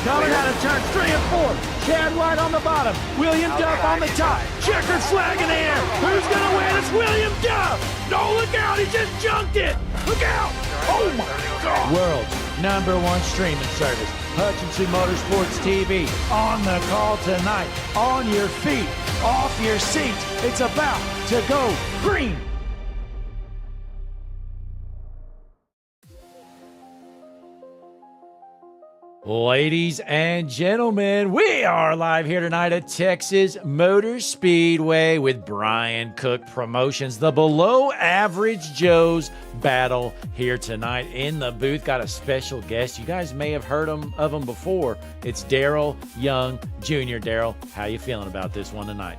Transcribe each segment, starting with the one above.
Coming out of turns 3 and 4. Chad White on the bottom. William Duff on the top. Checkered flag in the air. Who's going to win? It's William Duff. No, look out. He just junked it. Look out. Oh, my God. World's #1 streaming service. Hutchinson Motorsports TV. On the call tonight. On your feet. Off your seats. It's about to go green. Ladies and gentlemen, we are live here tonight at Texas Motor Speedway with Brian Cook Promotions, the Below Average Joe's battle here tonight in the booth. Got a special guest. You guys may have heard of him before. It's Daryl Young Jr. Daryl, how you feeling about this one tonight?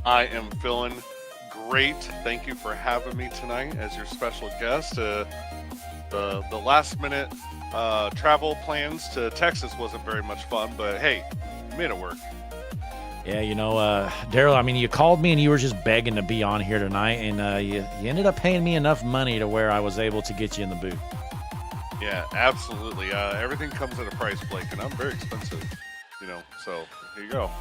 I am feeling great. Thank you for having me tonight as your special guest. The last minute travel plans to Texas wasn't very much fun, but hey, made it work. Yeah, you know, Daryl, I mean, you called me and you were just begging to be on here tonight, and you ended up paying me enough money to where I was able to get you in the booth. Yeah, absolutely. Everything comes at a price, Blake, and I'm very expensive, you know, so here you go.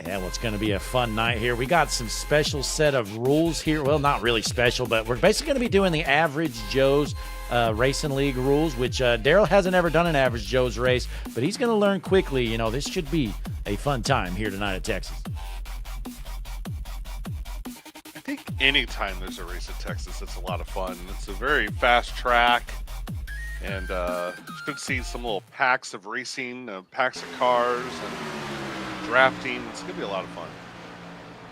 Yeah, well, it's going to be a fun night here. We got some special set of rules here. Well, not really special, but we're basically going to be doing the Average Joe's Racing League rules, which Daryl hasn't ever done an Average Joe's race, but he's going to learn quickly. You know, this should be a fun time here tonight at Texas. I think anytime there's a race at Texas, it's a lot of fun. It's a very fast track, and you could see some little packs of racing, packs of cars, and drafting. It's going to be a lot of fun.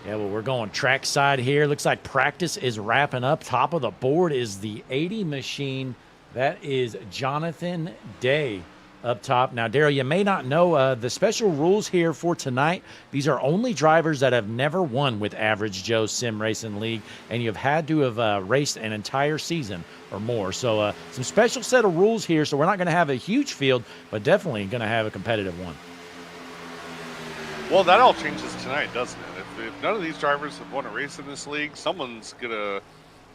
Yeah, well, we're going trackside here. Looks like practice is wrapping up. Top of the board is the 80 machine. That is Jonathan Day up top. Now, Daryl, you may not know the special rules here for tonight. These are only drivers that have never won with Average Joe Sim Racing League, and you've had to have raced an entire season or more. So some special set of rules here. So we're not going to have a huge field, but definitely going to have a competitive one. Well, that all changes tonight, doesn't it? If none of these drivers have won a race in this league, someone's going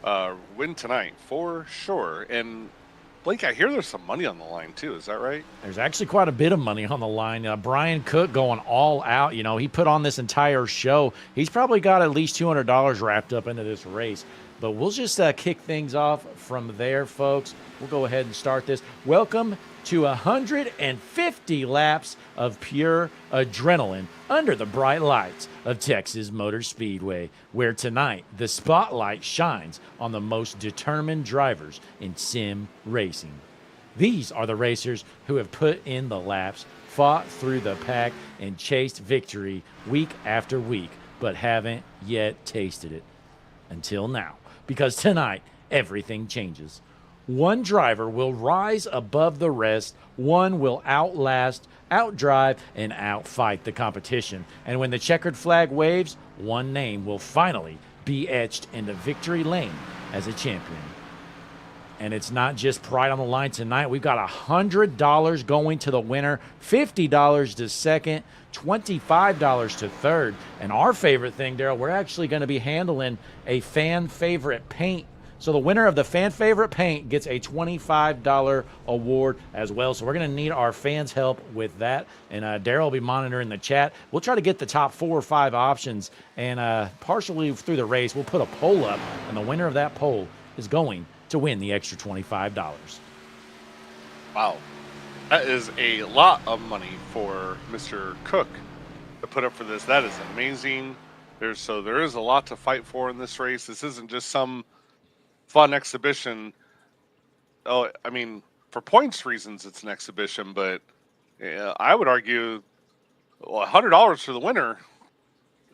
to win tonight for sure. And, Blake, I hear there's some money on the line, too. Is that right? There's actually quite a bit of money on the line. Brian Cook going all out. You know, he put on this entire show. He's probably got at least $200 wrapped up into this race. But we'll just kick things off from there, folks. We'll go ahead and start this. Welcome to 150 laps of pure adrenaline under the bright lights of Texas Motor Speedway, where tonight the spotlight shines on the most determined drivers in sim racing. These are the racers who have put in the laps, fought through the pack, and chased victory week after week, but haven't yet tasted it until now. Because tonight, everything changes. One driver will rise above the rest. One will outlast, outdrive, and outfight the competition. And when the checkered flag waves, one name will finally be etched into victory lane as a champion. And it's not just pride on the line tonight. We've got $100 going to the winner, $50 to second, $25 to third. And our favorite thing, Daryl, we're actually going to be handling a fan favorite paint. So the winner of the fan favorite paint gets a $25 award as well. So we're going to need our fans' help with that. And Daryl will be monitoring the chat. We'll try to get the top 4 or 5 options. And partially through the race, we'll put a poll up. And the winner of that poll is going to win the extra $25. Wow. That is a lot of money for Mr. Cook to put up for this. That is amazing. There is a lot to fight for in this race. This isn't just some fun exhibition. Oh, I mean, for points reasons, it's an exhibition, but I would argue, well, $100 for the winner,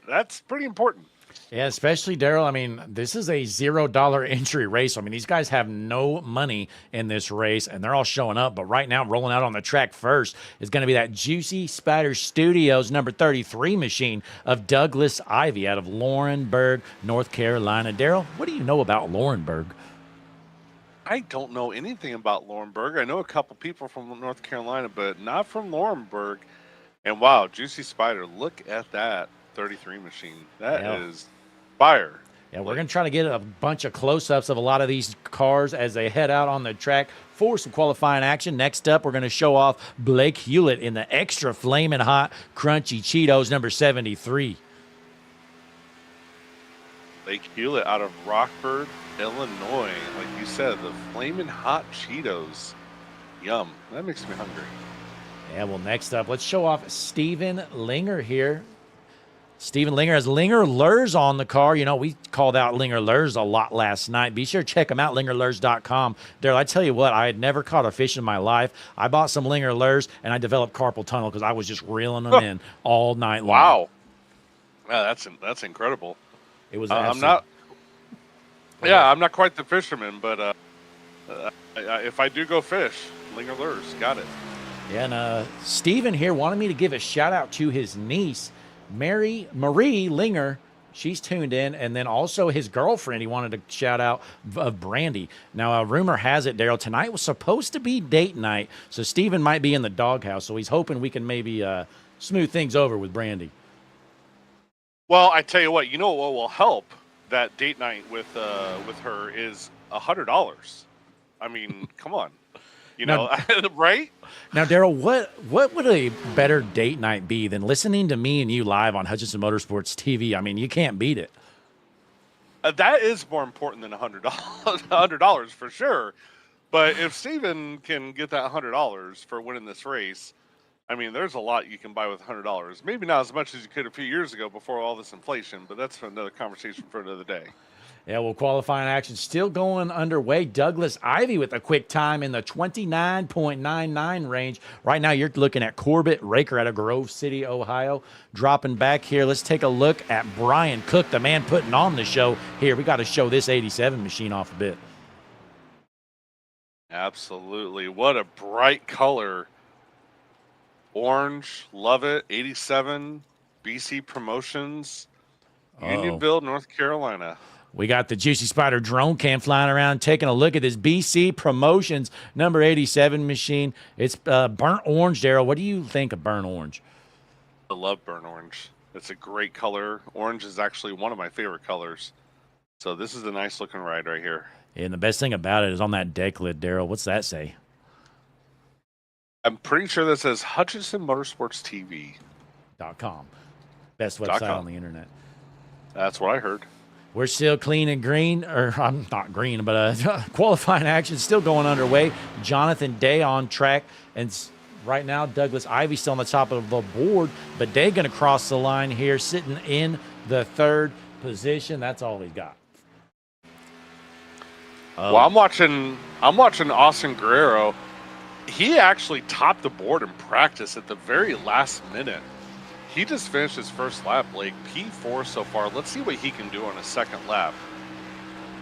that's pretty important. Yeah, especially Daryl. I mean, this is a $0 entry race. I mean, these guys have no money in this race, and they're all showing up. But right now, rolling out on the track first is going to be that Juicy Spider Studios number 33 machine of Douglas Ivy out of Laurinburg, North Carolina. Daryl, what do you know about Laurinburg? I don't know anything about Laurinburg. I know a couple people from North Carolina, but not from Laurinburg. And wow, Juicy Spider, look at that 33 machine. That is fire. Yeah, we're going to try to get a bunch of close-ups of a lot of these cars as they head out on the track for some qualifying action. Next up, we're going to show off Blake Hewlett in the extra flaming hot crunchy Cheetos number 73. Blake Hewlett out of Rockford, Illinois. Like you said, the flaming hot Cheetos. Yum. That makes me hungry. Yeah, well, next up, let's show off Steven Linger here. Steven Linger has Linger Lures on the car. You know, we called out Linger Lures a lot last night. Be sure to check them out, lingerlures.com. Daryl, I tell you what, I had never caught a fish in my life. I bought some Linger Lures, and I developed carpal tunnel because I was just reeling them in all night long. Wow. Yeah, that's incredible. It was I'm not quite the fisherman, but if I do go fish, Linger Lures, got it. Yeah, and Steven here wanted me to give a shout-out to his niece, Marie Linger. She's tuned in, and then also his girlfriend. He wanted to shout out of Brandy. Now, rumor has it, Daryl, tonight was supposed to be date night, so Steven might be in the doghouse. So he's hoping we can maybe smooth things over with Brandy. Well, I tell you what will help that date night with her is $100. I mean, come on, right? Now, Daryl, what would a better date night be than listening to me and you live on Hutchinson Motorsports TV? I mean, you can't beat it. That is more important than $100. $100 for sure. But if Steven can get that $100 for winning this race, I mean, there's a lot you can buy with $100. Maybe not as much as you could a few years ago before all this inflation, but that's another conversation for another day. Yeah, well, qualifying action still going underway. Douglas Ivy with a quick time in the 29.99 range. Right now, you're looking at Corbett Raker out of Grove City, Ohio. Dropping back here, let's take a look at Brian Cook, the man putting on the show here. We got to show this 87 machine off a bit. Absolutely. What a bright color. Orange, love it. 87, BC Promotions, Unionville, North Carolina. We got the Juicy Spider drone cam flying around, taking a look at this BC Promotions number 87 machine. It's burnt orange, Daryl. What do you think of burnt orange? I love burnt orange. It's a great color. Orange is actually one of my favorite colors. So this is a nice looking ride right here. And the best thing about it is on that deck lid, Daryl. What's that say? I'm pretty sure that says Hutchinson Motorsports TV.com. Best website on the internet. That's what I heard. We're still clean and green, or I'm not green, but qualifying action still going underway. Jonathan Day on track, and right now Douglas Ivy still on the top of the board, but Day going to cross the line here, sitting in the third position. That's all he's got. Well, I'm watching Austin Guerrero. He actually topped the board in practice at the very last minute. He just finished his first lap, Blake. P4 so far. Let's see what he can do on a second lap.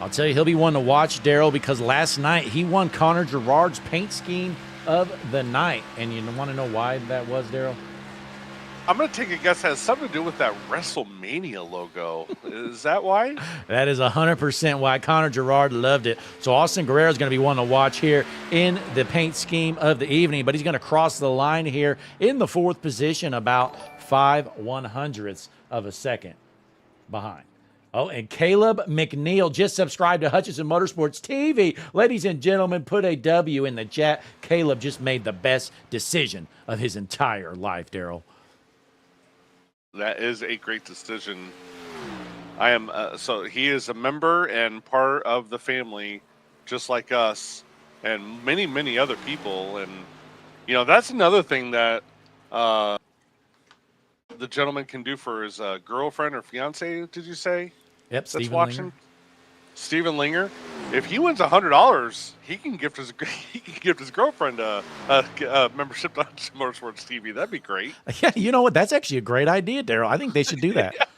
I'll tell you, he'll be one to watch, Daryl, because last night he won Connor Gerard's paint scheme of the night. And you want to know why that was, Daryl? I'm going to take a guess. It has something to do with that WrestleMania logo. Is that why? That is 100% why. Connor Gerard loved it. So Austin Guerrero is going to be one to watch here in the paint scheme of the evening, but he's going to cross the line here in the fourth position, about 5/100ths of a second behind. Oh, and Caleb McNeil just subscribed to Hutchinson Motorsports TV. Ladies and gentlemen, put a W in the chat. Caleb just made the best decision of his entire life, Daryl. That is a great decision. I am so he is a member and part of the family, just like us and many, many other people. And that's another thing that the gentleman can do for his girlfriend or fiance. Did you say? Yep. That's watching. Linger. Steven Linger. If he wins $100, he can gift his girlfriend a membership to Motorsports TV. That'd be great. Yeah, you know what? That's actually a great idea, Daryl. I think they should do that.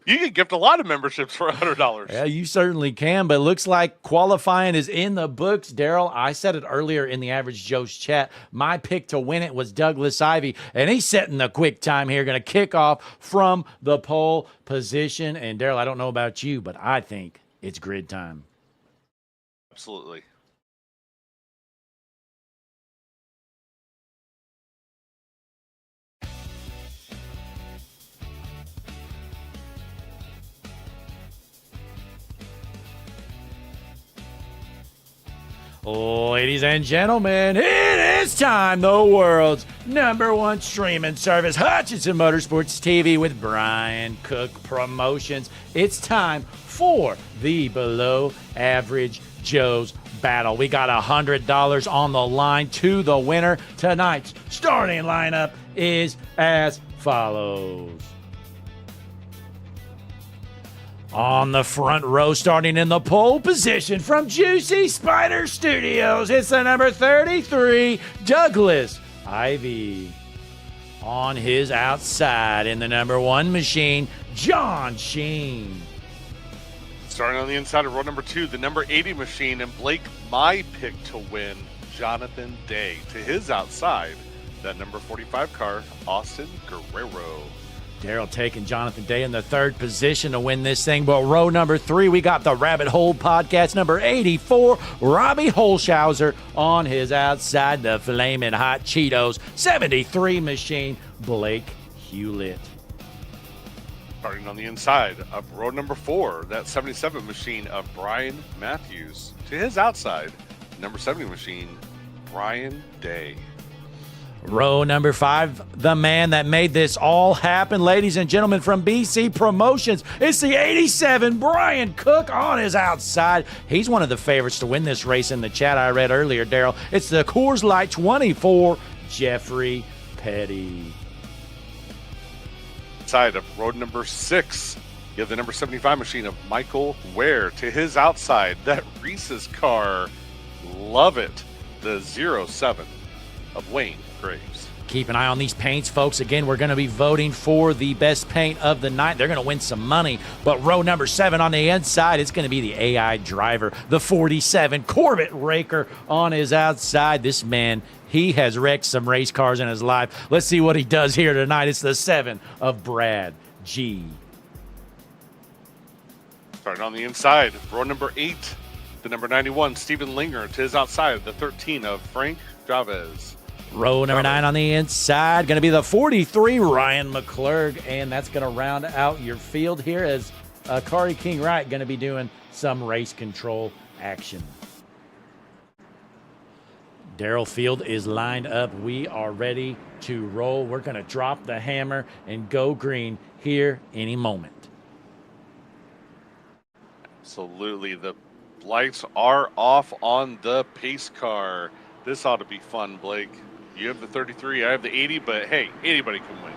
You can gift a lot of memberships for $100. Yeah, you certainly can, but it looks like qualifying is in the books, Daryl. I said it earlier in the Average Joe's chat. My pick to win it was Douglas Ivy, and he's setting the quick time here, going to kick off from the pole position. And, Daryl, I don't know about you, but I think it's grid time. Absolutely. Ladies and gentlemen, it is time, the world's #1 streaming service, Hutchinson Motorsports TV with Brian Cook Promotions. It's time for the Below Average Joe's battle. We got $100 on the line to the winner. Tonight's starting lineup is as follows. On the front row, starting in the pole position from Juicy Spider Studios, it's the number 33, Douglas Ivy. On his outside, in the #1 machine, John Sheen. Starting on the inside of row number 2, the number 80 machine, and Blake, my pick to win, Jonathan Day. To his outside, that number 45 car, Austin Guerrero. Daryl taking Jonathan Day in the 3rd position to win this thing. But row number 3, we got the Rabbit Hole Podcast, number 84, Robbie Holshauser. On his outside, the Flamin' Hot Cheetos 73 machine, Blake Hewlett. Starting on the inside of row number 4, that 77 machine of Brian Matthews. To his outside, number 70 machine, Brian Day. Row number 5, the man that made this all happen, ladies and gentlemen, from BC Promotions, it's the 87, Brian Cook. On his outside. He's one of the favorites to win this race in the chat I read earlier, Daryl. It's the Coors Light 24, Jeffrey Petty. Side of road number 6, you have the number 75 machine of Michael Ware. To his outside, that Reese's car, love it, the 07 of Wayne Graves. Keep an eye on these paints, folks. Again, we're going to be voting for the best paint of the night. They're going to win some money. But row number 7 on the inside, it's going to be the AI driver, the 47 Corvette Raker. On his outside, this man, he has wrecked some race cars in his life. Let's see what he does here tonight. It's the 7 of Brad G. Starting on the inside, row number 8, the number 91, Stephen Linger. To his outside, the 13 of Frank Chavez. Row number 9 on the inside, going to be the 43, Ryan McClurg, and that's going to round out your field here as Kari King Wright going to be doing some race control action. Daryl Field is lined up. We are ready to roll. We're going to drop the hammer and go green here any moment. Absolutely. The lights are off on the pace car. This ought to be fun, Blake. You have the 33, I have the 80, but hey, anybody can win.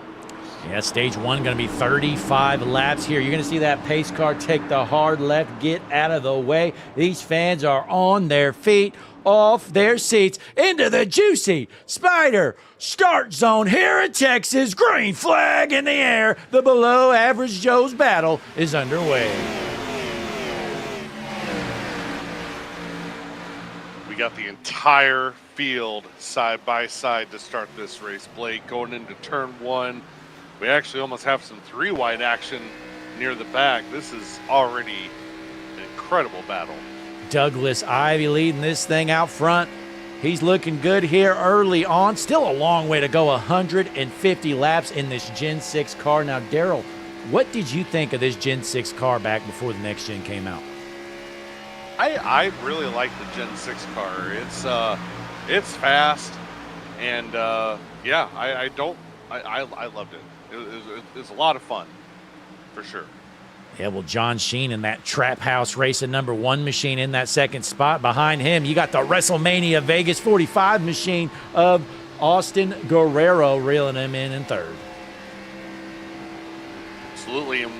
Yeah, stage 1 going to be 35 laps here. You're going to see that pace car take the hard left, get out of the way. These fans are on their feet, off their seats, into the Juicy Spider start zone here in Texas. Green flag in the air. The Below Average Joe's battle is underway. We got the entire field side by side to start this race, Blake. Going into turn 1, we actually almost have some 3-wide action near the back. This is already an incredible battle. Douglas Ivy leading this thing out front. He's looking good here early on. Still a long way to go, 150 laps in this Gen 6 car. Now, Daryl, what did you think of this Gen 6 car back before the next gen came out? I really like the Gen 6 car. It's fast, and yeah, I loved it. It was a lot of fun, for sure. Yeah, well, John Sheen in that Trap House Racing #1 machine in that 2nd spot. Behind him, you got the WrestleMania Vegas 45 machine of Austin Guerrero reeling him in 3rd. Absolutely, and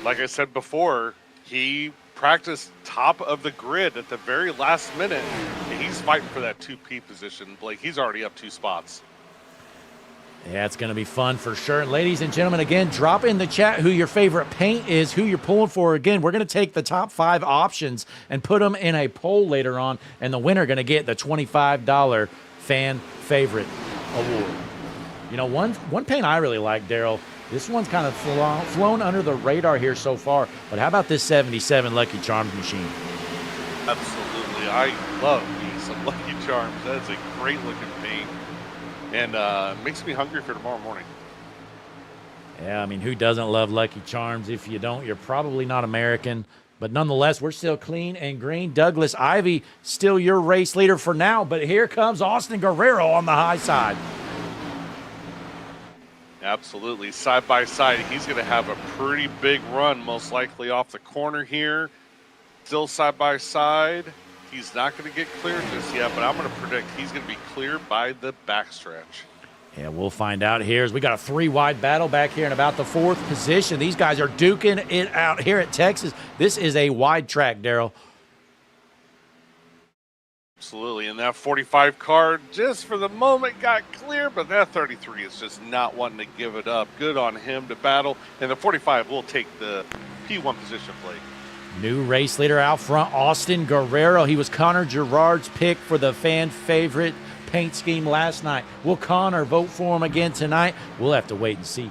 like I said before, he practiced top of the grid at the very last minute, and he's fighting for that 2P position. Blake, he's already up 2 spots. Yeah, it's going to be fun for sure. And ladies and gentlemen, again, drop in the chat who your favorite paint is, who you're pulling for. Again, we're going to take the top 5 options and put them in a poll later on, and the winner going to get the $25 fan favorite award. You know, one paint I really like, Daryl, this one's kind of flown under the radar here so far, but how about this 77 Lucky Charms machine? Absolutely. I love me some Lucky Charms. That's a great looking paint, and makes me hungry for tomorrow morning. Yeah, I mean, who doesn't love Lucky Charms? If you don't, you're probably not American. But nonetheless, we're still clean and green. Douglas Ivy, still your race leader for now. But here comes Austin Guerrero on the high side. Absolutely. Side by side, he's going to have a pretty big run, most likely off the corner here. Still side by side. He's not going to get cleared just yet, but I'm going to predict he's going to be cleared by the backstretch. Yeah, we'll find out here as we got a 3-wide battle back here in about the 4th position. These guys are duking it out here at Texas. This is a wide track, Daryl. Absolutely, and that 45 car just for the moment got clear, but that 33 is just not wanting to give it up. Good on him to battle, and the 45 will take the P1 position, Blake. New race leader out front, Austin Guerrero. He was Connor Gerard's pick for the fan favorite paint scheme last night. Will Connor vote for him again tonight? We'll have to wait and see.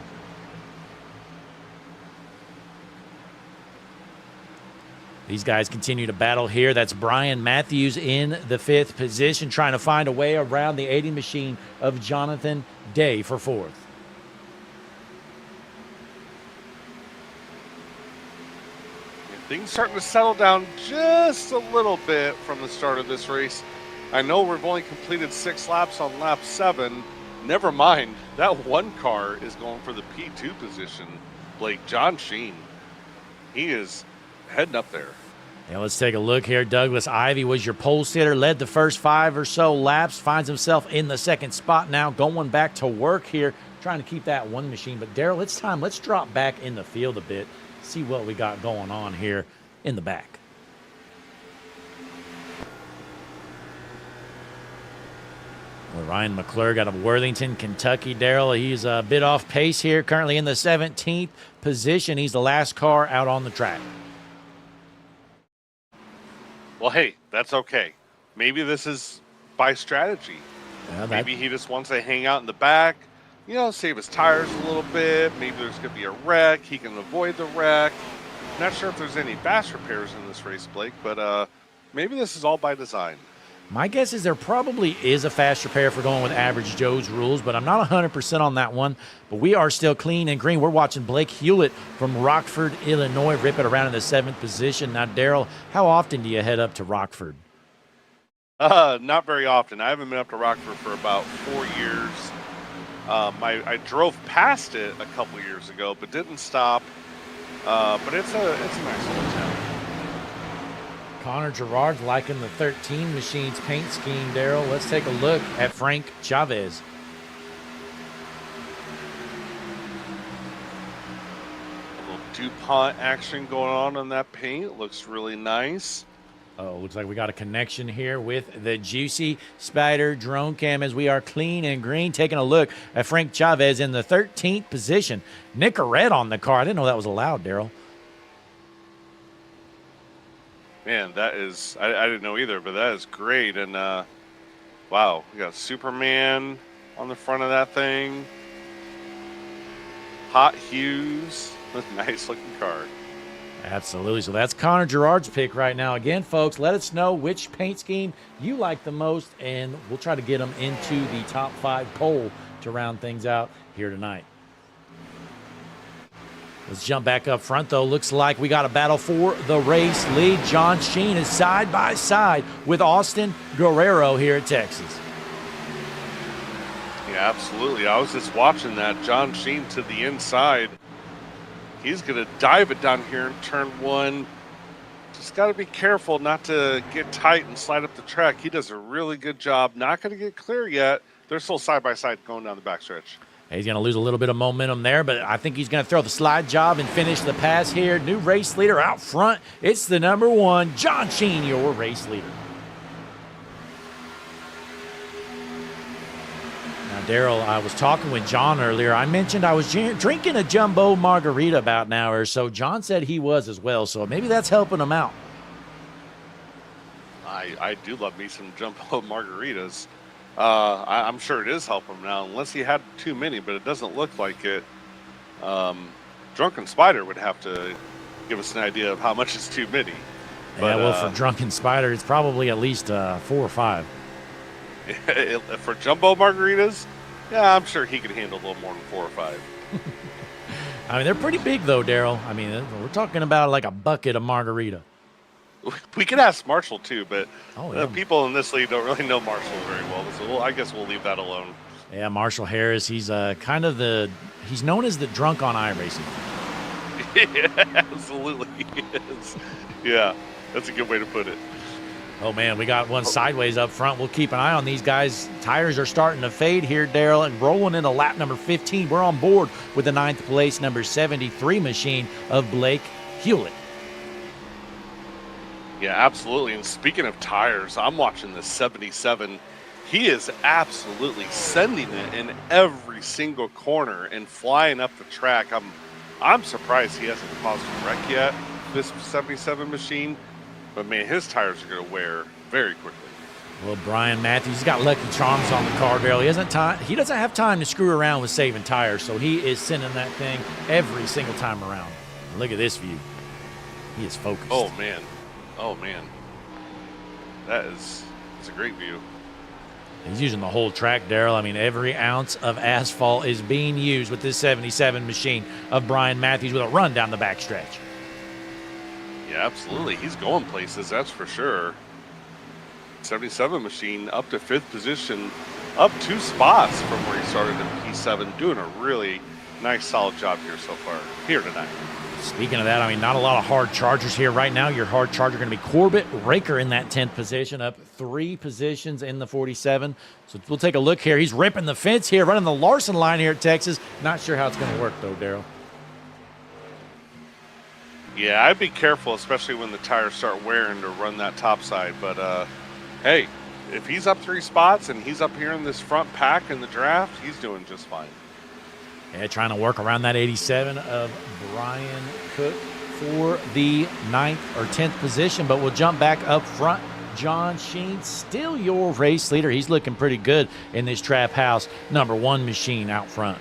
These guys continue to battle here. That's Brian Matthews in the 5th position, trying to find a way around the 80 machine of Jonathan Day for 4th. Things starting to settle down just a little bit from the start of this race. I know we've only completed 6 laps on lap 7. Never mind, that one car is going for the P2 position. Blake, John Sheen, he is heading up there. Yeah, let's take a look here. Douglas Ivy was your pole sitter, led the first 5 or so laps, finds himself in the 2nd spot now, going back to work here, trying to keep that one machine. But Daryl, it's time. Let's drop back in the field a bit, see what we got going on here in the back. Well, Ryan McClurg out of Worthington, Kentucky. Daryl, he's a bit off pace here, currently in the 17th position. He's the last car out on the track. Well, hey, that's okay. Maybe this is by strategy. Yeah, Maybe he just wants to hang out in the back, you know, save his tires a little bit. Maybe there's going to be a wreck. He can avoid the wreck. Not sure if there's any fast repairs in this race, Blake, but maybe this is all by design. My guess is there probably is a fast repair for going with average Joe's rules, but I'm not 100% on that one. But we are still clean and green. We're watching Blake Hewlett from Rockford, Illinois, rip it around in the 7th position. Now, Daryl, how often do you head up to Rockford? Not very often. I haven't been up to Rockford for about 4 years. I drove past it a couple years ago, but didn't stop. But it's a nice little town. Connor Gerard liking the 13 Machines paint scheme, Daryl. Let's take a look at Frank Chavez. A little DuPont action going on that paint. Looks really nice. Oh, looks like we got a connection here with the Juicy Spider drone cam as we are clean and green. Taking a look at Frank Chavez in the 13th position. Nicorette on the car. I didn't know that was allowed, Daryl. Man, that is, I didn't know either, but that is great. And wow, we got Superman on the front of that thing. Hot hues. Nice looking car. Absolutely. So that's Connor Gerard's pick right now. Again, folks, let us know which paint scheme you like the most, and we'll try to get them into the top 5 poll to round things out here tonight. Let's jump back up front, though. Looks like we got a battle for the race lead. John Sheen is side by side with Austin Guerrero here at Texas. Yeah, absolutely. I was just watching that. John Sheen to the inside. He's going to dive it down here in turn 1. Just got to be careful not to get tight and slide up the track. He does a really good job. Not going to get clear yet. They're still side by side going down the backstretch. He's going to lose a little bit of momentum there, but I think he's going to throw the slide job and finish the pass here. New race leader out front. It's the number 1, John Sheen, your race leader. Now, Daryl, I was talking with John earlier. I mentioned I was drinking a jumbo margarita about an hour or so. John said he was as well, so maybe that's helping him out. I do love me some jumbo margaritas. I'm sure it is helping him now, unless he had too many, but it doesn't look like it. Drunken Spider would have to give us an idea of how much is too many. But, yeah, well, for Drunken Spider, it's probably at least 4 or 5. For jumbo margaritas, yeah, I'm sure he could handle a little more than 4 or 5. I mean, they're pretty big, though, Daryl. I mean, we're talking about like a bucket of margarita. We could ask Marshall too, but Oh, yeah. people in this league don't really know Marshall very well, so I guess we'll leave that alone. Yeah, Marshall Harris. He's kind of he's known as the drunk on iRacing. Yeah, absolutely. Yeah, that's a good way to put it. Oh, man, we got one sideways up front. We'll keep an eye on these guys. Tires are starting to fade here, Daryl, and rolling into lap number 15. We're on board with the 9th place, number 73 machine of Blake Hewlett. Yeah, absolutely. And speaking of tires, I'm watching the 77. He is absolutely sending it in every single corner and flying up the track. I'm surprised he hasn't caused a wreck yet, this 77 machine. But, man, his tires are going to wear very quickly. Well, Brian Matthews, he's got Lucky Charms on the car, Daryl. He doesn't have time to screw around with saving tires, so he is sending that thing every single time around. And look at this view. He is focused. Oh, man. It's a great view. He's using the whole track, Daryl. I mean, every ounce of asphalt is being used with this 77 machine of Brian Matthews with a run down the backstretch. Yeah, absolutely. He's going places, that's for sure. 77 machine up to 5th position, up 2 spots from where he started in P7, doing a really nice, solid job here tonight. Speaking of that, I mean, not a lot of hard chargers here right now. Your hard charger going to be Corbett Raker in that 10th position, up 3 positions in the 47. So we'll take a look here. He's ripping the fence here, running the Larson line here at Texas. Not sure how it's going to work, though, Daryl. Yeah, I'd be careful, especially when the tires start wearing, to run that top side. But, hey, if he's up 3 spots and he's up here in this front pack in the draft, he's doing just fine. Yeah, trying to work around that 87 of Brian Cook for the 9th or 10th position, but we'll jump back up front. John Sheen, still your race leader. He's looking pretty good in this Trap House number 1 machine out front.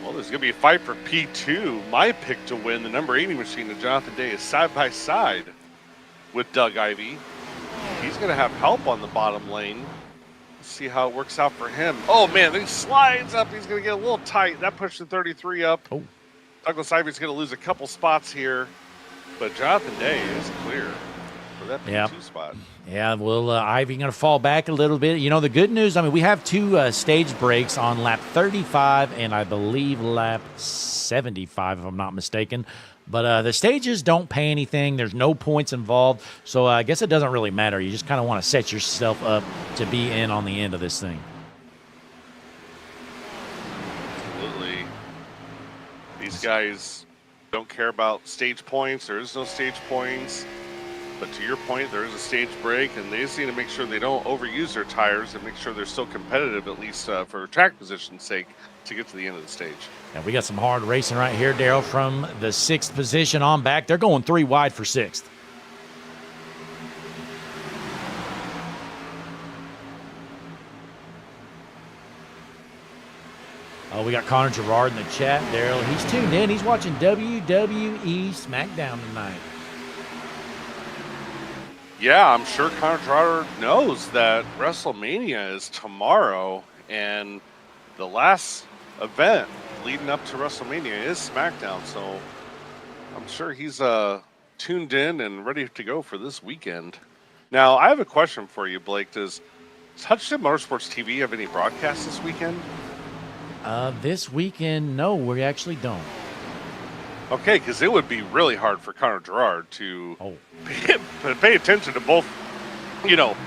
Well, there's going to be a fight for P2. My pick to win, the number 80 machine of Jonathan Day, is side by side with Doug Ivey. He's going to have help on the bottom lane. Let's see how it works out for him. Oh, man, he slides up. He's going to get a little tight. That pushed the 33 up. Oh. Douglas Ivey's going to lose a couple spots here, but Jonathan Day is clear for that P2 spot. Yeah, well, Ivy going to fall back a little bit. You know, the good news, I mean, we have 2 stage breaks on lap 35 and I believe lap 75, if I'm not mistaken. But the stages don't pay anything. There's no points involved. So I guess it doesn't really matter. You just kind of want to set yourself up to be in on the end of this thing. Absolutely. These guys don't care about stage points. There is no stage points. But to your point, there is a stage break, and they just need to make sure they don't overuse their tires and make sure they're still competitive, at least for track position's sake, to get to the end of the stage. And we got some hard racing right here, Daryl, from the 6th position on back. They're going 3 wide for 6th. Oh, we got Connor Gerard in the chat, Daryl. He's tuned in. He's watching WWE SmackDown tonight. Yeah, I'm sure Connor Gerard knows that WrestleMania is tomorrow, and the last event leading up to WrestleMania is SmackDown, so I'm sure he's tuned in and ready to go for this weekend. Now, I have a question for you, Blake. Does Touchdown Motorsports TV have any broadcasts this weekend? This weekend, no, we actually don't. Okay, because it would be really hard for Connor Gerard to pay attention to both, you know,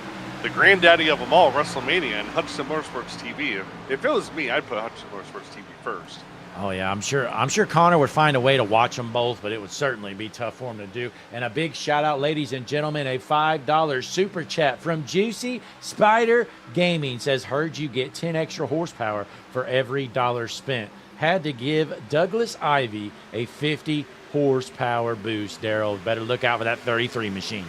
the granddaddy of them all, WrestleMania, and Hudson Motorsports TV. If it was me, I'd put Hudson Motorsports TV first. Oh, yeah, I'm sure Connor would find a way to watch them both, but it would certainly be tough for him to do. And a big shout-out, ladies and gentlemen, a $5 super chat from Juicy Spider Gaming says, heard you get 10 extra horsepower for every dollar spent. Had to give Douglas Ivey a 50 horsepower boost. Daryl, better look out for that 33 machine.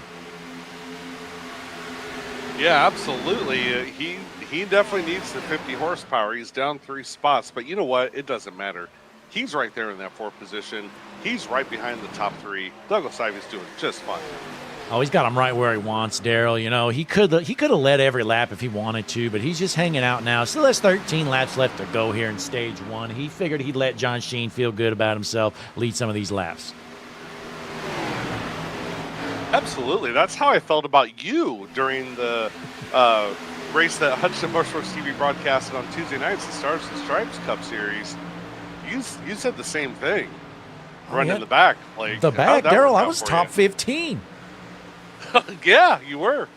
Yeah, absolutely. He definitely needs the 50 horsepower. He's down 3 spots, but you know what? It doesn't matter. He's right there in that 4th position. He's right behind the top 3. Douglas Ivey's doing just fine. Oh, he's got him right where he wants, Daryl. You know, he could have led every lap if he wanted to, but he's just hanging out now. Still has 13 laps left to go here in stage 1. He figured he'd let John Sheen feel good about himself, lead some of these laps. Absolutely. That's how I felt about you during the race that Hudson Motorsports TV broadcasted on Tuesday nights, the Stars and Stripes Cup Series. You said the same thing. Running in the back. Like, the back, Daryl, I was top 15. Yeah, you were.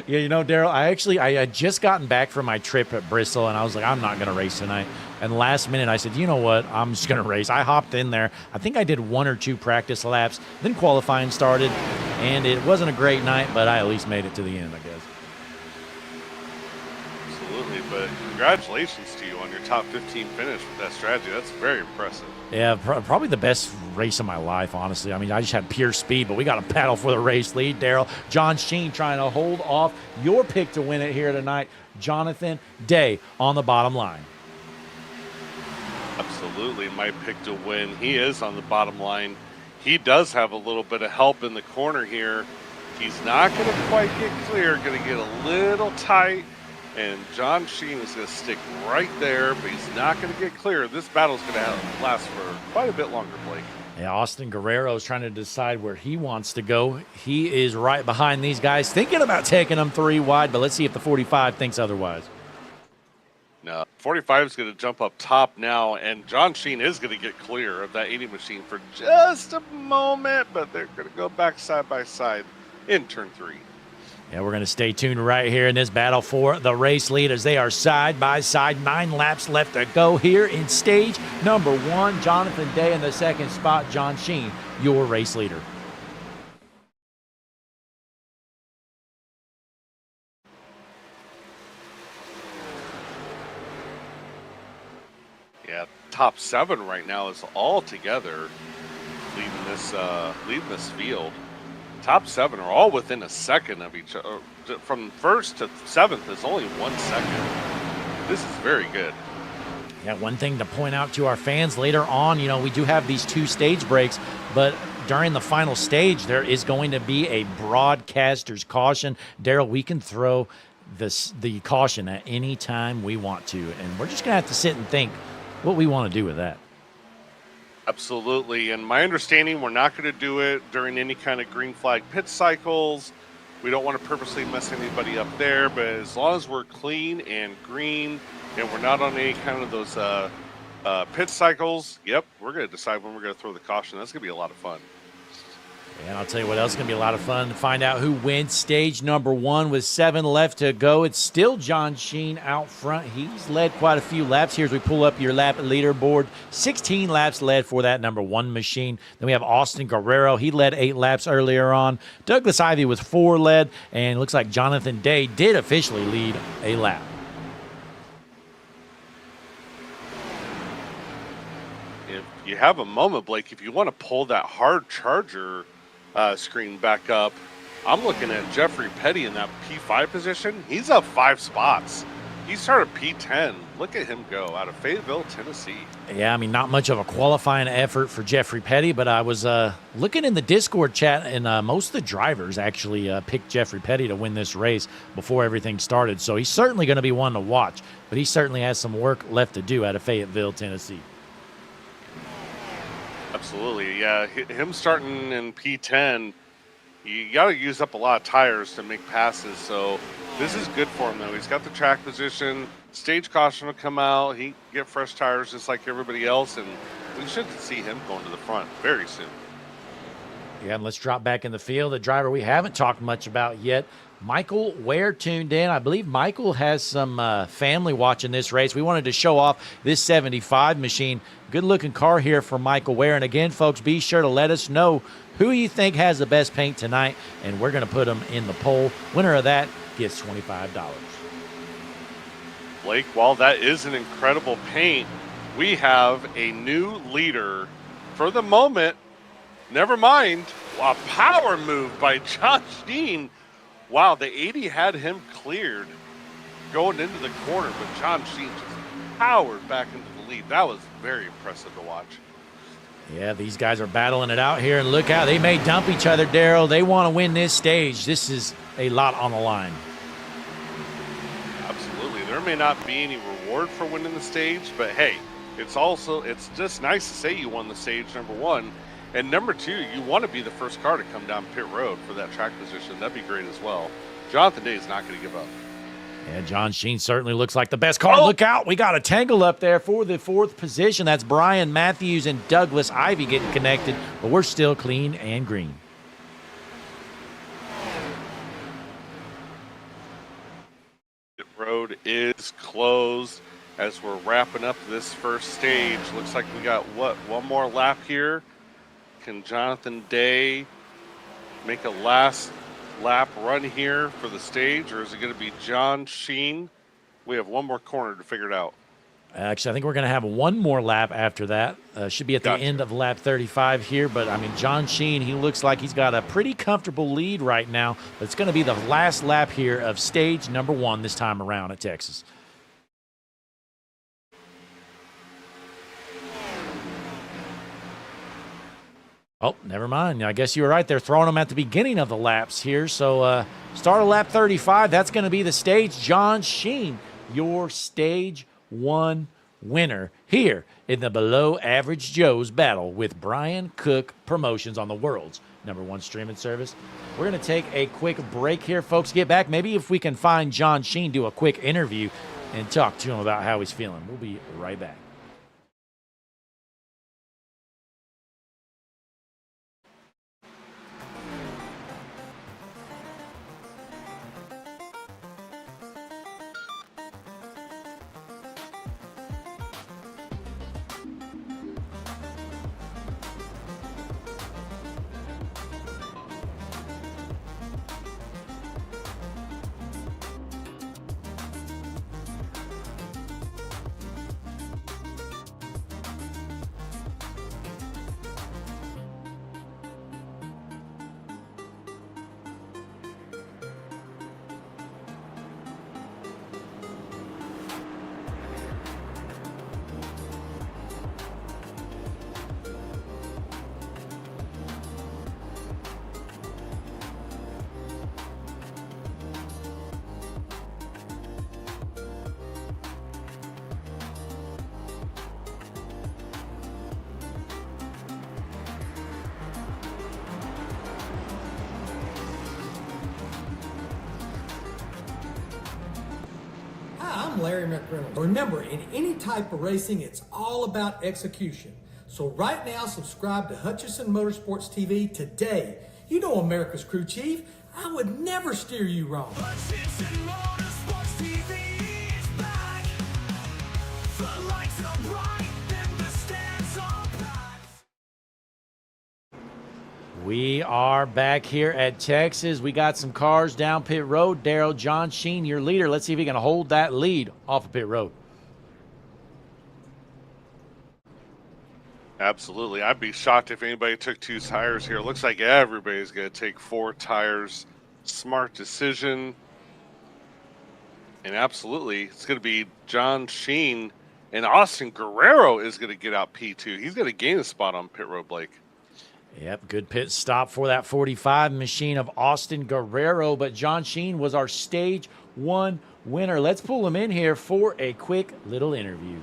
Yeah, you know, Daryl, I had just gotten back from my trip at Bristol, and I was like, I'm not going to race tonight. And last minute, I said, you know what? I'm just going to race. I hopped in there. I think I did 1 or 2 practice laps. Then qualifying started, and it wasn't a great night, but I at least made it to the end, I guess. Absolutely, but congratulations to you on your top 15 finish with that strategy. That's very impressive. Yeah, probably the best race of my life, honestly. I mean, I just had pure speed, but we got to battle for the race lead, Daryl. John Sheen trying to hold off your pick to win it here tonight. Jonathan Day on the bottom line. Absolutely, my pick to win. He is on the bottom line. He does have a little bit of help in the corner here. He's not going to quite get clear, going to get a little tight. And John Sheen is going to stick right there, but he's not going to get clear. This battle's going to last for quite a bit longer, Blake. Yeah, Austin Guerrero is trying to decide where he wants to go. He is right behind these guys, thinking about taking them 3 wide, but let's see if the 45 thinks otherwise. No, 45 is going to jump up top now, and John Sheen is going to get clear of that 80 machine for just a moment, but they're going to go back side by side in turn 3. Yeah, we're going to stay tuned right here in this battle for the race lead as they are side by side. 9 laps left to go here in stage number 1. Jonathan Day in the second spot. John Sheen, your race leader. Yeah, top 7 right now is all together leading this field. Top 7 are all within a second of each other. From first to 7th is only 1 second. This is very good. Yeah, one thing to point out to our fans later on, you know, we do have these 2 stage breaks, but during the final stage, there is going to be a broadcaster's caution. Daryl, we can throw the caution at any time we want to, and we're just going to have to sit and think what we want to do with that. Absolutely. And my understanding, we're not going to do it during any kind of green flag pit cycles. We don't want to purposely mess anybody up there, but as long as we're clean and green and we're not on any kind of those pit cycles, yep, we're going to decide when we're going to throw the caution. That's going to be a lot of fun. And I'll tell you what else is going to be a lot of fun to find out who wins stage number 1 with 7 left to go. It's still John Sheen out front. He's led quite a few laps here as we pull up your lap leaderboard. 16 laps led for that number 1 machine. Then we have Austin Guerrero. He led 8 laps earlier on. Douglas Ivey with 4 led, and it looks like Jonathan Day did officially lead a lap. If you have a moment, Blake, if you want to pull that hard charger screen back up, I'm looking at Jeffrey Petty in that P5 position. He's up 5 spots. He started P10. Look at him go out of Fayetteville, Tennessee. Yeah, I mean, not much of a qualifying effort for Jeffrey Petty, but I was looking in the Discord chat, and most of the drivers actually picked Jeffrey Petty to win this race before everything started. So he's certainly going to be one to watch, but he certainly has some work left to do out of Fayetteville, Tennessee. Absolutely, yeah. Him starting in P10, you got to use up a lot of tires to make passes. So this is good for him, though. He's got the track position. Stage caution will come out. He get fresh tires just like everybody else, and we should see him going to the front very soon. Yeah, and let's drop back in the field. The driver we haven't talked much about yet, Michael Ware, tuned in. I believe Michael has some family watching this race. We wanted to show off this 75 machine. Good-looking car here for Michael Ware. And again, folks, be sure to let us know who you think has the best paint tonight, and we're going to put them in the poll. Winner of that gets $25. Blake, while that is an incredible paint, we have a new leader for the moment. Never mind, a power move by John Sheen. Wow, the 80 had him cleared going into the corner, but John Sheen just powered back into the lead. That was very impressive to watch. Yeah, these guys are battling it out here, and look out. They may dump each other, Daryl. They want to win this stage. This is a lot on the line. Absolutely. There may not be any reward for winning the stage, but hey, it's just nice to say you won the stage, number one. And number two, you want to be the first car to come down pit road for that track position. That'd be great as well. Jonathan Day is not going to give up. Yeah, John Sheen certainly looks like the best car. Look out. We got a tangle up there for the 4th position. That's Brian Matthews and Douglas Ivy getting connected, but we're still clean and green. The road is closed as we're wrapping up this first stage. Looks like we got, one more lap here. Can Jonathan Day make a last lap run here for the stage, or is it going to be John Sheen? We have one more corner to figure it out. Actually, I think we're going to have one more lap after that. Should be at the end of lap 35 here. But, I mean, John Sheen, he looks like he's got a pretty comfortable lead right now. But it's going to be the last lap here of stage number 1 this time around at Texas. Oh, never mind. I guess you were right. They're throwing them at the beginning of the laps here. So start of lap 35. That's going to be the stage. John Sheen, your stage 1 winner here in the Below Average Joe's battle with Brian Cook Promotions on the world's #1 streaming service. We're going to take a quick break here, folks. Get back. Maybe if we can find John Sheen, do a quick interview and talk to him about how he's feeling. We'll be right back. I'm Larry McReynolds. Remember, in any type of racing, it's all about execution. So right now, subscribe to Hutchison Motorsports TV today. You know America's crew chief. I would never steer you wrong. Hutchison Motorsports TV is back. The lights are bright and the stands are packed. We are back here at Texas. We got some cars down pit road. Daryl, John Sheen, your leader. Let's see if he can hold that lead off of pit road. Absolutely. I'd be shocked if anybody took 2 tires here. It looks like everybody's going to take 4 tires. Smart decision. And absolutely, it's going to be John Sheen. And Austin Guerrero is going to get out P2. He's going to gain a spot on pit road, Blake. Yep, good pit stop for that 45 machine of Austin Guerrero. But John Sheen was our stage 1 winner. Let's pull him in here for a quick little interview.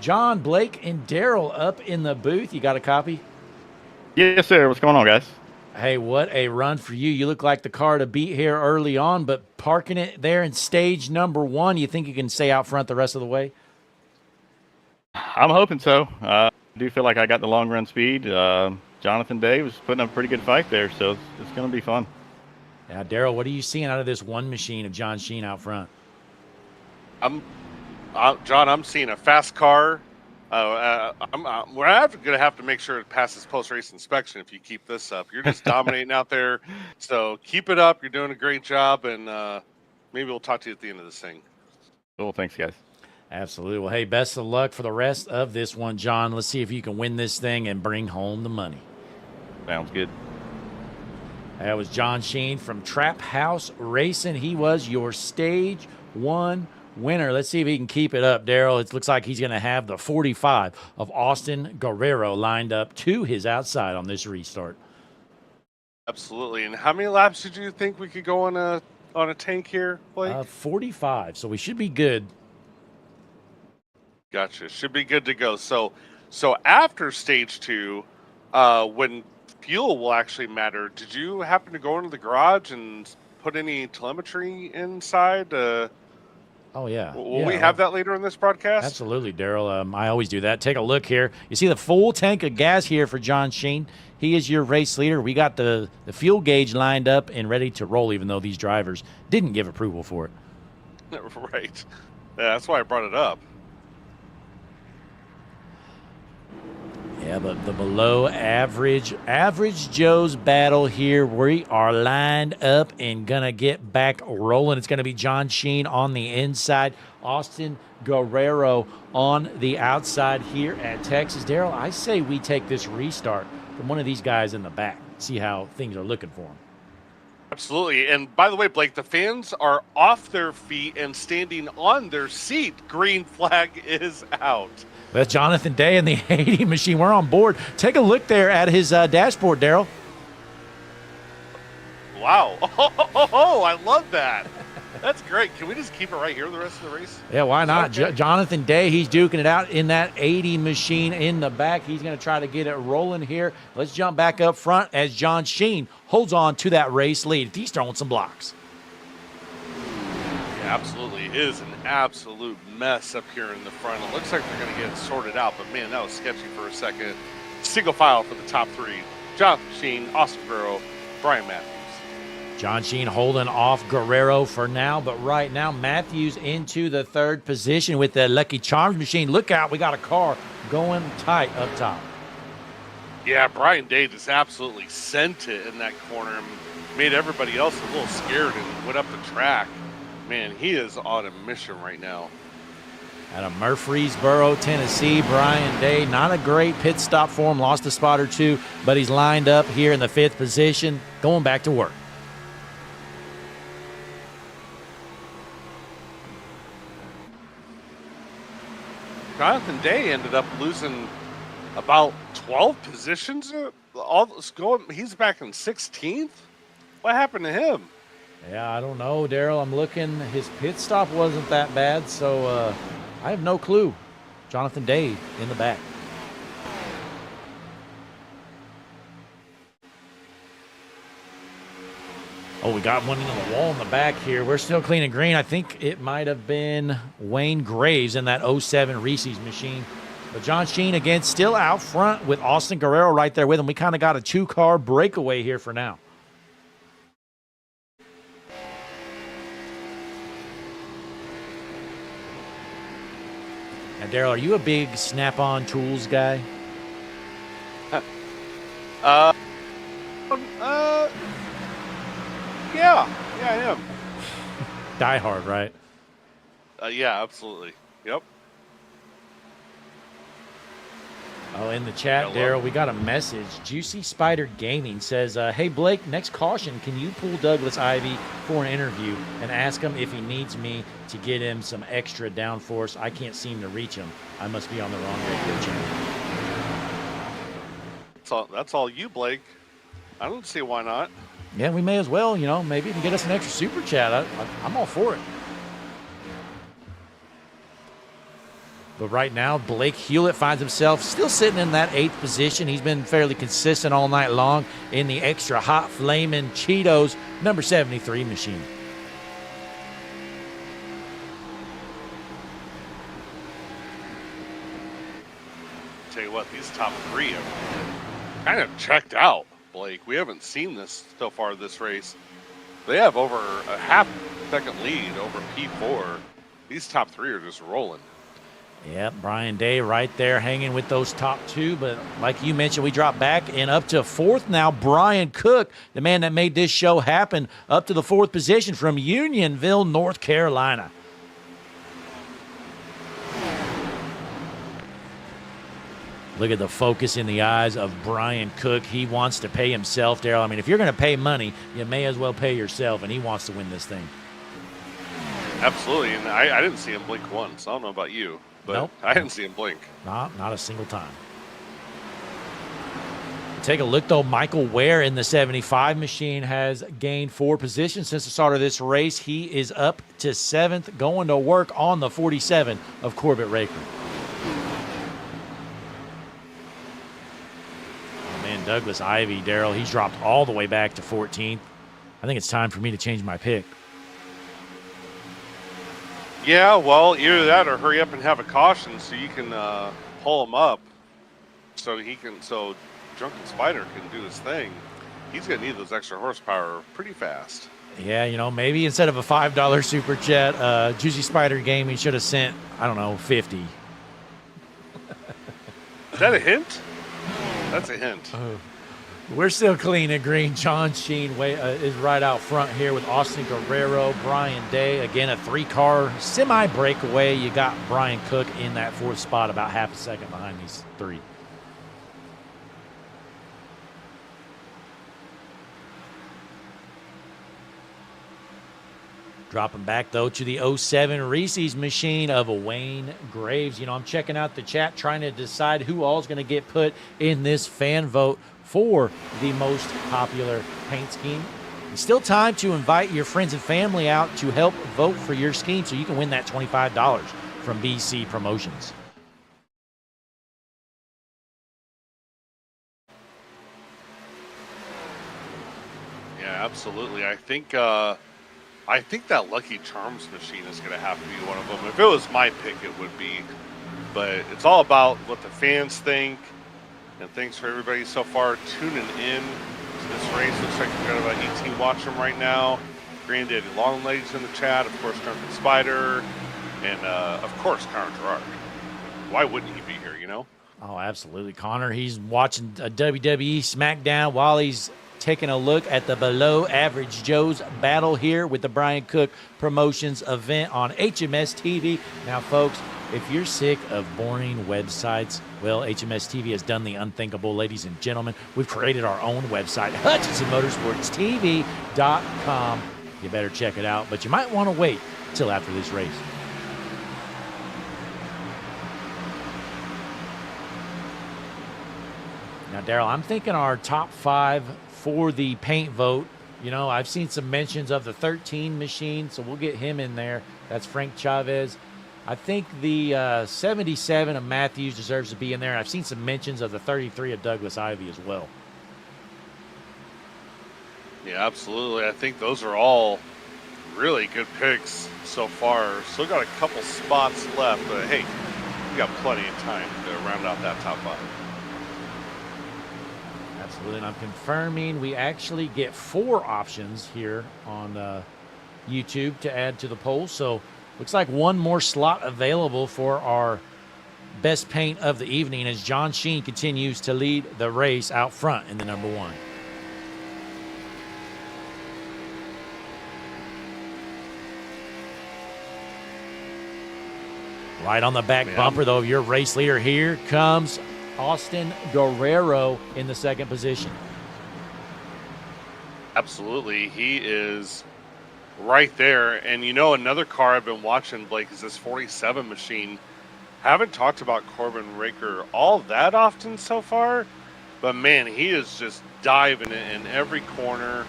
John, Blake, and Daryl up in the booth. You got a copy? Yes, sir. What's going on, guys? Hey, what a run for you. You look like the car to beat here early on, but parking it there in stage number 1, you think you can stay out front the rest of the way? I'm hoping so. I do feel like I got the long run speed. Jonathan Day was putting up a pretty good fight there, so it's going to be fun. Now, Daryl, what are you seeing out of this one machine of John Sheen out front? John, I'm seeing a fast car. We're going to have to make sure it passes post-race inspection if you keep this up. You're just dominating out there. So keep it up. You're doing a great job, and maybe we'll talk to you at the end of this thing. Cool. Thanks, guys. Absolutely. Well, hey, best of luck for the rest of this one, John. Let's see if you can win this thing and bring home the money. Sounds good. That was John Sheen from Trap House Racing. He was your stage 1 winner. Let's see if he can keep it up, Daryl. It looks like he's going to have the 45 of Austin Guerrero lined up to his outside on this restart. Absolutely. And how many laps did you think we could go on a tank here, Blake? 45, so we should be good. Gotcha. Should be good to go. So after stage 2, when fuel will actually matter, did you happen to go into the garage and put any telemetry inside? Oh, yeah. Will we have that later in this broadcast? Absolutely, Daryl. I always do that. Take a look here. You see the full tank of gas here for John Sheen. He is your race leader. We got the fuel gauge lined up and ready to roll, even though these drivers didn't give approval for it. Right. Yeah, that's why I brought it up. Yeah, but the below average Joe's battle here. We are lined up and gonna get back rolling. It's gonna be John Sheen on the inside, Austin Guerrero on the outside here at Texas. Daryl, I say we take this restart from one of these guys in the back. See how things are looking for him. Absolutely. And by the way, Blake, the fans are off their feet and standing on their seat. Green flag is out. That's Jonathan Day in the 80 machine. We're on board. Take a look there at his dashboard, Daryl. Wow. Oh, I love that. That's great. Can we just keep it right here the rest of the race? Yeah, why not? Okay. Jonathan Day, he's duking it out in that 80 machine in the back. He's going to try to get it rolling here. Let's jump back up front as John Sheen holds on to that race lead. He's throwing some blocks. Yeah, absolutely. It is an absolute mess up here in the front. It looks like they're going to get it sorted out, but man, that was sketchy for a second. Single file for the top 3. Jonathan Sheen, Austin Guerrero, Brian Matthews. John Sheen holding off Guerrero for now, but right now Matthews into the 3rd position with the Lucky Charms machine. Look out, we got a car going tight up top. Yeah, Brian Day just absolutely sent it in that corner and made everybody else a little scared and went up the track. Man, he is on a mission right now. Out of Murfreesboro, Tennessee, Brian Day, not a great pit stop for him, lost a spot or 2, but he's lined up here in the 5th position, going back to work. Jonathan Day ended up losing about 12 positions. He's back in 16th. What happened to him? Yeah, I don't know, Daryl. I'm looking. His pit stop wasn't that bad, so I have no clue. Jonathan Day in the back. Oh, we got one into the wall in the back here. We're still cleaning green. I think it might have been Wayne Graves in that 07 Reese's machine. But John Sheen, again, still out front with Austin Guerrero right there with him. We kind of got a 2-car breakaway here for now. Now, Daryl, are you a big Snap-on Tools guy? Yeah, I am. Die Hard, right? Yeah, absolutely. Yep. Oh, in the chat, Daryl, we got a message. Juicy Spider Gaming says, hey, Blake, next caution, can you pull Douglas Ivy for an interview and ask him if he needs me to get him some extra downforce? I can't seem to reach him. I must be on the wrong radio channel. That's all you, Blake. I don't see why not. Yeah, we may as well, maybe even get us an extra super chat. I'm all for it. But right now, Blake Hewlett finds himself still sitting in that 8th position. He's been fairly consistent all night long in the extra hot flaming Cheetos number 73 machine. Tell you what, these top 3 have kind of checked out, Blake. We haven't seen this so far this race. They have over a half-second lead over P4. These top 3 are just rolling. Yep, Brian Day right there hanging with those top 2. But like you mentioned, we drop back and up to 4th now. Brian Cook, the man that made this show happen, up to the 4th position from Unionville, North Carolina. Look at the focus in the eyes of Brian Cook. He wants to pay himself, Daryl. I mean, if you're going to pay money, you may as well pay yourself, and he wants to win this thing. Absolutely, and I didn't see him blink once. I don't know about you, but Nope. I didn't see him blink. Not a single time. Take a look, though. Michael Ware in the 75 machine has gained 4 positions since the start of this race. He is up to 7th, going to work on the 47 of Corbett Raker. Oh, man, Douglas Ivey, Daryl, he's dropped all the way back to 14th. I think it's time for me to change my pick. Yeah, well, either that or hurry up and have a caution so you can pull him up, so Drunken Spider can do his thing. He's gonna need those extra horsepower pretty fast. Yeah, you know, maybe instead of a $5 super chat, Juicy Spider Gaming should have sent, I don't know, 50. Is that a hint? That's a hint. We're still clean and green. John Sheen is right out front here with Austin Guerrero, Brian Day. Again, a 3-car semi-breakaway. You got Brian Cook in that 4th spot, about half a second behind these 3. Dropping back, though, to the 07 Reese's machine of Wayne Graves. You know, I'm checking out the chat, trying to decide who all is going to get put in this fan vote for the most popular paint scheme. It's still time to invite your friends and family out to help vote for your scheme so you can win that $25 from BC Promotions. Yeah, absolutely. I think that Lucky Charms machine is going to have to be one of them. If it was my pick, it would be. But it's all about what the fans think. And thanks for everybody so far tuning in to this race. Looks like we've got about 18 watching right now. Granddaddy Longlegs in the chat. Of course, Drunken Spider. And, of course, Connor Gerard. Why wouldn't he be here, you know? Oh, absolutely. Connor, he's watching a WWE SmackDown while he's taking a look at the Below Average Joe's battle here with the Brian Cook Promotions event on HMS TV. Now, folks, if you're sick of boring websites, well, HMS TV has done the unthinkable, ladies and gentlemen. We've created our own website, HutchinsonMotorsportsTV.com. You better check it out, but you might want to wait till after this race. Now, Daryl, I'm thinking our top 5 for the paint vote. You know, I've seen some mentions of the 13 machine, so we'll get him in there. That's Frank Chavez. I think the 77 of Matthews deserves to be in there. I've seen some mentions of the 33 of Douglas Ivey as well. Yeah, absolutely. I think those are all really good picks so far. Still got a couple spots left, but hey, we got plenty of time to round out that top 5. Absolutely, and I'm confirming we actually get 4 options here on YouTube to add to the poll. So looks like one more slot available for our best paint of the evening as John Sheen continues to lead the race out front in the number 1. Right on the back bumper, though, your race leader. Here comes Austin Guerrero in the 2nd position. Absolutely. He is right there. And you know, another car I've been watching, Blake, is this 47 machine. Haven't talked about Corbin Raker all that often so far, but man, he is just diving in every corner,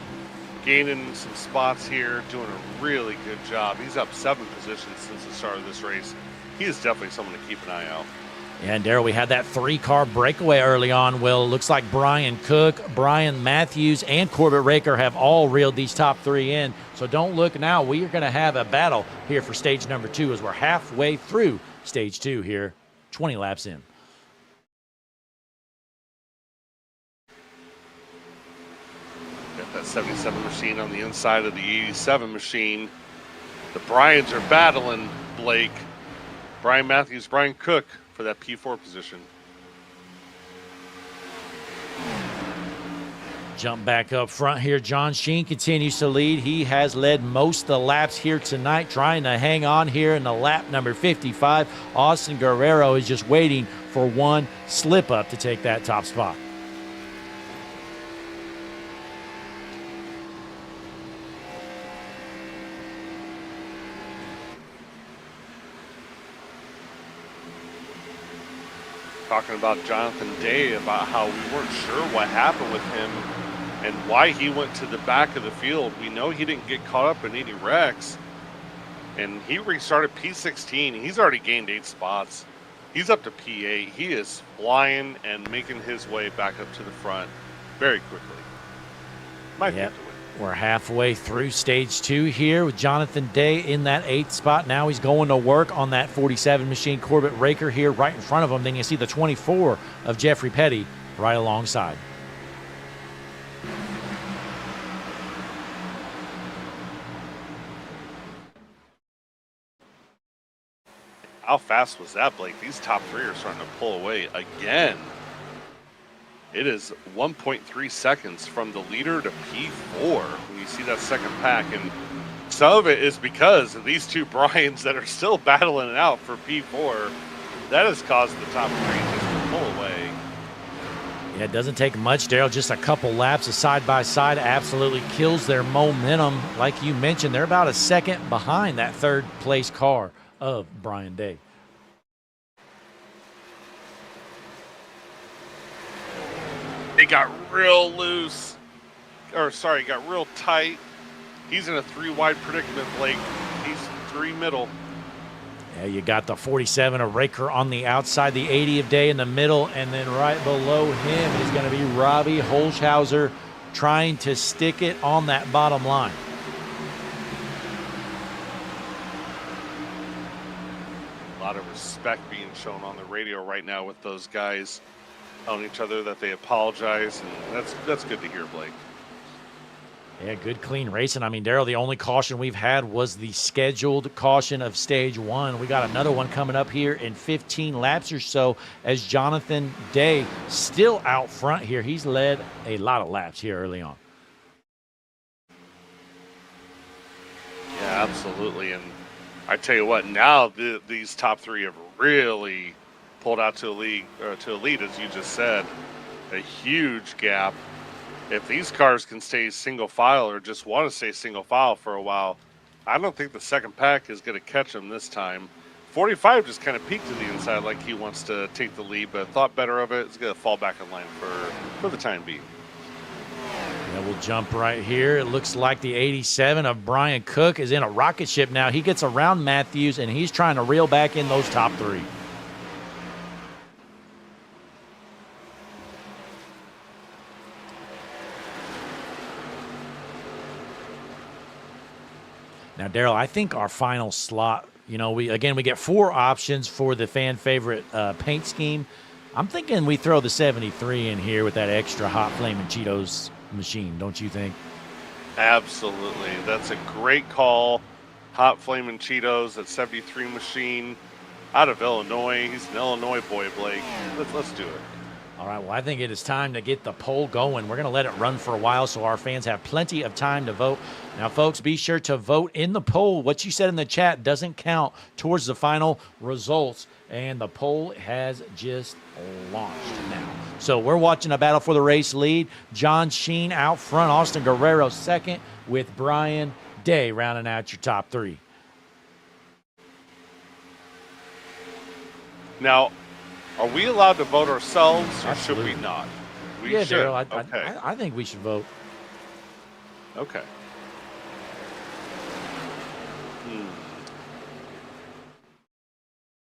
gaining some spots here, doing a really good job. He's up 7 positions since the start of this race. He is definitely someone to keep an eye out. Yeah, and Daryl, we had that 3-car breakaway early on. Well, it looks like Brian Cook, Brian Matthews, and Corbett Raker have all reeled these top 3 in. So don't look now. We are going to have a battle here for stage number 2 as we're halfway through stage 2 here, 20 laps in. Got that 77 machine on the inside of the 87 machine. The Bryans are battling, Blake. Brian Matthews, Brian Cook for that P4 position. Jump back up front here. John Sheen continues to lead. He has led most of the laps here tonight, trying to hang on here in the lap number 55. Austin Guerrero is just waiting for one slip up to take that top spot. talking about Jonathan Day, about how we weren't sure what happened with him and why he went to the back of the field. We know he didn't get caught up in any wrecks, and he restarted P16. He's already gained 8 spots. He's up to P8. He is flying and making his way back up to the front very quickly. Might Yep. be to win. We're halfway through stage 2 here with Jonathan Day in that 8th spot. Now he's going to work on that 47 machine Corbett Raker here right in front of him. Then you see the 24 of Jeffrey Petty right alongside. How fast was that, Blake? These top 3 are starting to pull away again. It is 1.3 seconds from the leader to P4 when you see that second pack. And some of it is because of these two Bryans that are still battling it out for P4. That has caused the top 3 just to pull away. Yeah, it doesn't take much, Daryl. Just a couple laps of side-by-side absolutely kills their momentum. Like you mentioned, they're about a second behind that third-place car of Brian Day. They got real loose, or sorry, got real tight. He's in a 3-wide predicament, Blake. He's 3 middle. Yeah, you got the 47 of Raker on the outside, the 80 of Day in the middle, and then right below him is going to be Robbie Holzhauser trying to stick it on that bottom line. A lot of respect being shown on the radio right now with those guys telling each other that they apologize, and that's good to hear, Blake. Yeah, good clean racing. I mean, Daryl, the only caution we've had was the scheduled caution of stage 1. We got another one coming up here in 15 laps or so as Jonathan Day still out front here. He's led a lot of laps here early on. Yeah, absolutely. And I tell you what, now these top 3 have really pulled out to a lead, as you just said. A huge gap. If these cars can stay single file or just want to stay single file for a while, I don't think the second pack is going to catch them this time. 45 just kind of peeked to the inside like he wants to take the lead, but thought better of it. It's going to fall back in line for the time being. Yeah, we'll jump right here. It looks like the 87 of Brian Cook is in a rocket ship now. He gets around Matthews, and he's trying to reel back in those top 3. Now, Daryl, I think our final slot, you know, we get 4 options for the fan favorite paint scheme. I'm thinking we throw the 73 in here with that extra hot flaming Cheetos machine, don't you think? Absolutely. That's a great call. Hot flaming Cheetos at 73 machine out of Illinois. He's an Illinois boy, Blake. Let's do it. All right, well, I think it is time to get the poll going. We're going to let it run for a while so our fans have plenty of time to vote. Now, folks, be sure to vote in the poll. What you said in the chat doesn't count towards the final results, and the poll has just launched now. So we're watching a battle for the race lead. John Sheen out front, Austin Guerrero second, with Brian Day rounding out your top 3. Now, are we allowed to vote ourselves, or Absolutely. should we not? We Yeah, should. Daryl, Okay. I think we should vote. Okay.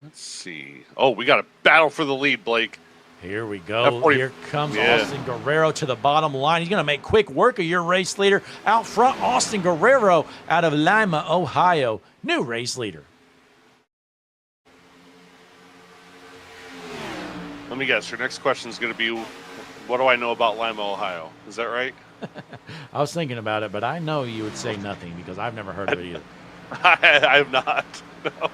Let's see. Oh, we got a battle for the lead, Blake. Here we go. F40 Here comes yeah. Austin Guerrero to the bottom line. He's going to make quick work of your race leader. Out front, Austin Guerrero out of Lima, Ohio. New race leader. Let me guess. Your next question is going to be, what do I know about Lima, Ohio? Is that right? I was thinking about it, but I know you would say nothing because I've never heard of it either. I have not. No.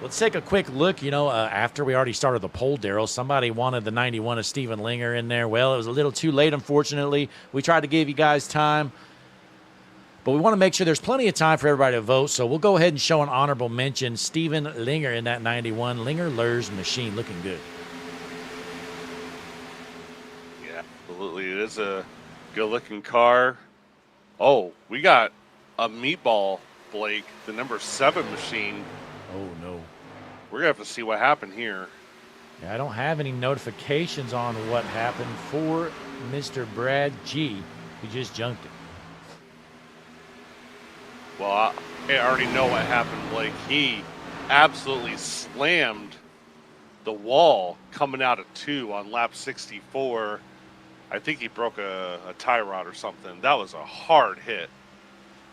Let's take a quick look. You know, after we already started the poll, Daryl, somebody wanted the 91 of Stephen Linger in there. Well, it was a little too late, unfortunately. We tried to give you guys time, but we want to make sure there's plenty of time for everybody to vote. So we'll go ahead and show an honorable mention. Stephen Linger in that 91. Linger Lurs machine looking good. Yeah, absolutely. It is a good-looking car. Oh, we got a meatball, Blake, the number 7 machine. Oh, no. We're going to have to see what happened here. Yeah, I don't have any notifications on what happened for Mr. Brad G, who just junked it. Well, I already know what happened, Blake. He absolutely slammed the wall coming out of 2 on lap 64. I think he broke a tie rod or something. That was a hard hit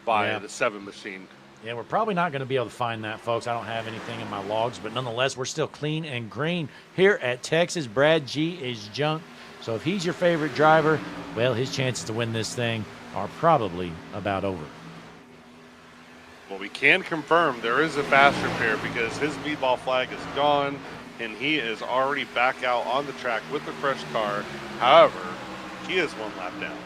by the 7 machine. Yeah, we're probably not going to be able to find that, folks. I don't have anything in my logs, but nonetheless, we're still clean and green here at Texas. Brad G is junked. So if he's your favorite driver, well, his chances to win this thing are probably about over. Well, we can confirm there is a fast repair because his meatball flag is gone, and he is already back out on the track with the fresh car. However, he is 1 lap down.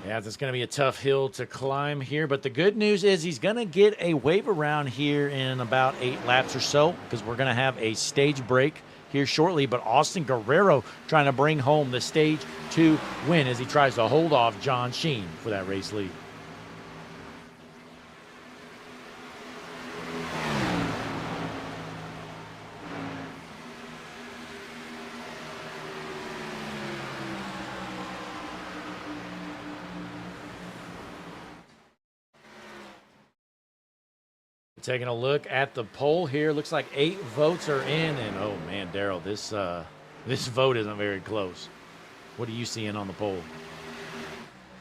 Yeah, it's going to be a tough hill to climb here, but the good news is he's going to get a wave around here in about 8 laps or so, because we're going to have a stage break here shortly. But Austin Guerrero trying to bring home the stage 2 win as he tries to hold off John Sheen for that race lead. Taking a look at the poll here, looks like 8 votes are in, and oh man, Daryl, this vote isn't very close. What are you seeing on the poll?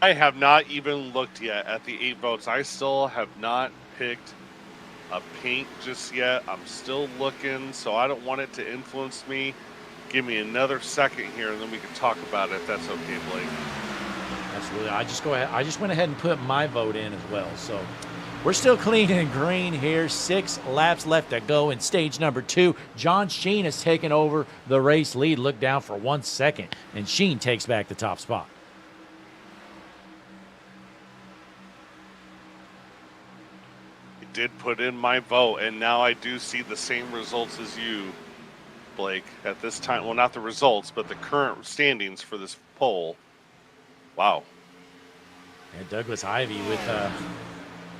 I have not even looked yet at the 8 votes. I still have not picked a paint just yet. I'm still looking, so I don't want it to influence me. Give me another second here, and then we can talk about it if that's okay, Blake. Absolutely. I just went ahead and put my vote in as well. So we're still clean and green here. 6 laps left to go in stage number 2. John Sheen has taken over the race lead. Look down for 1 second, and Sheen takes back the top spot. I did put in my vote, and now I do see the same results as you, Blake, at this time. Well, not the results, but the current standings for this poll. Wow. And Douglas Ivey with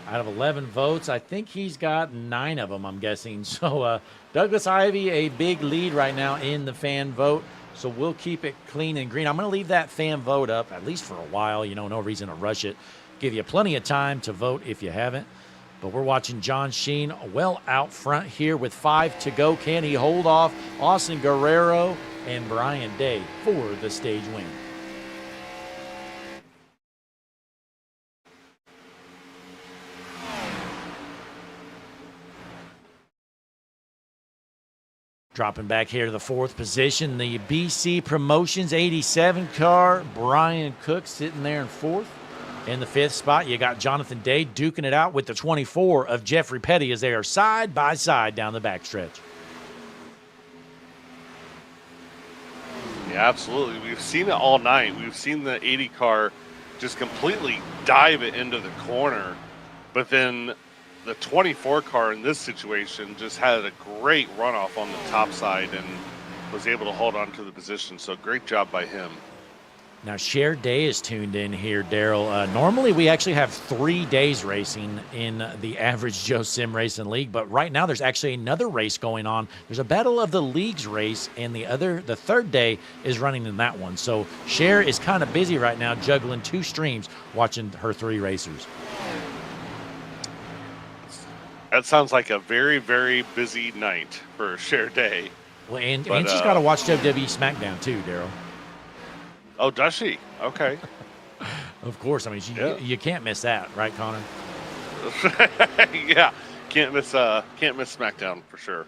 out of 11 votes, I think he's got 9 of them, I'm guessing. So Douglas Ivey, a big lead right now in the fan vote. So we'll keep it clean and green. I'm going to leave that fan vote up, at least for a while. You know, no reason to rush it. Give you plenty of time to vote if you haven't. But we're watching John Sheen well out front here with 5 to go. Can he hold off Austin Guerrero and Brian Day for the stage win? Dropping back here to the 4th position, the BC Promotions 87 car, Brian Cook sitting there in 4th. In the 5th spot, you got Jonathan Day duking it out with the 24 of Jeffrey Petty as they are side by side down the backstretch. Yeah, absolutely. We've seen it all night. We've seen the 80 car just completely dive it into the corner, but then the 24 car in this situation just had a great runoff on the top side and was able to hold on to the position. So great job by him. Now, Cher Day is tuned in here, Daryl. Normally, we actually have 3 days racing in the Average Joe Sim Racing League, but right now there's actually another race going on. There's a Battle of the Leagues race, and the 3rd day is running in that one. So Cher is kind of busy right now, juggling 2 streams, watching her 3 racers. That sounds like a very, very busy night for Cher Day. Well, and she's got to watch WWE SmackDown too, Daryl. Oh, does she? Okay. Of course. I mean, you can't miss that, right, Connor? Yeah, can't miss SmackDown for sure.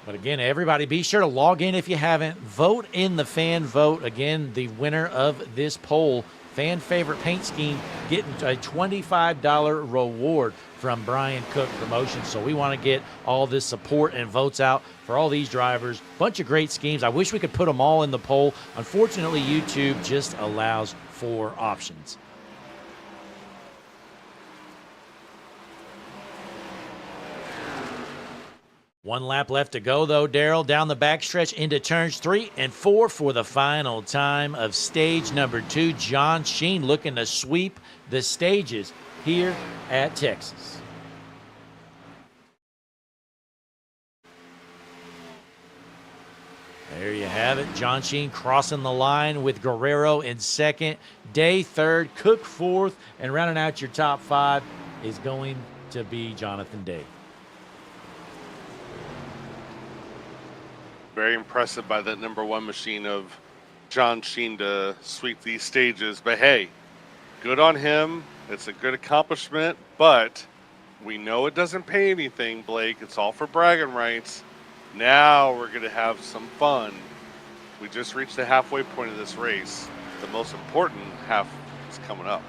But again, everybody, be sure to log in if you haven't. Vote in the fan vote. Again, the winner of this poll, fan favorite paint scheme, getting a $25 reward from Brian Cook Promotions. So we want to get all this support and votes out for all these drivers. Bunch of great schemes. I wish we could put them all in the poll. Unfortunately, YouTube just allows 4 options. One lap left to go, though, Daryl, down the backstretch into turns 3 and 4 for the final time of stage number 2. John Sheen looking to sweep the stages here at Texas. There you have it. John Sheen crossing the line with Guerrero in second. Day third, Cook fourth, and rounding out your top 5 is going to be Jonathan Day. Very impressive by that number 1 machine of John Sheen to sweep these stages. But hey, good on him. It's a good accomplishment, but we know it doesn't pay anything, Blake. It's all for bragging rights. Now we're going to have some fun. We just reached the halfway point of this race. The most important half is coming up.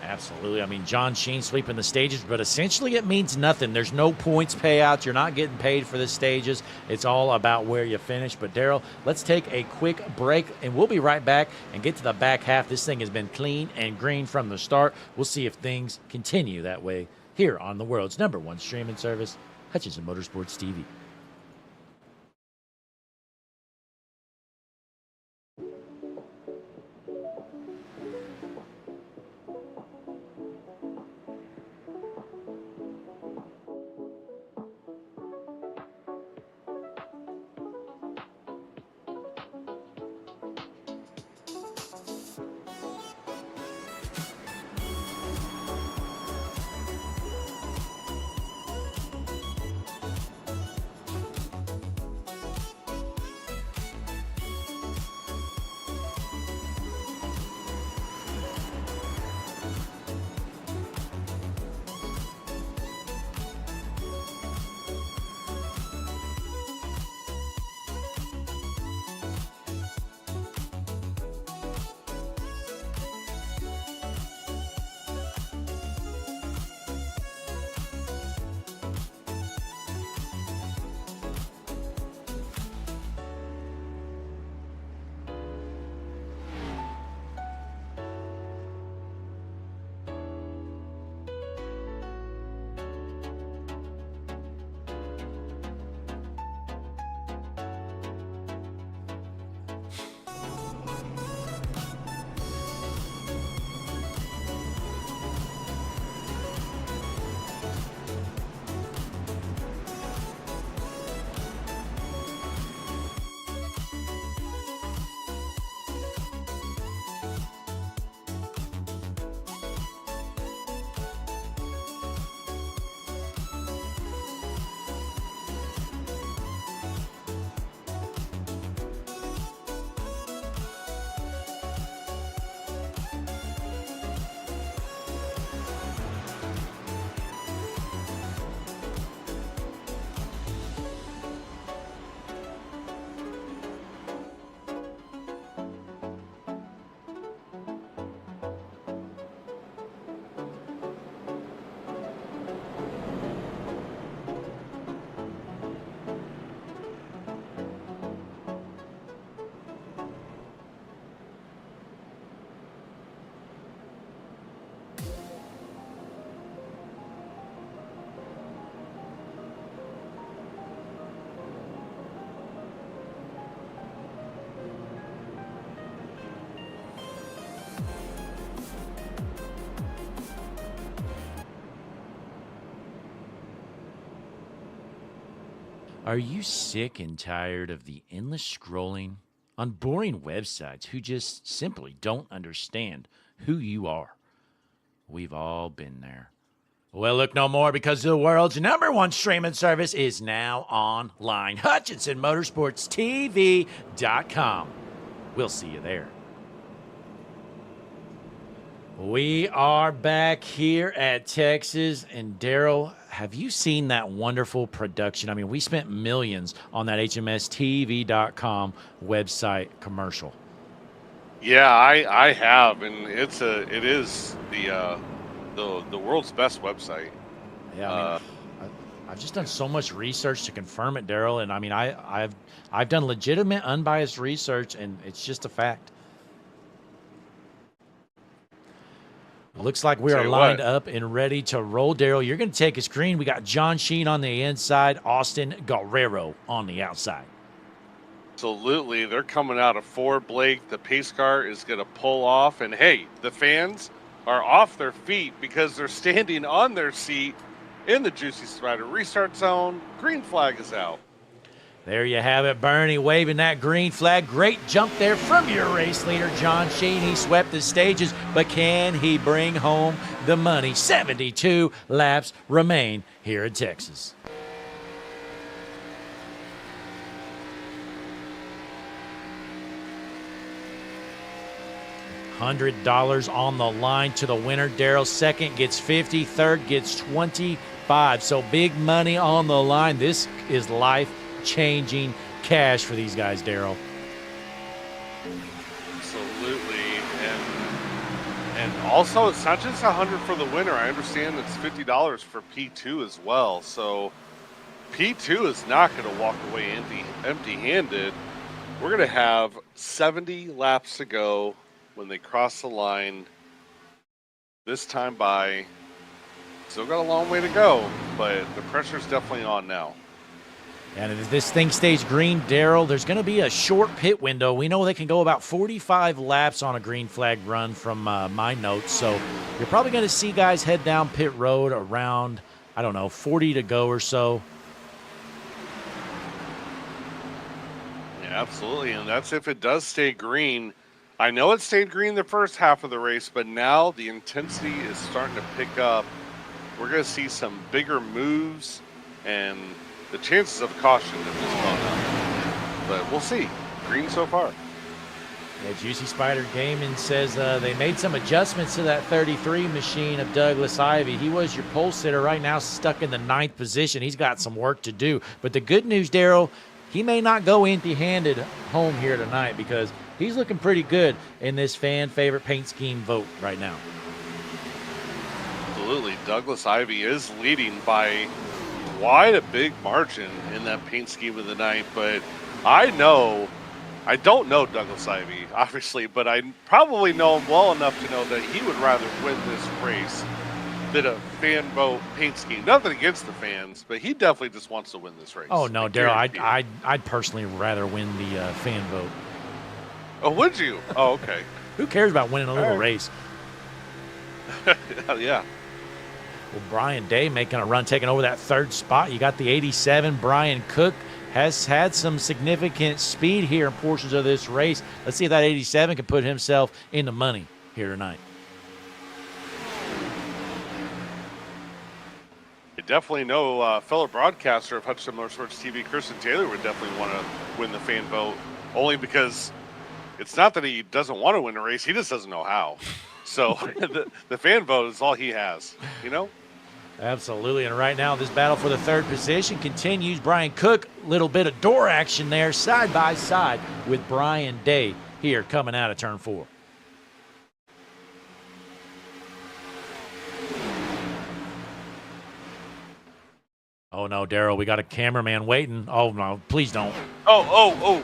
Absolutely. I mean, John Sheen sweeping the stages, but essentially it means nothing. There's no points payouts. You're not getting paid for the stages. It's all about where you finish. But, Daryl, let's take a quick break, and we'll be right back and get to the back half. This thing has been clean and green from the start. We'll see if things continue that way here on the world's #1 streaming service, Hutchinson Motorsports TV. Are you sick and tired of the endless scrolling on boring websites who just simply don't understand who you are? We've all been there. Well, look no more, because the world's #1 streaming service is now online. HutchinsonMotorsportsTV.com. We'll see you there. We are back here at Texas, and Daryl, have you seen that wonderful production? I mean, we spent millions on that HMSTV.com website commercial. Yeah, I have, and it is the world's best website. Yeah, I mean, I've just done so much research to confirm it, Daryl, and I mean, I've done legitimate, unbiased research, and it's just a fact. Looks like we are lined up and ready to roll, Daryl. You're going to take a screen. We got John Sheen on the inside, Austin Guerrero on the outside. Absolutely. They're coming out of 4, Blake. The pace car is going to pull off. And, hey, the fans are off their feet because they're standing on their seat in the Juicy Spider restart zone. Green flag is out. There you have it, Bernie waving that green flag. Great jump there from your race leader, John Sheen. He swept the stages, but can he bring home the money? 72 laps remain here in Texas. $100 on the line to the winner. Darrell second gets 50, third gets 25. So big money on the line. This is life-changing cash for these guys, Darrell. Absolutely, and also it's not just $100 for the winner. I understand it's $50 for P2 as well. So P2 is not going to walk away empty-handed. We're going to have 70 laps to go when they cross the line. This time by, still got a long way to go, but the pressure's definitely on now. And if this thing stays green, Darrell, there's going to be a short pit window. We know they can go about 45 laps on a green flag run from my notes. So you're probably going to see guys head down pit road around, I don't know, 40 to go or so. Yeah, absolutely, and that's if it does stay green. I know it stayed green the first half of the race, but now the intensity is starting to pick up. We're going to see some bigger moves, and the chances of caution have just gone up. But we'll see. Green so far. Yeah, Juicy Spider Gaming says they made some adjustments to that 33 machine of Douglas Ivey. He was your pole sitter, right now stuck in the 9th position. He's got some work to do. But the good news, Darrell, he may not go empty-handed home here tonight because he's looking pretty good in this fan favorite paint scheme vote right now. Absolutely. Douglas Ivey is leading by quite a big margin in that paint scheme of the night, but I don't know Douglas Ivey, obviously, but I probably know him well enough to know that he would rather win this race than a fan vote paint scheme. Nothing against the fans, but he definitely just wants to win this race. Oh, no, Darrell, I'd personally rather win the fan vote. Oh, would you? Oh, okay. Who cares about winning a little race? Yeah. Well, Brian Day making a run, taking over that 3rd spot. You got the 87. Brian Cook has had some significant speed here in portions of this race. Let's see if that 87 can put himself in the money here tonight. I definitely know fellow broadcaster of Hutchinson Motorsports TV, Christian Taylor, would definitely want to win the fan vote, only because it's not that he doesn't want to win a race, he just doesn't know how. So the fan vote is all he has, you know? Absolutely, and right now this battle for the 3rd position continues. Brian Cook, little bit of door action there, side by side with Brian Day here coming out of turn 4. Oh no, Darrell, we got a cameraman waiting. Oh no, please don't. Oh.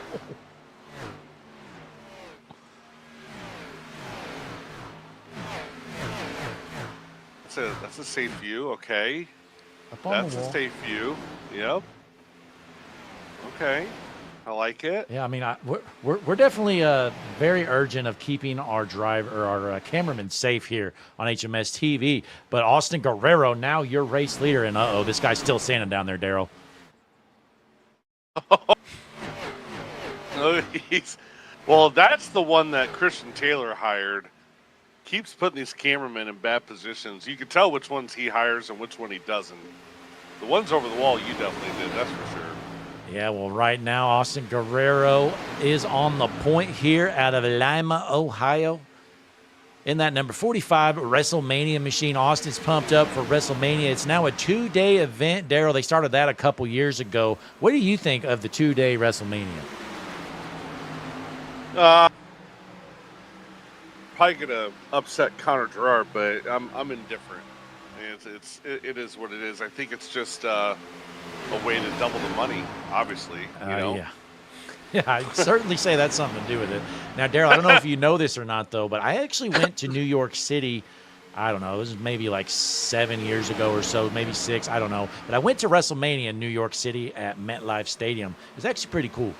That's a safe view, okay. Up on That's the wall. a safe view. Yep. Okay. I like it. Yeah, I mean, we're definitely very urgent of keeping our driver or our cameraman safe here on HMS TV. But Austin Guerrero, now your race leader, and this guy's still standing down there, Darrell. Well, that's the one that Christian Taylor hired. Keeps putting these cameramen in bad positions. You can tell which ones he hires and which one he doesn't. The ones over the wall, you definitely did, that's for sure. Yeah, well, right now, Austin Guerrero is on the point here out of Lima, Ohio. In that number 45 WrestleMania machine, Austin's pumped up for WrestleMania. It's now a 2-day event. Darrell, they started that a couple years ago. What do you think of the 2-day WrestleMania? Probably gonna upset Connor Gerard, but I'm indifferent. It is what it is. I think it's just a way to double the money, obviously. You know? Yeah, I'd certainly say that's something to do with it. Now, Darrell, I don't know if you know this or not, though, but I actually went to New York City. I don't know. It was maybe like 7 years ago or so, maybe 6. I don't know. But I went to WrestleMania in New York City at MetLife Stadium. It was actually pretty cool.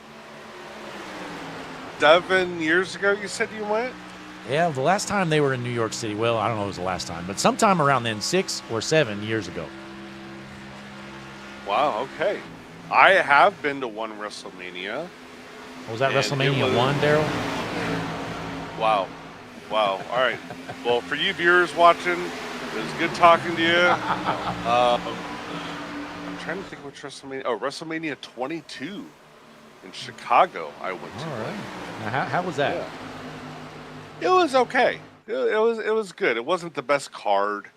7 years ago, you said you went? Yeah, the last time they were in New York City, well, I don't know if it was the last time, but sometime around then, 6 or 7 years ago. Wow, okay. I have been to one WrestleMania. Was that And WrestleMania it was- 1, Daryl? Wow. Wow. All right. Well, for you viewers watching, it was good talking to you. I'm trying to think which WrestleMania. Oh, WrestleMania 22 in Chicago. I went to. All right. Now, how was that? Yeah. It was okay. It was good. It wasn't the best card.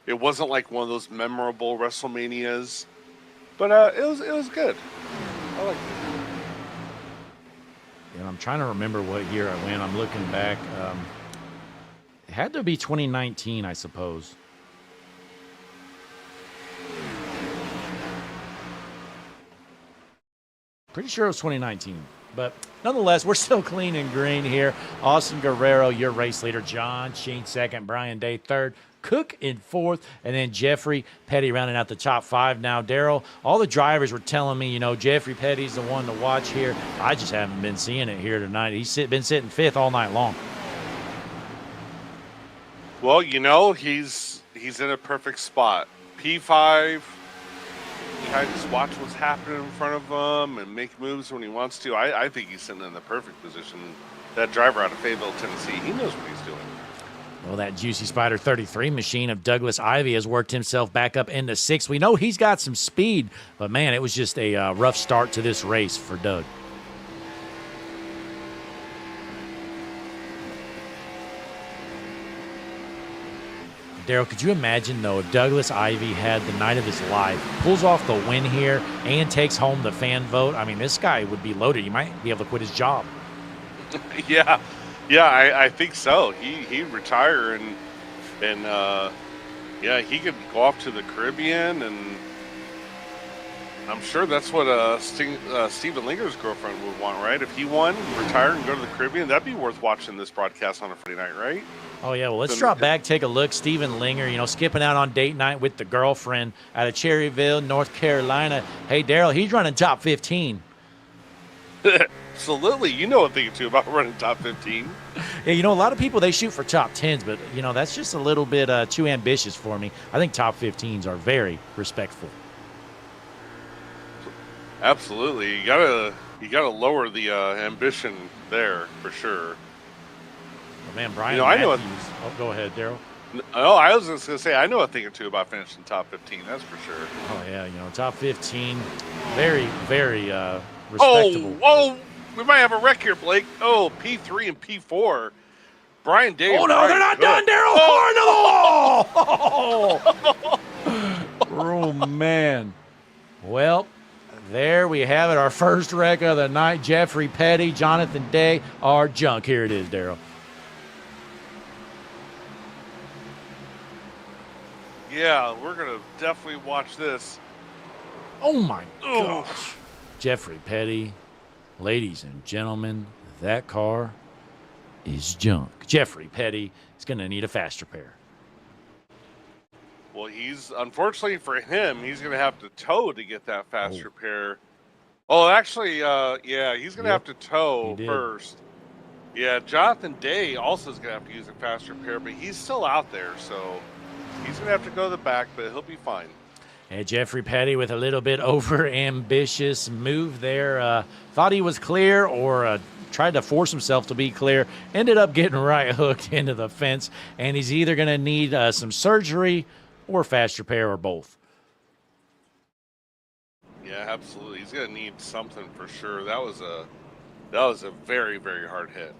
It wasn't like one of those memorable WrestleManias, but it was good. I liked it. And I'm trying to remember what year I went. I'm looking back. It had to be 2019, I suppose. Pretty sure it was 2019. But nonetheless, we're still clean and green here. Austin Guerrero, your race leader. John Sheen second. Brian Day third. Cook in fourth. And then Jeffrey Petty rounding out the top five. Now, Daryl, all the drivers were telling me, Jeffrey Petty's the one to watch here. I just haven't been seeing it here tonight. He's been sitting fifth all night long. Well, he's in a perfect spot. P5. Try to just watch what's happening in front of him and make moves when he wants to. I think he's sitting in the perfect position. That driver out of Fayetteville, Tennessee, he knows what he's doing. Well, that Juicy Spider 33 machine of Douglas Ivey has worked himself back up into sixth. We know he's got some speed, but man, it was just a rough start to this race for Doug. Daryl, could you imagine, though, if Douglas Ivey had the night of his life, pulls off the win here, and takes home the fan vote? I mean, this guy would be loaded. He might be able to quit his job. Yeah, I think so. He'd retire and he could go off to the Caribbean, and I'm sure that's what Stephen Linger's girlfriend would want, right? If he won, retire and go to the Caribbean, that'd be worth watching this broadcast on a Friday night, right? Oh, yeah. Well, let's drop back, take a look. Stephen Linger, skipping out on date night with the girlfriend out of Cherryville, North Carolina. Hey, Daryl, he's running top 15. Absolutely. You know a thing or two about running top 15. Yeah, a lot of people, they shoot for top 10s, but, that's just a little bit too ambitious for me. I think top 15s are very respectful. Absolutely. You gotta lower the ambition there for sure. Oh, man, Brian I know Matthews. Oh, go ahead, Daryl. Oh, I was just gonna say I know a thing or two about finishing top 15. That's for sure. Oh, yeah, top 15, very, very respectable. Oh, we might have a wreck here, Blake. Oh, P3 and P4. Brian Day. Oh, no, they're not done, Daryl. Oh, no! Oh, man. Well, there we have it. Our first wreck of the night. Jeffrey Petty, Jonathan Day, our junk. Here it is, Daryl. Yeah, we're gonna definitely watch this. Oh, my Ooh. gosh. Jeffrey Petty, ladies and gentlemen, that car is junk. Jeffrey Petty is going to need a fast repair. Well, unfortunately for him, he's gonna have to tow to get that fast repair. Oh, actually, he's gonna have to tow first. Yeah, Jonathan Day also is gonna have to use a fast repair, but he's still out there, so he's going to have to go to the back, but he'll be fine. And Jeffrey Petty with a little bit over-ambitious move there. Thought he was clear or tried to force himself to be clear. Ended up getting right hooked into the fence, and he's either going to need some surgery or fast repair or both. Yeah, absolutely. He's going to need something for sure. That was a very, very hard hit.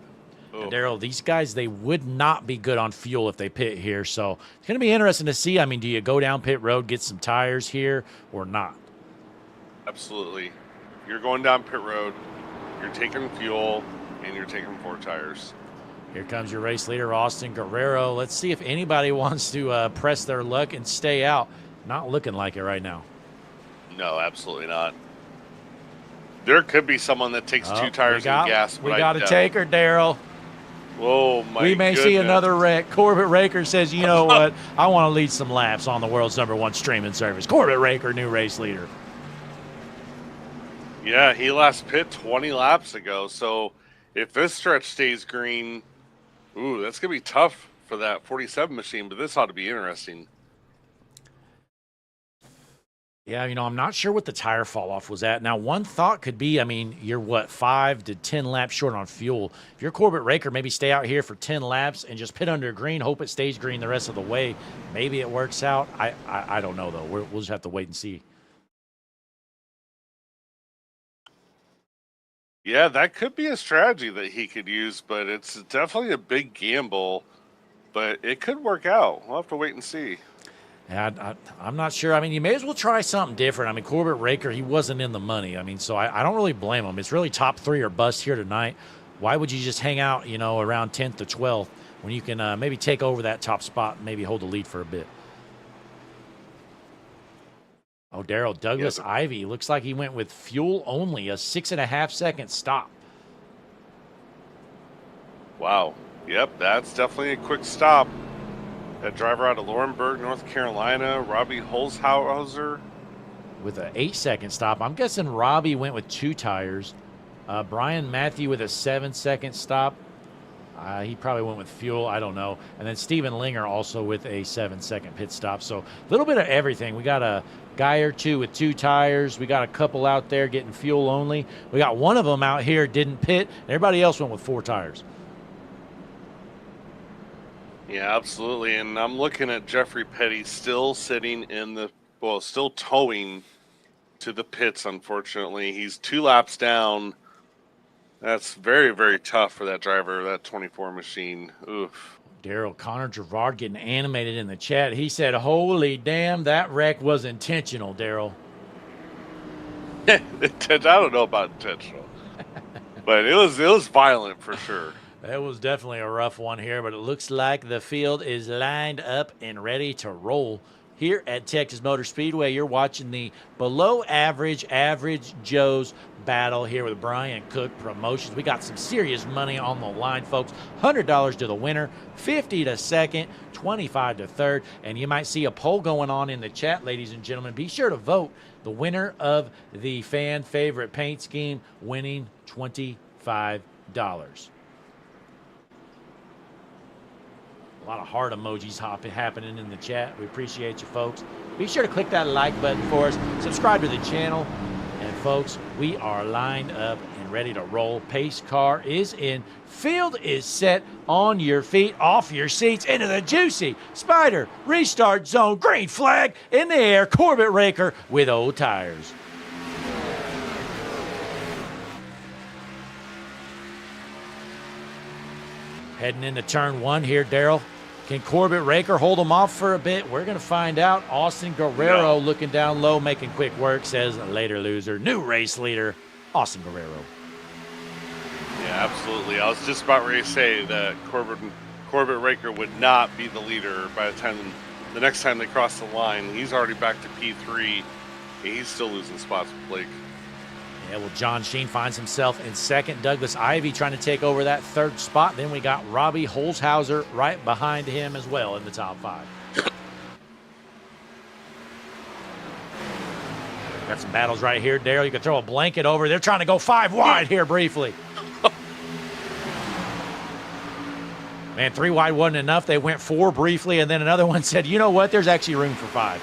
Daryl, these guys, they would not be good on fuel if they pit here. So it's going to be interesting to see. I mean, do you go down pit road, get some tires here or not? Absolutely. You're going down pit road, you're taking fuel, and you're taking 4 tires. Here comes your race leader, Austin Guerrero. Let's see if anybody wants to press their luck and stay out. Not looking like it right now. No, absolutely not. There could be someone that takes 2 tires and gas. We got a taker, Daryl. Oh, my We may see another wreck. Corbett Raker says, you know what? I want to lead some laps on the world's #1 streaming service. Corbett Raker, new race leader. Yeah, he last pit 20 laps ago. So if this stretch stays green, that's going to be tough for that 47 machine, but this ought to be interesting. Yeah, I'm not sure what the tire fall off was at. Now, one thought could be, you're what, 5 to 10 laps short on fuel. If you're Corbett Raker, maybe stay out here for 10 laps and just pit under green, hope it stays green the rest of the way. Maybe it works out. I don't know, though. We'll just have to wait and see. Yeah, that could be a strategy that he could use, but it's definitely a big gamble. But it could work out. We'll have to wait and see. Yeah, I'm not sure. You may as well try something different. Corbett Raker, he wasn't in the money. So I don't really blame him. It's really top 3 or bust here tonight. Why would you just hang out, around 10th to 12th when you can maybe take over that top spot and maybe hold the lead for a bit? Oh, Daryl, Douglas Ivy looks like he went with fuel only, a 6.5-second stop. Wow. Yep, that's definitely a quick stop. That driver out of Laurinburg, North Carolina, Robbie Holzhauser. With an 8-second stop. I'm guessing Robbie went with 2 tires. Brian Matthew with a 7-second stop. He probably went with fuel. I don't know. And then Steven Linger also with a 7-second pit stop. So a little bit of everything. We got a guy or two with 2 tires. We got a couple out there getting fuel only. We got one of them out here didn't pit. Everybody else went with 4 tires. Yeah, absolutely. And I'm looking at Jeffrey Petty still sitting in the, still towing to the pits, unfortunately. He's 2 laps down. That's very, very tough for that driver, that 24 machine. Oof. Daryl, Connor Gerard getting animated in the chat. He said, holy damn, that wreck was intentional, Daryl. I don't know about intentional. But it was violent for sure. That was definitely a rough one here, but it looks like the field is lined up and ready to roll. Here at Texas Motor Speedway, you're watching the below average Joe's battle here with Brian Cook Promotions. We got some serious money on the line, folks. $100 to the winner, $50 to second, $25 to third. And you might see a poll going on in the chat, ladies and gentlemen. Be sure to vote. The winner of the fan favorite paint scheme winning $25. A lot of heart emojis happening in the chat. We appreciate you, folks. Be sure to click that like button for us. Subscribe to the channel. And, folks, we are lined up and ready to roll. Pace car is in. Field is set. On your feet, off your seats, into the juicy Spider restart zone. Green flag in the air. Corbett Raker with old tires. Heading into turn 1 here, Daryl. Can Corbett Raker hold him off for a bit? We're going to find out. Austin Guerrero looking down low, making quick work, says later loser. New race leader, Austin Guerrero. Yeah, absolutely. I was just about ready to say that Corbett Raker would not be the leader by the next time they cross the line. He's already back to P3. He's still losing spots with Blake. Yeah, well, John Sheen finds himself in second. Douglas Ivy trying to take over that 3rd spot. Then we got Robbie Holzhauser right behind him as well in the top 5. Got some battles right here, Daryl. You can throw a blanket over. They're trying to go 5 wide here briefly. Man, 3 wide wasn't enough. They went 4 briefly, and then another one said, you know what? There's actually room for 5.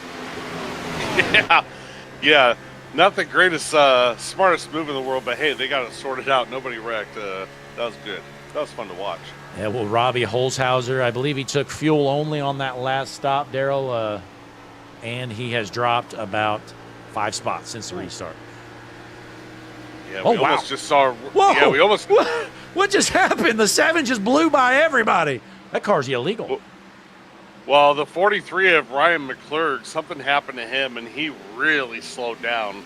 Yeah. Not the greatest, smartest move in the world, but hey, they got it sorted out. Nobody wrecked. That was good. That was fun to watch. Yeah, well, Robbie Holzhauser, I believe he took fuel only on that last stop, Daryl, and he has dropped about 5 spots since the restart. Yeah, we almost just saw. Whoa! Yeah, we almost. What just happened? The 7 just blew by everybody. That car's illegal. Well, the 43 of Ryan McClurg, something happened to him, and he really slowed down.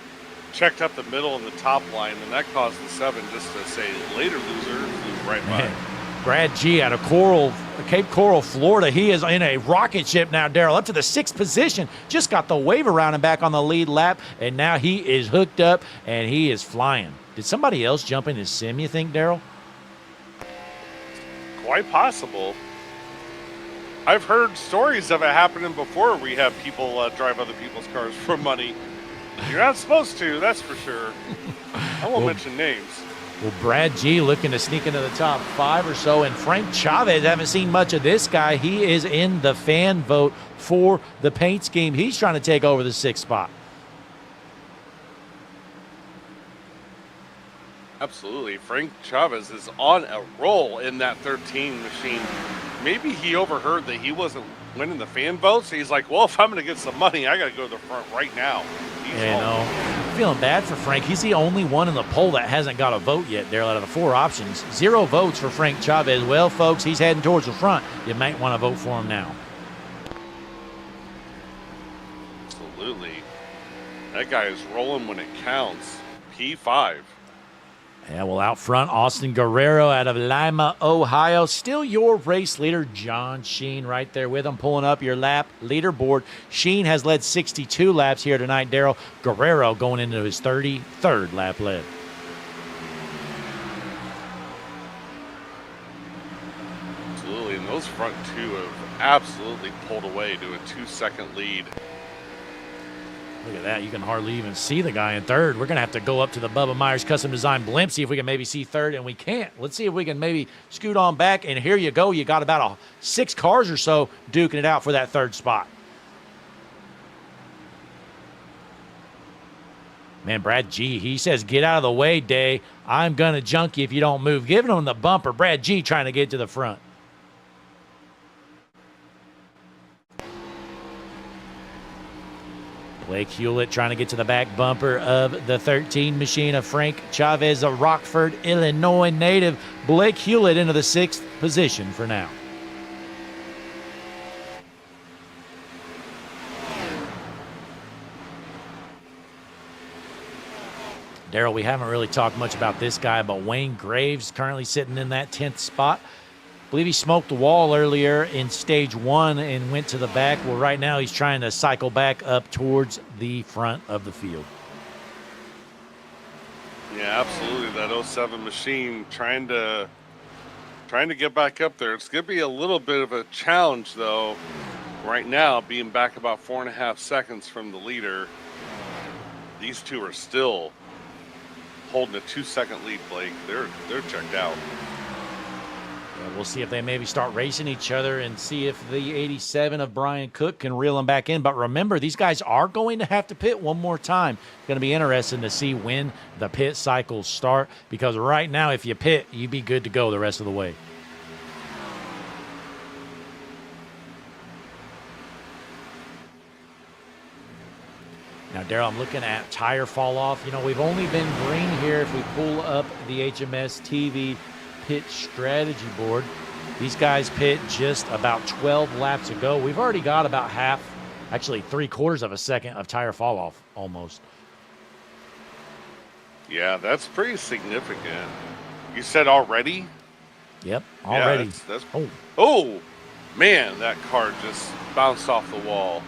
Checked up the middle and the top line, and that caused the 7 just to say later loser, flew right by. Brad G out of Cape Coral, Florida. He is in a rocket ship now, Daryl, up to the 6th position. Just got the wave around him back on the lead lap, and now he is hooked up, and he is flying. Did somebody else jump in his sim, you think, Daryl? Quite possible. I've heard stories of it happening before. We have people drive other people's cars for money. You're not supposed to, that's for sure. I won't mention names. Well, Brad G looking to sneak into the top 5 or so, and Frank Chavez, haven't seen much of this guy. He is in the fan vote for the paint scheme. He's trying to take over the 6th spot. Absolutely. Frank Chavez is on a roll in that 13 machine. Maybe he overheard that he wasn't winning the fan votes. He's like, well, if I'm going to get some money, I got to go to the front right now. He's You know, I'm feeling bad for Frank. He's the only one in the poll that hasn't got a vote yet, Daryl, out of the 4 options. 0 votes for Frank Chavez. Well, folks, he's heading towards the front. You might want to vote for him now. Absolutely. That guy is rolling when it counts. P5. Yeah, well, out front, Austin Guerrero out of Lima, Ohio. Still your race leader, John Sheen, right there with him, pulling up your lap leaderboard. Sheen has led 62 laps here tonight, Daryl. Guerrero going into his 33rd lap led. Absolutely, and those front 2 have absolutely pulled away to a 2-second lead. Look at that. You can hardly even see the guy in 3rd. We're going to have to go up to the Bubba Myers Custom Design blimp, see if we can maybe see 3rd, and we can't. Let's see if we can maybe scoot on back, and here you go. You got about 6 cars or so duking it out for that 3rd spot. Man, Brad G, he says, get out of the way, Day. I'm going to junk you if you don't move. Giving him the bumper. Brad G trying to get to the front. Blake Hewlett trying to get to the back bumper of the 13 machine of Frank Chavez, a Rockford, Illinois native. Blake Hewlett into the 6th position for now. Daryl, we haven't really talked much about this guy, but Wayne Graves currently sitting in that 10th spot. I believe he smoked the wall earlier in stage 1 and went to the back. Well, right now he's trying to cycle back up towards the front of the field. Yeah, absolutely. That 07 machine trying to get back up there. It's going to be a little bit of a challenge, though, right now, being back about 4.5 seconds from the leader. These 2 are still holding a 2-second lead, Blake. They're checked out. Yeah, we'll see if they maybe start racing each other and see if the 87 of Brian Cook can reel them back in. But remember, these guys are going to have to pit one more time. Going to be interesting to see when the pit cycles start, because right now, if you pit, you'd be good to go the rest of the way. Now, Daryl, I'm looking at tire fall off. You know, we've only been green here if we pull up the HMS TV pit strategy board. These guys pit just about 12 laps ago. We've already got about half, actually 3/4 of a second of tire fall off almost. Yeah, that's pretty significant. You said already? Yep, already. Yeah, that's oh, man, that car just bounced off the wall.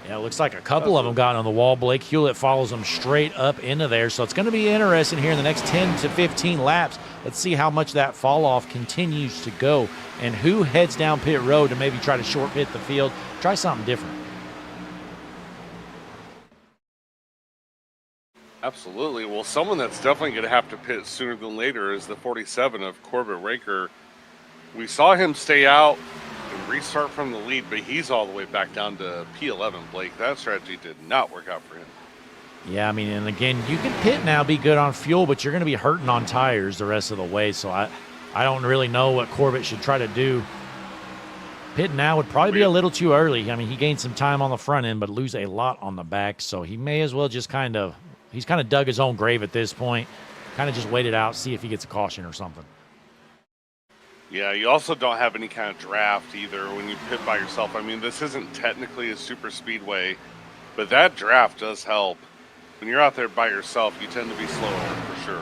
Yeah, it looks like a couple of them got on the wall. Blake Hewlett follows them straight up into there. So it's going to be interesting here in the next 10 to 15 laps. Let's see how much that fall off continues to go and who heads down pit road to maybe try to short pit the field. Try something different. Absolutely. Well, someone that's definitely going to have to pit sooner than later is the 47 of Corbett Raker. We saw him stay out and restart from the lead, but he's all the way back down to P11, Blake. That strategy did not work out for him. Yeah, I mean, and again, you can pit now, be good on fuel, but you're going to be hurting on tires the rest of the way. So I don't really know what Corbett should try to do. Pit now would probably be a little too early. I mean, he gained some time on the front end, but lose a lot on the back. So he may as well just he's kind of dug his own grave at this point. Kind of just wait it out, see if he gets a caution or something. Yeah, you also don't have any kind of draft either when you pit by yourself. I mean, this isn't technically a super speedway, but that draft does help. When you're out there by yourself, you tend to be slower for sure.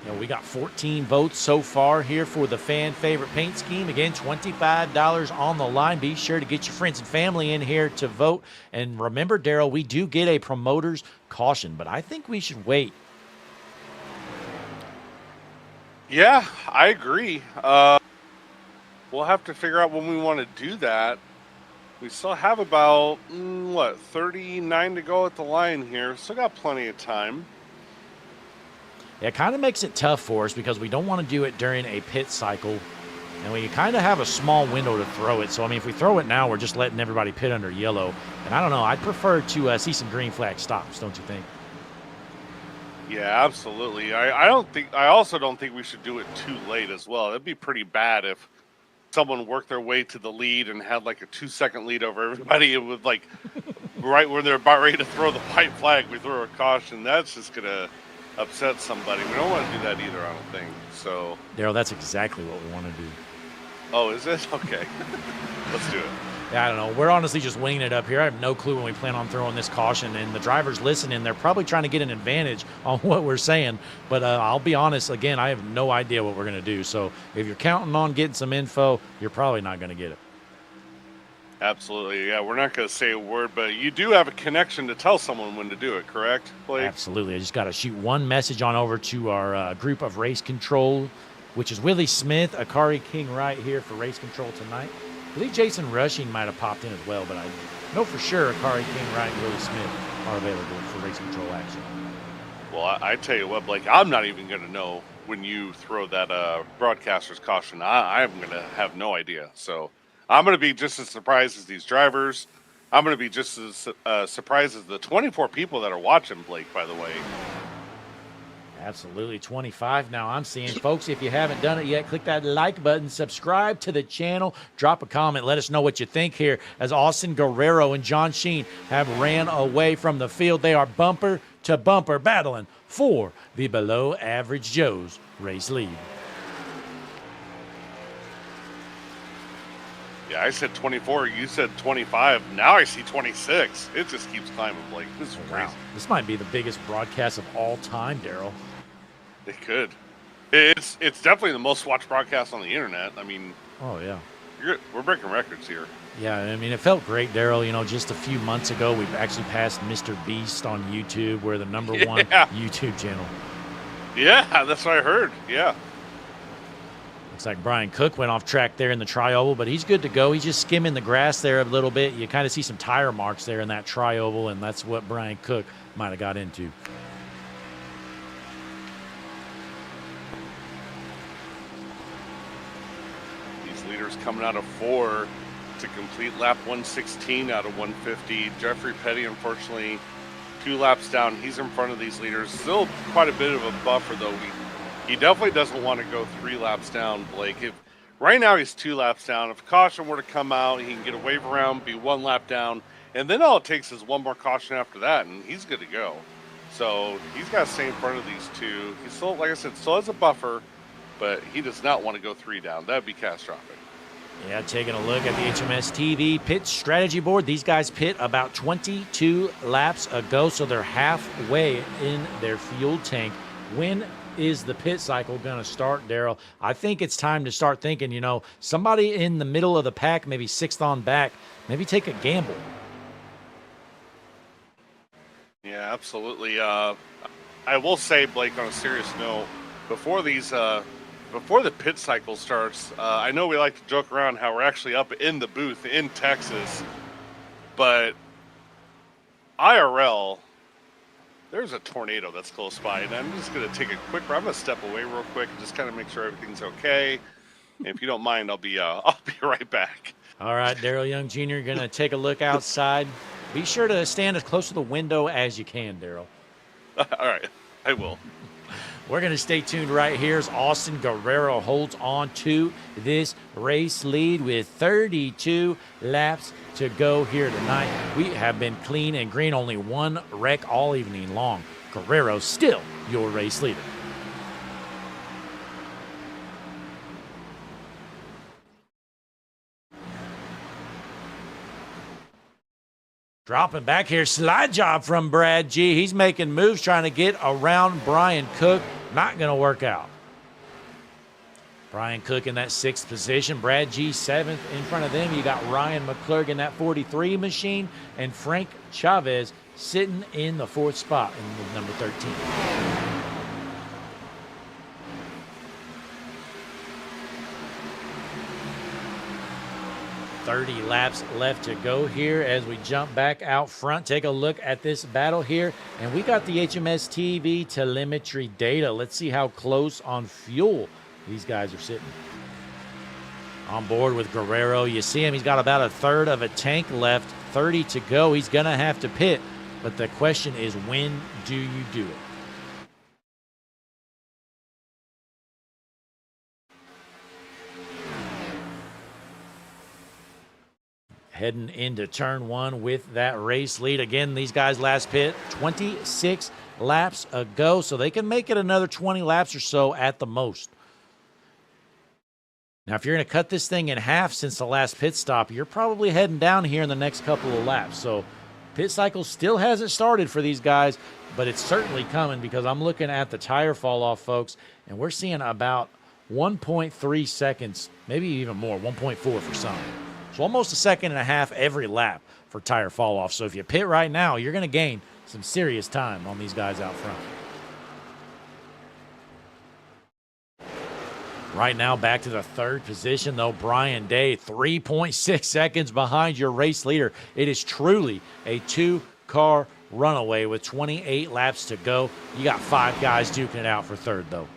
You know, we got 14 votes so far here for the fan favorite paint scheme. Again, $25 on the line. Be sure to get your friends and family in here to vote. And remember, Daryl, we do get a promoter's caution, but I think we should wait. Yeah, I agree. We'll have to figure out when we want to do that. We still have about, 39 to go at the line here. Still got plenty of time. It kind of makes it tough for us because we don't want to do it during a pit cycle. And we kind of have a small window to throw it. So, I mean, if we throw it now, we're just letting everybody pit under yellow. And I don't know, I'd prefer to see some green flag stops, don't you think? Yeah, you also don't have any kind of draft either when you pit by yourself. I mean, this isn't technically a super speedway, but that draft does help. When you're out there by yourself, you tend to be slower for sure. Yeah, Yeah, absolutely. I also don't think we should do it too late as well. It'd be pretty bad if someone worked their way to the lead and had like a 2-second lead over everybody. It would like right when they're about ready to throw the white flag, we throw a caution. That's just gonna upset somebody. We don't want to do that either, I don't think. So, Daryl, that's exactly what we want to do. oh, is it? Okay. Let's do it. Yeah, I don't know. We're honestly just winging it up here. I have no clue when we plan on throwing this caution, and the drivers listening, they're probably trying to get an advantage on what we're saying. But I'll be honest, again, I have no idea what we're going to do. So if you're counting on getting some info, you're probably not going to get it. Absolutely. Yeah, we're not going to say a word, but you do have a connection to tell someone when to do it, correct, Blake? Absolutely. I just got to shoot one message on over to our group of race control, which is Willie Smith, Akari King right here for race control tonight. I believe Jason Rushing might have popped in as well, but I know for sure Akari King Wright and Willie Smith are available for race control action. Well, I tell you what, Blake, I'm not even going to know when you throw that broadcaster's caution. I'm going to have no idea. So I'm going to be just as surprised as these drivers. I'm going to be just as surprised as the 24 people that are watching, Blake, by the way. Absolutely. 25 now I'm seeing. Folks, if you haven't done it yet, click that like button, subscribe to the channel, drop a comment, let us know what you think here as Austin Guerrero and John Sheen have ran away from the field. They are bumper to bumper battling for the below average Joe's race lead. Yeah, I said 24. You said 25. Now I see 26. It just keeps climbing, Blake. This is crazy. Wow. This might be the biggest broadcast of all time, Daryl. It could. It's definitely the most watched broadcast on the internet. I mean, Oh, yeah. we're breaking records here. Yeah, I mean, it felt great, Daryl. You know, just a few months ago, we actually passed Mr. Beast on YouTube. We're the number one YouTube channel. Yeah, that's what I heard. Yeah. Looks like Brian Cook went off track there in the tri-oval, but he's good to go. He's just skimming the grass there a little bit. You kind of see some tire marks there in that tri-oval, and that's what Brian Cook might have got into. These leaders coming out of 4 to complete lap 116 out of 150. Jeffrey Petty, unfortunately, 2 laps down. He's in front of these leaders. Still quite a bit of a buffer, though. He definitely doesn't want to go 3 laps down, Blake. Right now he's 2 laps down. If caution were to come out, he can get a wave around, be 1 lap down, and then all it takes is 1 more caution after that, and he's good to go. So he's got to stay in front of these 2. He still, like I said, still has a buffer, but he does not want to go 3 down. That would be catastrophic. Yeah, taking a look at the HMS TV pit strategy board. These guys pit about 22 laps ago, so they're halfway in their fuel tank. When is the pit cycle going to start, Daryl? I think it's time to start thinking, you know, somebody in the middle of the pack, maybe 6th on back, maybe take a gamble. Yeah, absolutely. I will say, Blake, on a serious note, before the pit cycle starts, I know we like to joke around how we're actually up in the booth in Texas, but IRL, there's a tornado that's close by, and I'm just going to take a quick, I'm going to step away real quick and just kind of make sure everything's okay. And if you don't mind, I'll be right back. All right, Daryl Young Jr., going to take a look outside. Be sure to stand as close to the window as you can, Daryl. All right, I will. We're going to stay tuned right here as Austin Guerrero holds on to this race lead with 32 laps to go here tonight. We have been clean and green, only 1 wreck all evening long. Guerrero still your race leader. Dropping back here, slide job from Brad G. He's making moves trying to get around Brian Cook. Not going to work out. Brian Cook in that 6th position. Brad G 7th. In front of them, you got Ryan McClurg in that 43 machine. And Frank Chavez sitting in the 4th spot in the number 13. 30 laps left to go here as we jump back out front. Take a look at this battle here. And we got the HMS TV telemetry data. Let's see how close on fuel these guys are sitting. On board with Guerrero. You see him. He's got about 1/3 of a tank left. 30 to go. He's going to have to pit. But the question is, when do you do it? heading into turn one with that race lead. Again, these guys last pit 26 laps ago, so they can make it another 20 laps or so at the most. Now, if you're going to cut this thing in half since the last pit stop, you're probably heading down here in the next couple of laps. So pit cycle still hasn't started for these guys, but it's certainly coming because I'm looking at the tire fall off, folks, and we're seeing about 1.3 seconds, maybe even more, 1.4 for some. So almost a second and a half every lap for tire fall off. So if you pit right now, you're going to gain some serious time on these guys out front. Right now, back to the third position, though, Brian Day, 3.6 seconds behind your race leader. It is truly a two-car runaway with 28 laps to go. You got 5 guys duking it out for third, though.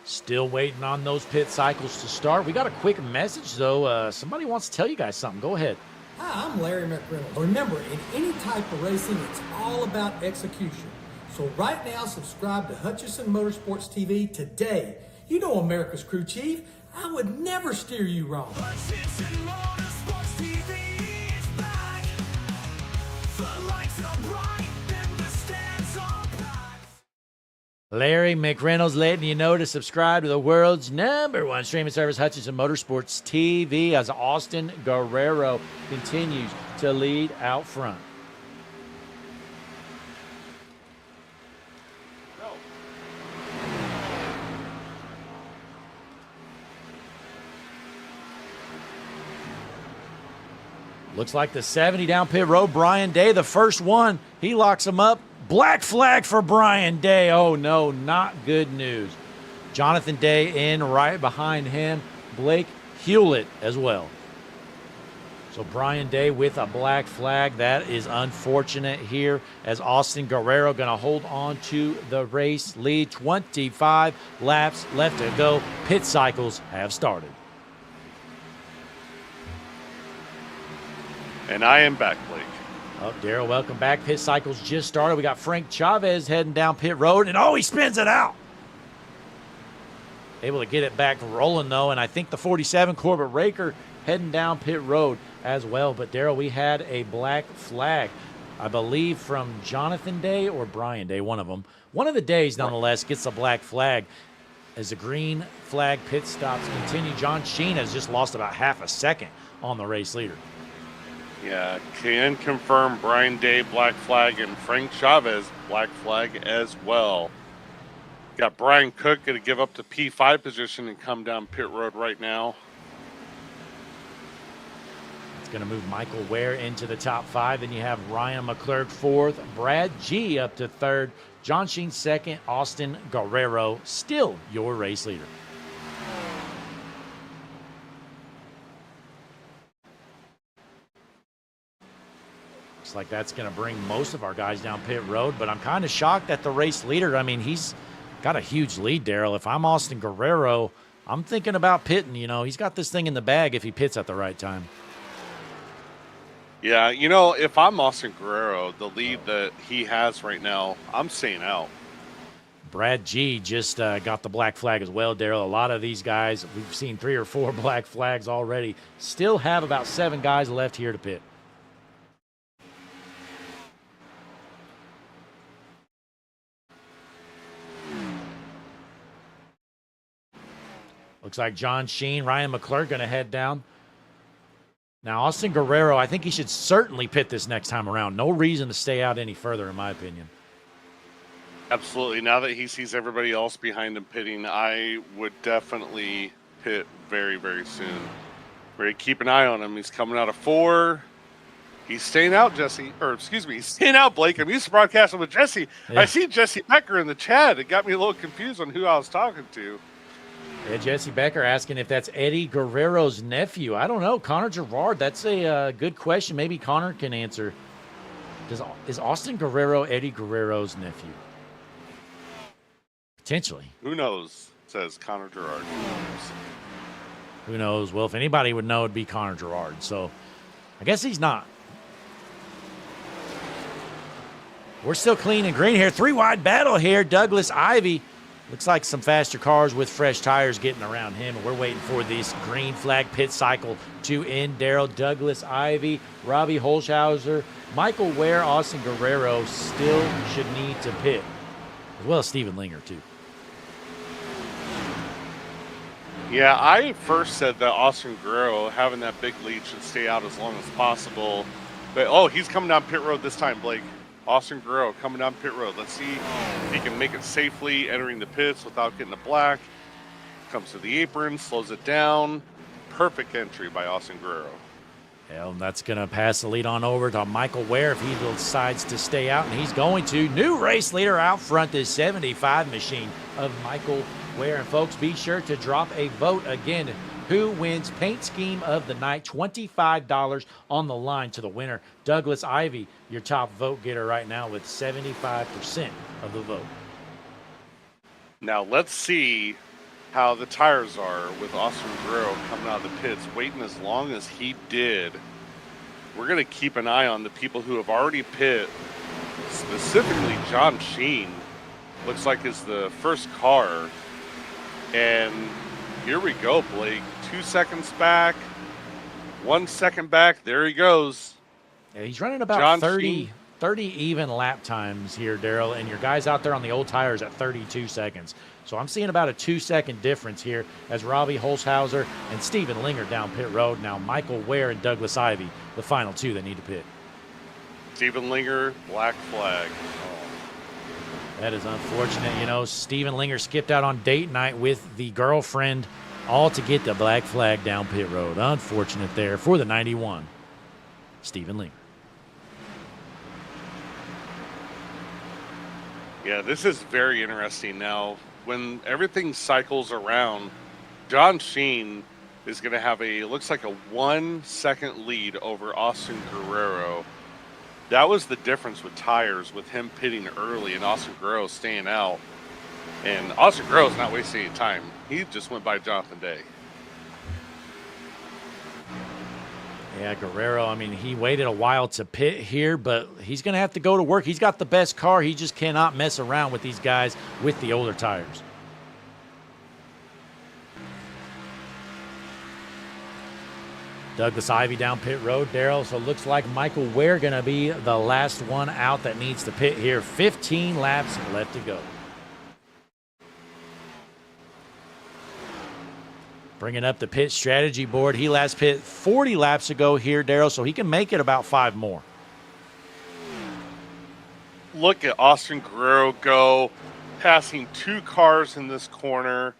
Still waiting on those pit cycles to start. We got a quick message, though. Somebody wants to tell you guys something. Go ahead. Hi, I'm Larry McReynolds. Remember, in any type of racing, it's all about execution. So right now, subscribe to Hutchison Motorsports TV today. You know America's crew chief. I would never steer you wrong. Hutchison Motorsports TV is back. The lights are bright and the stands are packed. Larry McReynolds letting you know to subscribe to the world's #1 streaming service, Hutchison Motorsports TV, as Austin Guerrero continues to lead out front. Looks like the 70 down pit road, Brian Day, the first one. He locks him up. Black flag for Brian Day. Oh, no, not good news. Jonathan Day in right behind him. Blake Hewlett as well. So Brian Day with a black flag. That is unfortunate here, as Austin Guerrero going to hold on to the race lead. 25 laps left to go. Pit cycles have started. And I am back, Blake. Oh, Daryl, welcome back. Pit cycles just started. We got Frank Chavez heading down pit road, and oh, he spins it out. Able to get it back rolling, though, and I think the 47 Corbett Raker heading down pit road as well. But, Daryl, we had a black flag, I believe, from Jonathan Day or Brian Day, one of them. One of the days, nonetheless, gets a black flag. As the green flag pit stops continue, John Sheen has just lost about half a second on the race leader. Yeah, can confirm Brian Day black flag and Frank Chavez black flag as well. Got Brian Cook going to give up the P5 position and come down pit road right now. It's going to move Michael Ware into the top 5. Then you have Ryan McClurg 4th, Brad G up to 3rd, John Sheen 2nd, Austin Guerrero still your race leader. Looks like that's going to bring most of our guys down pit road, but I'm kind of shocked at the race leader. I mean, he's got a huge lead, Daryl. If I'm Austin Guerrero, I'm thinking about pitting. You know, he's got this thing in the bag if he pits at the right time. Yeah, you know, if I'm Austin Guerrero, the lead that he has right now, I'm staying out. Brad G just got the black flag as well, Daryl. A lot of these guys, we've seen 3 or 4 black flags already. Still have about 7 guys left here to pit. Looks like John Sheen, Ryan McClurg going to head down. Now, Austin Guerrero, I think he should certainly pit this next time around. No reason to stay out any further, in my opinion. Absolutely. Now that he sees everybody else behind him pitting, I would definitely pit very, very soon. Ready to keep an eye on him. He's coming out of 4. He's staying out, Jesse. Or, excuse me, he's staying out, Blake. I'm used to broadcasting with Jesse. Yeah. I see Jesse Becker in the chat. It got me a little confused on who I was talking to. Yeah, Jesse Becker asking if that's Eddie Guerrero's nephew. I don't know. Connor Gerard, that's a good question. Maybe Connor can answer. Is Austin Guerrero Eddie Guerrero's nephew? Potentially. Who knows, says Connor Gerard. Who knows? Who knows? Well, if anybody would know, it'd be Connor Gerard. So I guess he's not. We're still clean and green here. 3-wide battle here. Douglas Ivy. Looks like some faster cars with fresh tires getting around him. And we're waiting for this green flag pit cycle to end. Darrell, Douglas Ivy, Robbie Holshouser, Michael Ware, Austin Guerrero still should need to pit, as well as Steven Linger, too. Yeah, I first said that Austin Guerrero, having that big lead, should stay out as long as possible. But, oh, he's coming down pit road this time, Blake. Austin Guerrero coming down pit road. Let's see if he can make it safely, entering the pits without getting a black. Comes to the apron, slows it down. Perfect entry by Austin Guerrero. Well, that's going to pass the lead on over to Michael Ware if he decides to stay out, and he's going to. New race leader out front, this 75 machine of Michael Ware. And, folks, be sure to drop a vote again. Who wins paint scheme of the night? $25 on the line to the winner. Douglas Ivy, your top vote getter right now with 75% of the vote. Now let's see how the tires are with Austin Guerrero coming out of the pits, waiting as long as he did. We're going to keep an eye on the people who have already pit, specifically John Sheen. Looks like is the first car. And here we go, Blake. 2 seconds back, 1 second back. There he goes. Yeah, he's running about John 30 even lap times here, Darrell, and your guys out there on the old tires at 32 seconds. So I'm seeing about a 2-second difference here as Robbie Holshouser and Steven Linger down pit road. Now Michael Ware and Douglas Ivy, the final two that need to pit. Steven Linger, black flag. That is unfortunate. You know, Steven Linger skipped out on date night with the girlfriend, all to get the black flag down pit road. Unfortunate there for the 91, Steven Linger. Yeah, this is very interesting now. When everything cycles around, John Sheen is going to have looks like a 1 second lead over Austin Guerrero. That was the difference with tires, with him pitting early and Austin Guerrero staying out. And Austin Guerrero's not wasting any time. He just went by Jonathan Day. Yeah, Guerrero, I mean, he waited a while to pit here, but he's going to have to go to work. He's got the best car. He just cannot mess around with these guys with the older tires. Douglas Ivy down pit road, Darrell. So it looks like Michael Ware going to be the last one out that needs to pit here. 15 laps left to go. Bringing up the pit strategy board. He last pit 40 laps ago here, Darrell, so he can make it about 5 more. Look at Austin Guerrero go, passing 2 cars in this corner.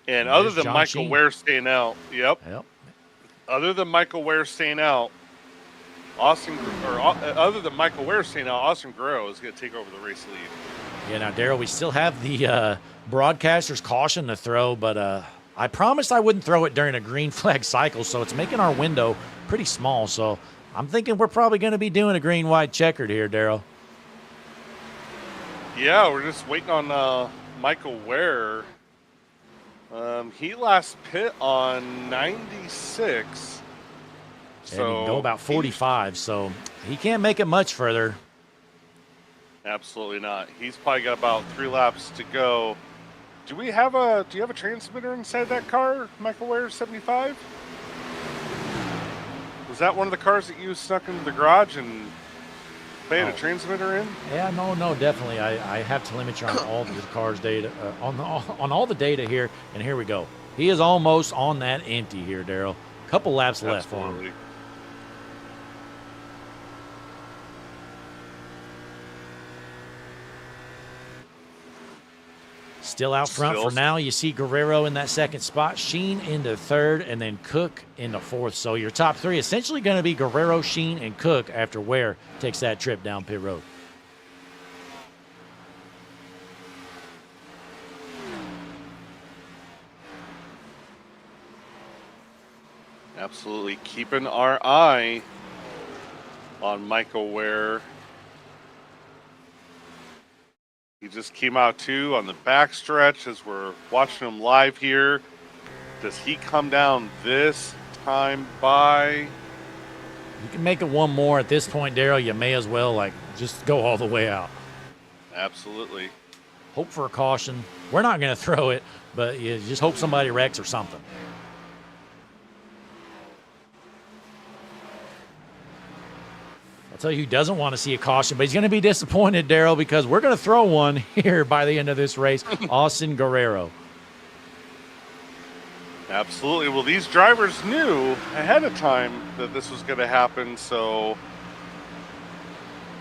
And other than John Michael Sheen. Ware staying out, Yep. other than Michael Ware staying out, Austin Guerrero is going to take over the race lead. Yeah, now, Darrell, we still have the broadcaster's caution to throw, but I promised I wouldn't throw it during a green flag cycle, so it's making our window pretty small. So I'm thinking we're probably going to be doing a green-white checkered here, Darrell. Yeah, we're just waiting on Michael Ware. He last pit on 96. And he can go about 45, so he can't make it much further. Absolutely not. He's probably got about 3 laps to go. Do you have a transmitter inside that car, Michael Ware 75? Was that one of the cars that you snuck into the garage and they had a transmitter in? Yeah, no, definitely. I have telemetry on all the cars data, on all the data here, and here we go. He is almost on that empty here, Darrell. Couple laps left for him. Absolutely. Still out front for now. You see Guerrero in that second spot, Sheen into third, and then Cook into fourth. So your top 3 essentially going to be Guerrero, Sheen, and Cook after Ware takes that trip down pit road. Absolutely keeping our eye on Michael Ware. He just came out too on the back stretch as we're watching him live here. Does he come down this time by? You can make it one more at this point, Daryl. You may as well, like, just go all the way out. Absolutely. Hope for a caution. We're not going to throw it, but you just hope somebody wrecks or something. I'll tell you who doesn't want to see a caution, but he's going to be disappointed, Daryl, because we're going to throw one here by the end of this race. Austin Guerrero. Absolutely. Well, these drivers knew ahead of time that this was going to happen, so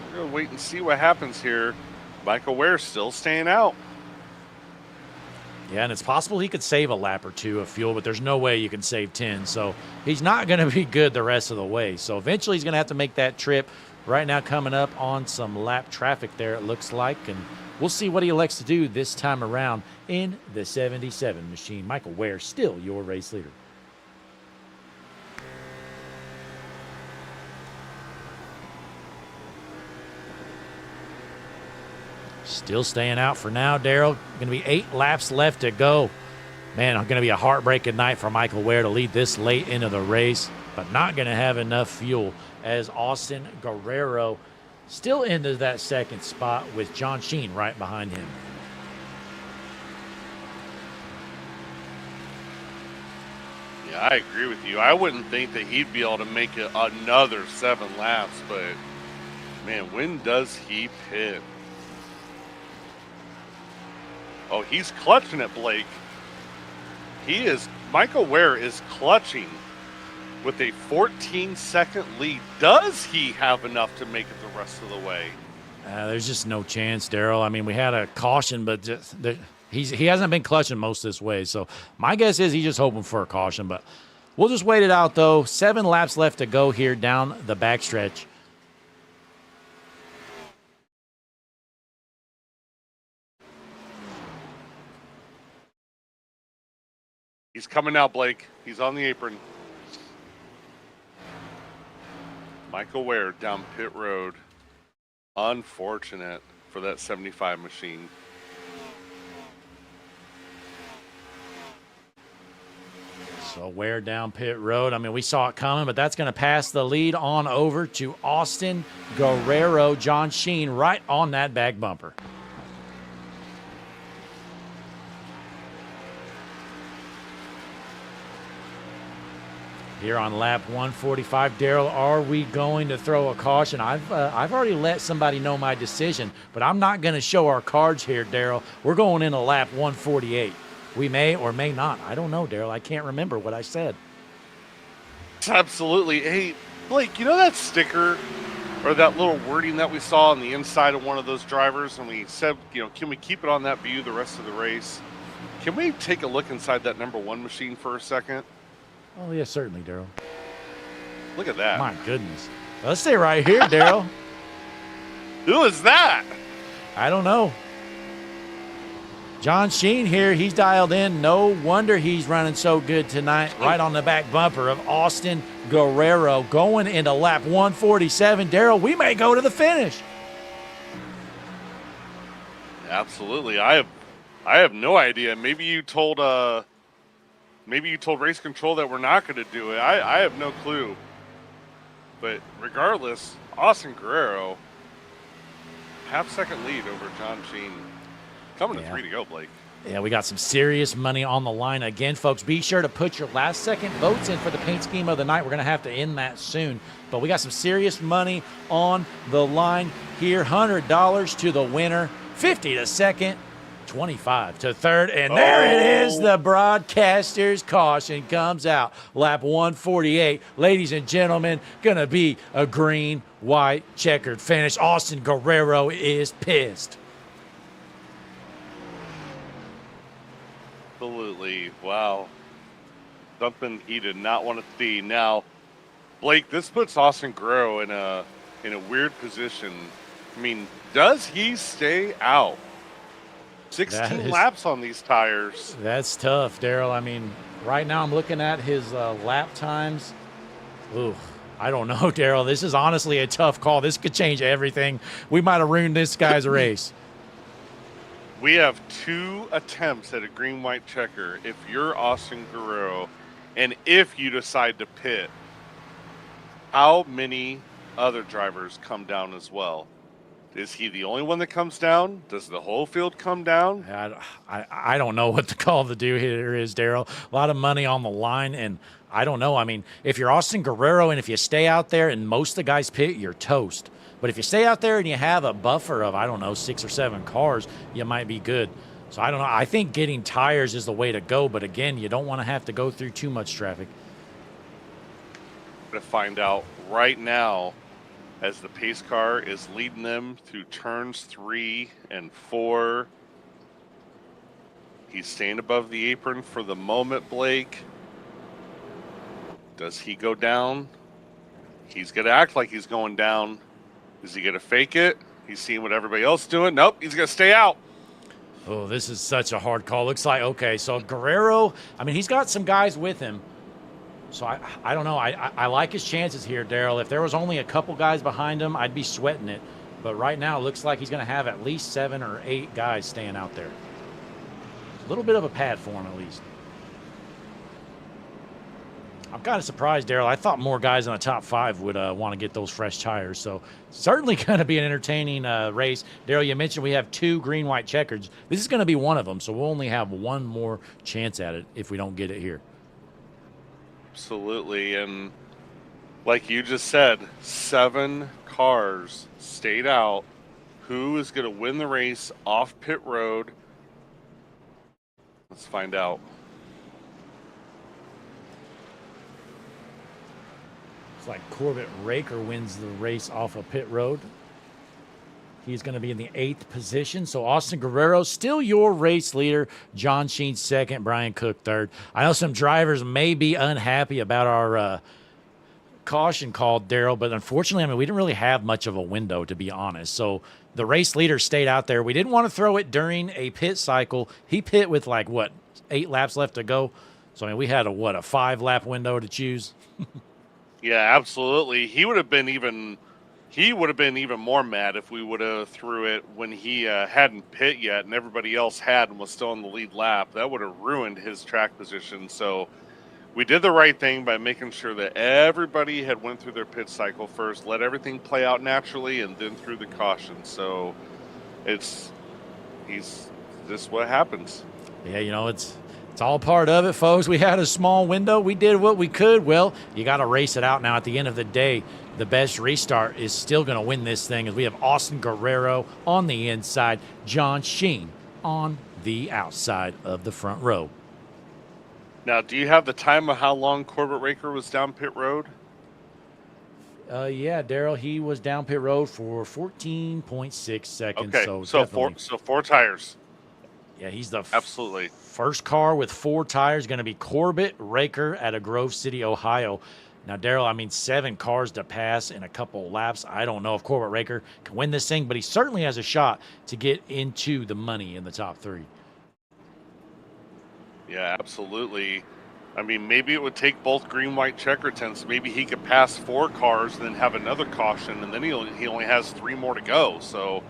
we're going to wait and see what happens here. Michael Ware's still staying out. Yeah, and it's possible he could save a lap or two of fuel, but there's no way you can save 10. So he's not going to be good the rest of the way. So eventually he's going to have to make that trip. Right now coming up on some lap traffic there, it looks like. And we'll see what he elects to do this time around in the 77 machine. Michael Ware, still your race leader. Still staying out for now, Daryl. Going to be 8 laps left to go. Man, going to be a heartbreaking night for Michael Ware to lead this late into the race, but not going to have enough fuel as Austin Guerrero still into that second spot with John Sheen right behind him. Yeah, I agree with you. I wouldn't think that he'd be able to make it another 7 laps, but man, when does he pit? Oh, he's clutching it, Blake. Michael Ware is clutching with a 14-second lead. Does he have enough to make it the rest of the way? There's just no chance, Daryl. I mean, we had a caution, but he hasn't been clutching most this way. So my guess is he's just hoping for a caution, but we'll just wait it out, though. 7 laps left to go here down the backstretch. He's coming out, Blake. He's on the apron. Michael Ware down pit road. Unfortunate for that 75 machine. So Ware down pit road. I mean, we saw it coming, but that's going to pass the lead on over to Austin Guerrero. John Sheen right on that back bumper. Here on lap 145, Daryl, are we going to throw a caution? I've already let somebody know my decision, but I'm not going to show our cards here, Daryl. We're going into lap 148. We may or may not. I don't know, Daryl. I can't remember what I said. Absolutely. Hey, Blake, you know that sticker or that little wording that we saw on the inside of one of those drivers, and we said, can we keep it on that view the rest of the race? Can we take a look inside that number 1 machine for a second? Oh, yeah, certainly, Daryl. Look at that. My goodness. Let's stay right here, Daryl. Who is that? I don't know. John Sheen here, he's dialed in. No wonder he's running so good tonight. Right on the back bumper of Austin Guerrero going into lap 147. Daryl, we may go to the finish. Absolutely. I have no idea. Maybe you told Race Control that we're not going to do it. I have no clue. But regardless, Austin Guerrero, half-second lead over John Sheen. Coming to 3 to go, Blake. Yeah, we got some serious money on the line. Again, folks, be sure to put your last-second votes in for the paint scheme of the night. We're going to have to end that soon. But we got some serious money on the line here. $100 to the winner, 50 to second, 25 to third, and there it is. The broadcaster's caution comes out. Lap 148. Ladies and gentlemen, going to be a green, white, checkered finish. Austin Guerrero is pissed. Absolutely. Wow. Something he did not want to see. Now, Blake, this puts Austin Guerrero in a weird position. I mean, does he stay out? 16 laps on these tires. That's tough, Daryl. I mean, right now I'm looking at his lap times. Ooh, I don't know, Daryl. This is honestly a tough call. This could change everything. We might have ruined this guy's race. We have 2 attempts at a green-white checker if you're Austin Guerrero, and if you decide to pit, how many other drivers come down as well? Is he the only one that comes down? Does the whole field come down? I don't know what the call to do here is, Daryl. A lot of money on the line, and I don't know. I mean, if you're Austin Guerrero and if you stay out there and most of the guys pit, you're toast. But if you stay out there and you have a buffer of, I don't know, 6 or 7 cars, you might be good. So I don't know. I think getting tires is the way to go. But again, you don't want to have to go through too much traffic. To find out right now as the pace car is leading them through turns 3 and 4. He's staying above the apron for the moment, Blake. Does he go down? He's going to act like he's going down. Is he going to fake it? He's seeing what everybody else is doing. Nope, he's going to stay out. Oh, this is such a hard call. Looks like, okay, so Guerrero, I mean, he's got some guys with him. So I don't know. I like his chances here, Daryl. If there was only a couple guys behind him, I'd be sweating it. But right now, it looks like he's going to have at least 7 or 8 guys staying out there. A little bit of a pad for him, at least. I'm kind of surprised, Daryl. I thought more guys in the top 5 would want to get those fresh tires. So certainly going to be an entertaining race. Daryl, you mentioned we have 2 green-white checkers. This is going to be one of them, so we'll only have one more chance at it if we don't get it here. Absolutely. And like you just said, 7 cars stayed out. Who is going to win the race off pit road? Let's find out. It's like Corbett Raker wins the race off of pit road. He's going to be in the 8th position. So Austin Guerrero, still your race leader. John Sheen 2nd, Brian Cook 3rd. I know some drivers may be unhappy about our caution call, Daryl, but unfortunately, I mean, we didn't really have much of a window, to be honest. So the race leader stayed out there. We didn't want to throw it during a pit cycle. He pit with like, what, 8 laps left to go? So, I mean, we had a 5-lap window to choose. Yeah, absolutely. He would have been even more mad if we would have threw it when he hadn't pit yet and everybody else had and was still in the lead lap. That would have ruined his track position. So we did the right thing by making sure that everybody had went through their pit cycle first, let everything play out naturally, and then threw the caution. So this what happens. Yeah, you know, it's all part of it, folks. We had a small window. We did what we could. Well, you got to race it out now. At the end of the day, the best restart is still going to win this thing as we have Austin Guerrero on the inside, John Sheen on the outside of the front row. Now, do you have the time of how long Corbett Raker was down pit road? Yeah, Daryl, he was down pit road for 14.6 seconds. Okay, so 4 tires. Yeah, he's the absolutely first car with 4 tires. Going to be Corbett Raker out of Grove City, Ohio. Now, Daryl, I mean, 7 cars to pass in a couple laps. I don't know if Corbett Raker can win this thing, but he certainly has a shot to get into the money in the top 3. Yeah, absolutely. I mean, maybe it would take both green-white checker attempts. Maybe he could pass 4 cars and then have another caution, and then he only has 3 more to go. So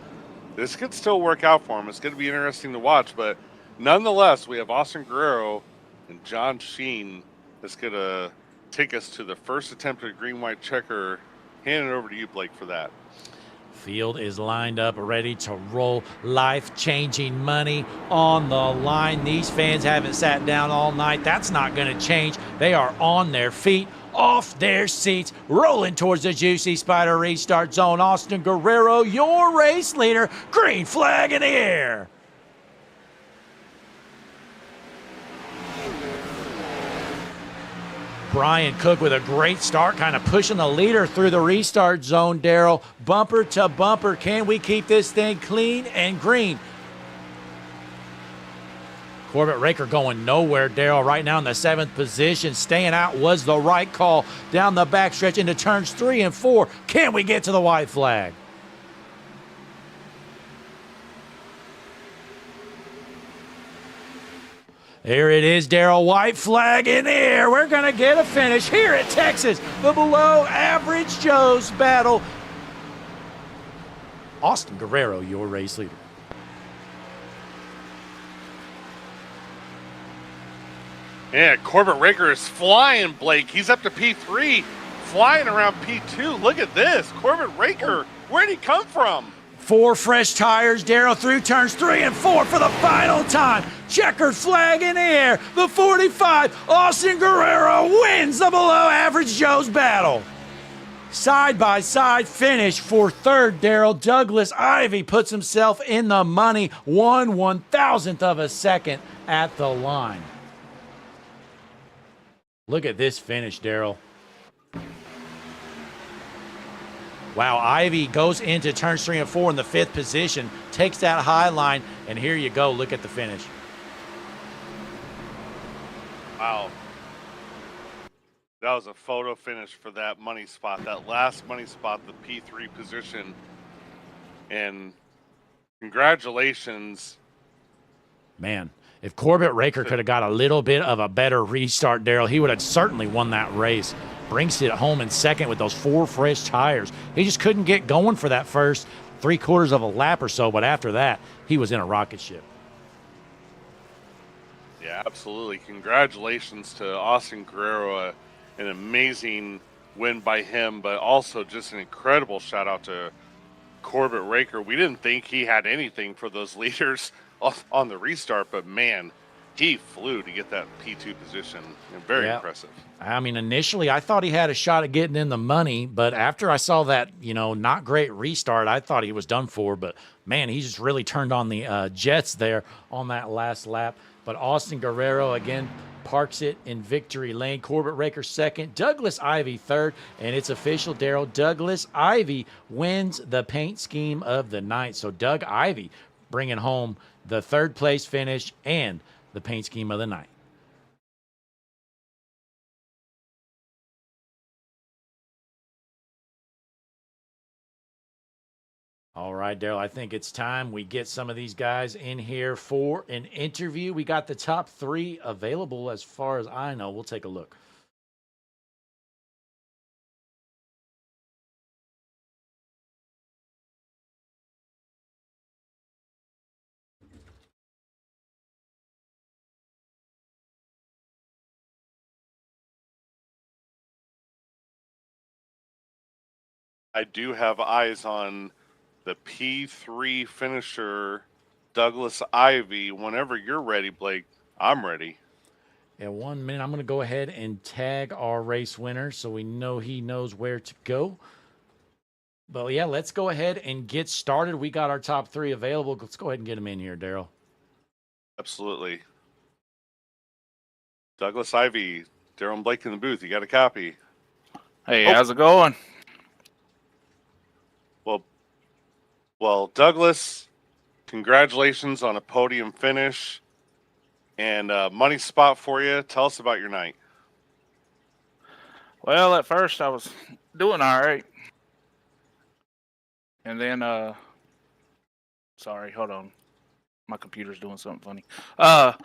this could still work out for him. It's going to be interesting to watch, but nonetheless, we have Austin Guerrero and John Sheen that's going to take us to the first attempt at a green-white checker. Hand it over to you, Blake, for that. Field is lined up, ready to roll. Life-changing money on the line. These fans haven't sat down all night. That's not going to change. They are on their feet, off their seats, rolling towards the Juicy Spider restart zone. Austin Guerrero, your race leader. Green flag in the air. Brian Cook with a great start, kind of pushing the leader through the restart zone, Daryl. Bumper to bumper. Can we keep this thing clean and green? Corbett Raker going nowhere, Daryl. Right now in the 7th position. Staying out was the right call. Down the backstretch into turns 3 and 4. Can we get to the white flag? There it is, Daryl. White flag in the air. We're going to get a finish here at Texas. The below average Joe's battle. Austin Guerrero, your race leader. Yeah, Corbett Raker is flying, Blake. He's up to P3, flying around P2. Look at this. Corbett Raker, where'd he come from? 4 fresh tires, Darrell, through turns 3 and 4 for the final time. Checkered flag in the air. The 45, Austin Guerrero wins the below average Joe's battle. Side-by-side finish for third, Darrell. Douglas Ivy puts himself in the money, 1/1000th of a second at the line. Look at this finish, Darrell. Wow, Ivy goes into turns 3 and 4 in the 5th position, takes that high line, and here you go. Look at the finish. Wow. That was a photo finish for that money spot, that last money spot, the P3 position. And congratulations. Man, if Corbett Raker could have got a little bit of a better restart, Darrell, he would have certainly won that race. Brings it home in second with those 4 fresh tires. He just couldn't get going for that first 3/4 of a lap or so, but after that, he was in a rocket ship. Yeah, absolutely. Congratulations to Austin Guerrero. An amazing win by him, but also just an incredible shout out to Corbett Raker. We didn't think he had anything for those leaders on the restart, but man, he flew to get that P2 position. And very impressive. I mean, initially I thought he had a shot at getting in the money, but after I saw that, not great restart, I thought he was done for. But man, he just really turned on the jets there on that last lap. But Austin Guerrero again parks it in victory lane. Corbett Raker second, Douglas Ivy third, and it's official, Darrell. Douglas Ivy wins the paint scheme of the night. So Doug Ivy bringing home the 3rd place finish and the paint scheme of the night. All right, Darrell, I think it's time we get some of these guys in here for an interview. We got the top 3 available as far as I know. We'll take a look. I do have eyes on the P3 finisher, Douglas Ivy. Whenever you're ready, Blake, I'm ready. In 1 minute, I'm going to go ahead and tag our race winner so we know he knows where to go. But yeah, let's go ahead and get started. We got our top 3 available. Let's go ahead and get them in here, Darrell. Absolutely. Douglas Ivy, Darrell and Blake in the booth. You got a copy? Hey, how's it going? Well, Douglas, congratulations on a podium finish and a money spot for you. Tell us about your night. Well, at first I was doing all right. And then, sorry, hold on. My computer's doing something funny. I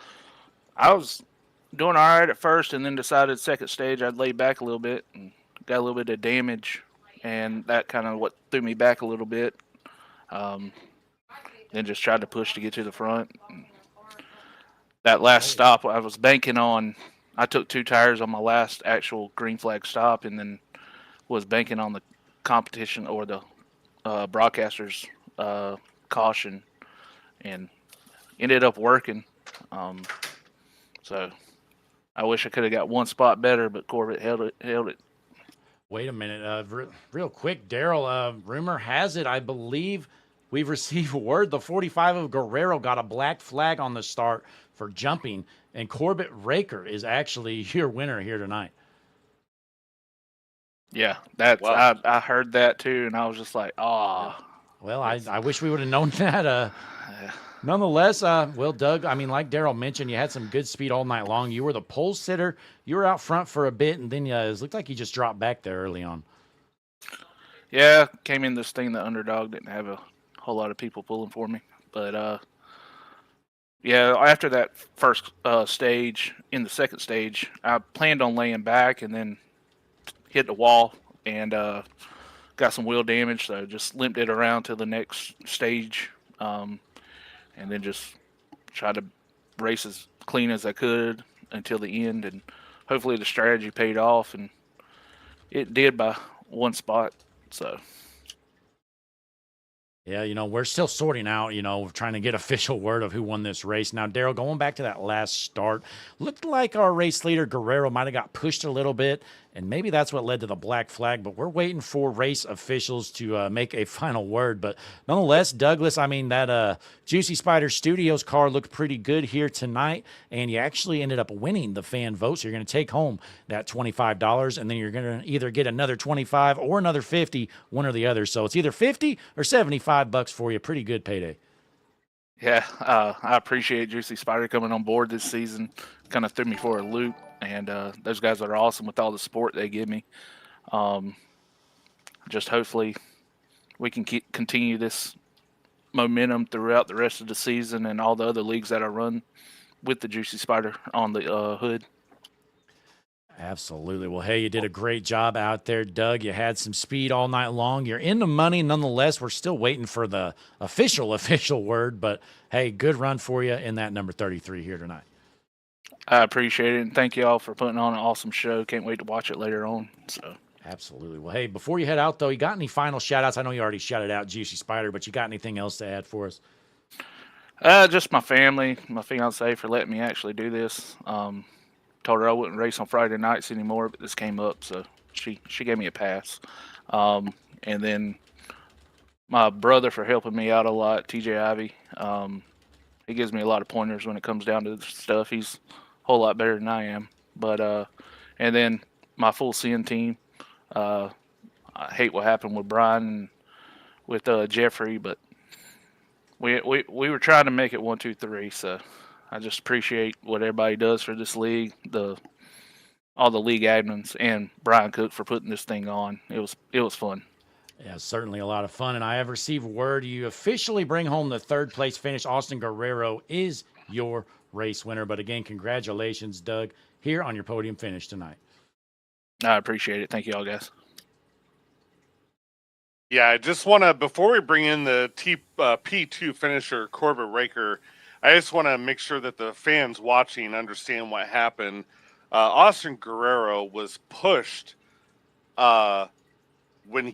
was doing all right at first and then decided second stage I'd lay back a little bit and got a little bit of damage. And that kind of what threw me back a little bit. Then just tried to push to get to the front. That last stop, I was banking on. I took 2 tires on my last actual green flag stop, and then was banking on the competition or the broadcaster's caution, and ended up working. So I wish I could have got 1 spot better, but Corbett held it. Wait a minute, real quick, Darrell. Rumor has it, I believe we've received word the 45 of Guerrero got a black flag on the start for jumping, and Corbett Raker is actually your winner here tonight. Yeah, that's wow. I heard that too, and I was just like, oh. Well, I wish we would have known that. Nonetheless, well, Doug, I mean, like Darrell mentioned, you had some good speed all night long. You were the pole sitter. You were out front for a bit, and then it looked like you just dropped back there early on. Yeah, came in this thing, the underdog, didn't have a whole lot of people pulling for me. But, yeah, after that first stage, in the second stage, I planned on laying back and then hit the wall and got some wheel damage, so just limped it around to the next stage. And then just tried to race as clean as I could. until the end, and hopefully the strategy paid off, and it did by one spot. So. Yeah, we're still sorting out, trying to get official word of who won this race. Now, Daryl, going back to that last start, looked like our race leader, Guerrero, might have got pushed a little bit, and maybe that's what led to the black flag, but we're waiting for race officials to make a final word. But nonetheless, Douglas, that Juicy Spider Studios car looked pretty good here tonight, and you actually ended up winning the fan vote, so you're going to take home that $25, and then you're going to either get another 25 or another 50, one or the other. So it's either 50 or 75 bucks for you. Pretty good payday. Yeah, I appreciate Juicy Spider coming on board this season. Kind of threw me for a loop, and those guys are awesome with all the support they give me. Just hopefully we can continue this momentum throughout the rest of the season and all the other leagues that I run with the Juicy Spider on the hood. Absolutely. Well, hey, you did a great job out there, Doug. You had some speed all night long. You're in the money nonetheless. We're still waiting for the official word, but hey, good run for you in that number 33 here tonight. I appreciate it, and thank you all for putting on an awesome show. Can't wait to watch it later on. So. Absolutely. Well, hey, before you head out, though, you got any final shout-outs? I know you already shouted out Juicy Spider, but you got anything else to add for us? Just my family, my fiance for letting me actually do this. Told her I wouldn't race on Friday nights anymore, but this came up, so she gave me a pass. And then my brother for helping me out a lot, TJ Ivy. He gives me a lot of pointers when it comes down to this stuff. He's a whole lot better than I am. But and then my full CN team. I hate what happened with Brian and with Jeffrey, but we were trying to make it 1, 2, 3. So I just appreciate what everybody does for this league, all the league admins, and Brian Cook for putting this thing on. It was fun. Yeah, certainly a lot of fun. And I have received word you officially bring home the third place finish. Austin Guerrero is your race winner. But again, congratulations, Doug, here on your podium finish tonight. I appreciate it. Thank you all, guys. Yeah, I just want to, before we bring in the P2 finisher, Corbett Raker, I just want to make sure that the fans watching understand what happened. Austin Guerrero was pushed when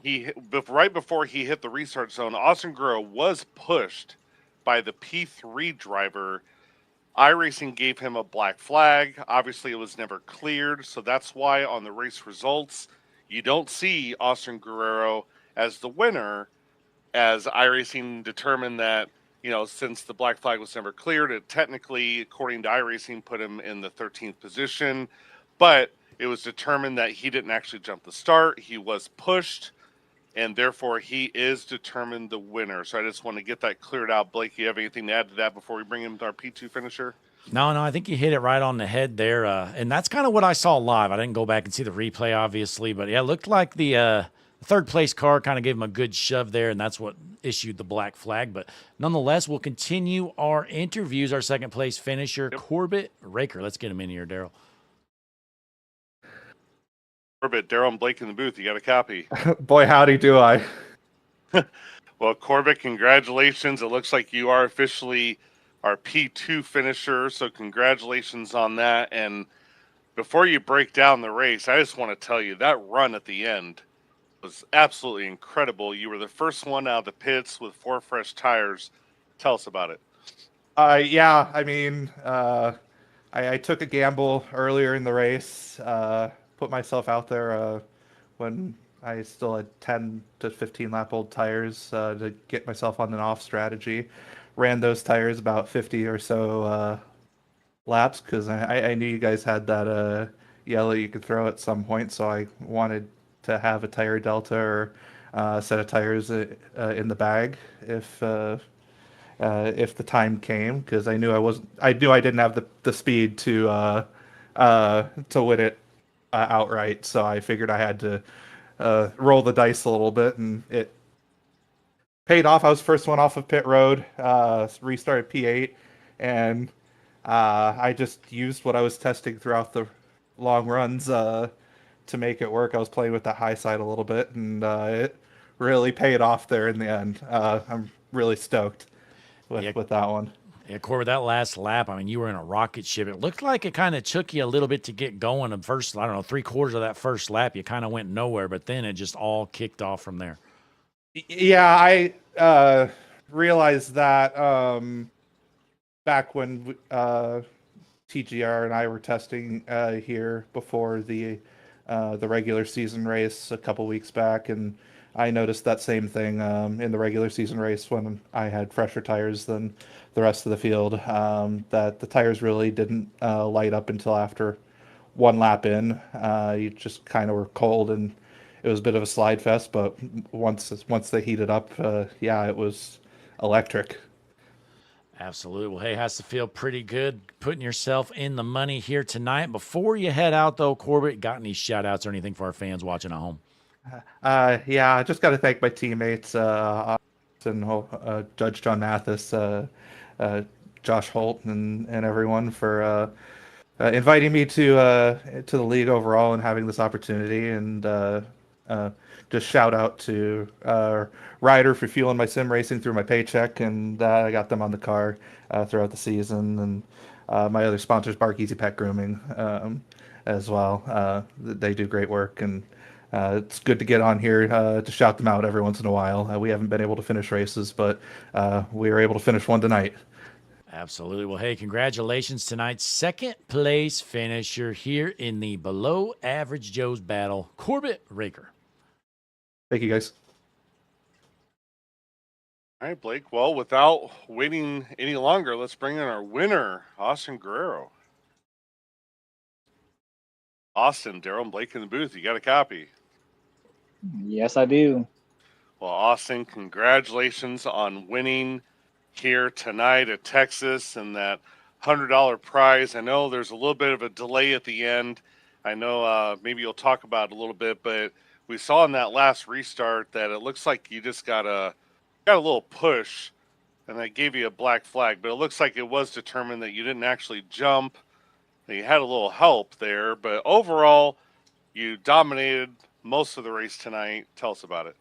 right before he hit the restart zone. Austin Guerrero was pushed by the P3 driver. iRacing gave him a black flag. Obviously, it was never cleared, so that's why on the race results, you don't see Austin Guerrero as the winner, as iRacing determined that, since the black flag was never cleared, it technically, according to iRacing, put him in the 13th position. But it was determined that he didn't actually jump the start. He was pushed, and therefore he is determined the winner. So I just want to get that cleared out. Blake, you have anything to add to that before we bring in our P2 finisher? No, I think you hit it right on the head there. And that's kind of what I saw live. I didn't go back and see the replay, obviously. But, yeah, it looked like the third-place car kind of gave him a good shove there, and that's what issued the black flag. But nonetheless, we'll continue our interviews. Our second-place finisher, Corbett Raker. Let's get him in here, Daryl. Corbett, Daryl and Blake in the booth. You got a copy. Boy, howdy do I. Well, Corbett, congratulations. It looks like you are officially our P2 finisher, so congratulations on that. And before you break down the race, I just want to tell you that run at the end was absolutely incredible. You were the first one out of the pits with 4 fresh tires. Tell us about it. Yeah, I took a gamble earlier in the race, put myself out there when I still had 10 to 15 lap old tires to get myself on an off strategy. Ran those tires about 50 or so laps because I knew you guys had that yellow you could throw at some point, so I wanted to have a tire delta or a set of tires in the bag if the time came, because I knew I didn't have the speed to win it outright, so I figured I had to roll the dice a little bit, and it paid off. I was the first one off of pit road, restarted P8, and I just used what I was testing throughout the long runs to make it work. I was playing with the high side a little bit, and it really paid off there in the end. I'm really stoked with that one. Yeah, Corbett, that last lap, I mean, you were in a rocket ship. It looked like it kind of took you a little bit to get going. The first, I don't know, 3/4 of that first lap, you kind of went nowhere, but then it just all kicked off from there. Yeah, I realized that back when TGR and I were testing here before the regular season race a couple weeks back, and I noticed that same thing in the regular season race when I had fresher tires than the rest of the field. That the tires really didn't light up until after one lap in. You just kind of were cold, and it was a bit of a slide fest. But once they heated up, yeah, it was electric. Absolutely. Well, hey, has to feel pretty good putting yourself in the money here tonight. Before you head out, though, Corbett, got any shout-outs or anything for our fans watching at home? Yeah, I just got to thank my teammates, and Judge John Mathis, Josh Holt, and everyone for inviting me to the league overall and having this opportunity. And just shout out to Ryder for fueling my sim racing through my paycheck, and I got them on the car throughout the season. And my other sponsors, Bark Easy Pet Grooming, as well. They do great work, and it's good to get on here to shout them out every once in a while. We haven't been able to finish races, but we were able to finish one tonight. Absolutely. Well, hey, congratulations tonight's second place finisher here in the Below Average Joe's Battle, Corbett Raker. Thank you, guys. All right, Blake. Well, without waiting any longer, let's bring in our winner, Austin Guerrero. Austin, Daryl, and Blake in the booth. You got a copy? Yes, I do. Well, Austin, congratulations on winning here tonight at Texas and that $100 prize. I know there's a little bit of a delay at the end. I know maybe you'll talk about it a little bit, but we saw in that last restart that it looks like you just got a little push, and that gave you a black flag. But it looks like it was determined that you didn't actually jump. That you had a little help there, but overall, you dominated most of the race tonight. Tell us about it.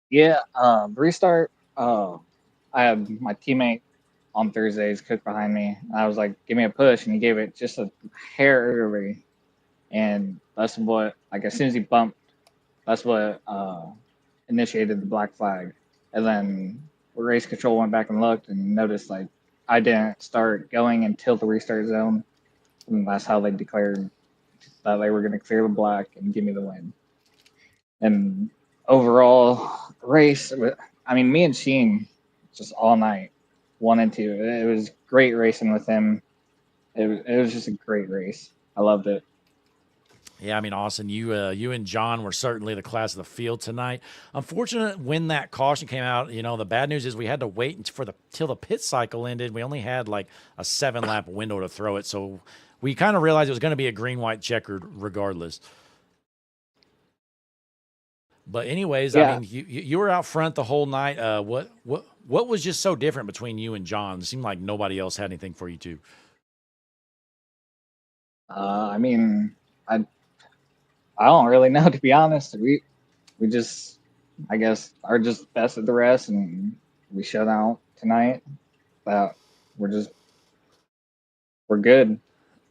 Yeah, restart. I had my teammate on Thursdays cook behind me. I was like, "Give me a push," and he gave it just a hair early, and that's what, like, as soon as he bumped, that's what initiated the black flag. And then race control went back and looked and noticed, like, I didn't start going until the restart zone, and that's how they declared that they were going to clear the black and give me the win. And overall race, I mean, me and Sheen just all night, 1 and 2. It was great racing with him. It was just a great race. I loved it. Yeah, I mean, Austin, you and John were certainly the class of the field tonight. Unfortunate when that caution came out. You know, the bad news is we had to wait till the pit cycle ended. We only had like a 7-lap window to throw it, so we kind of realized it was going to be a green-white checkered regardless. But anyways, Yeah. I mean, you were out front the whole night. What was just so different between you and John? It seemed like nobody else had anything for you too. I mean, I don't really know, to be honest. We just, I guess, are just best at the rest, and we shut out tonight. But we're good.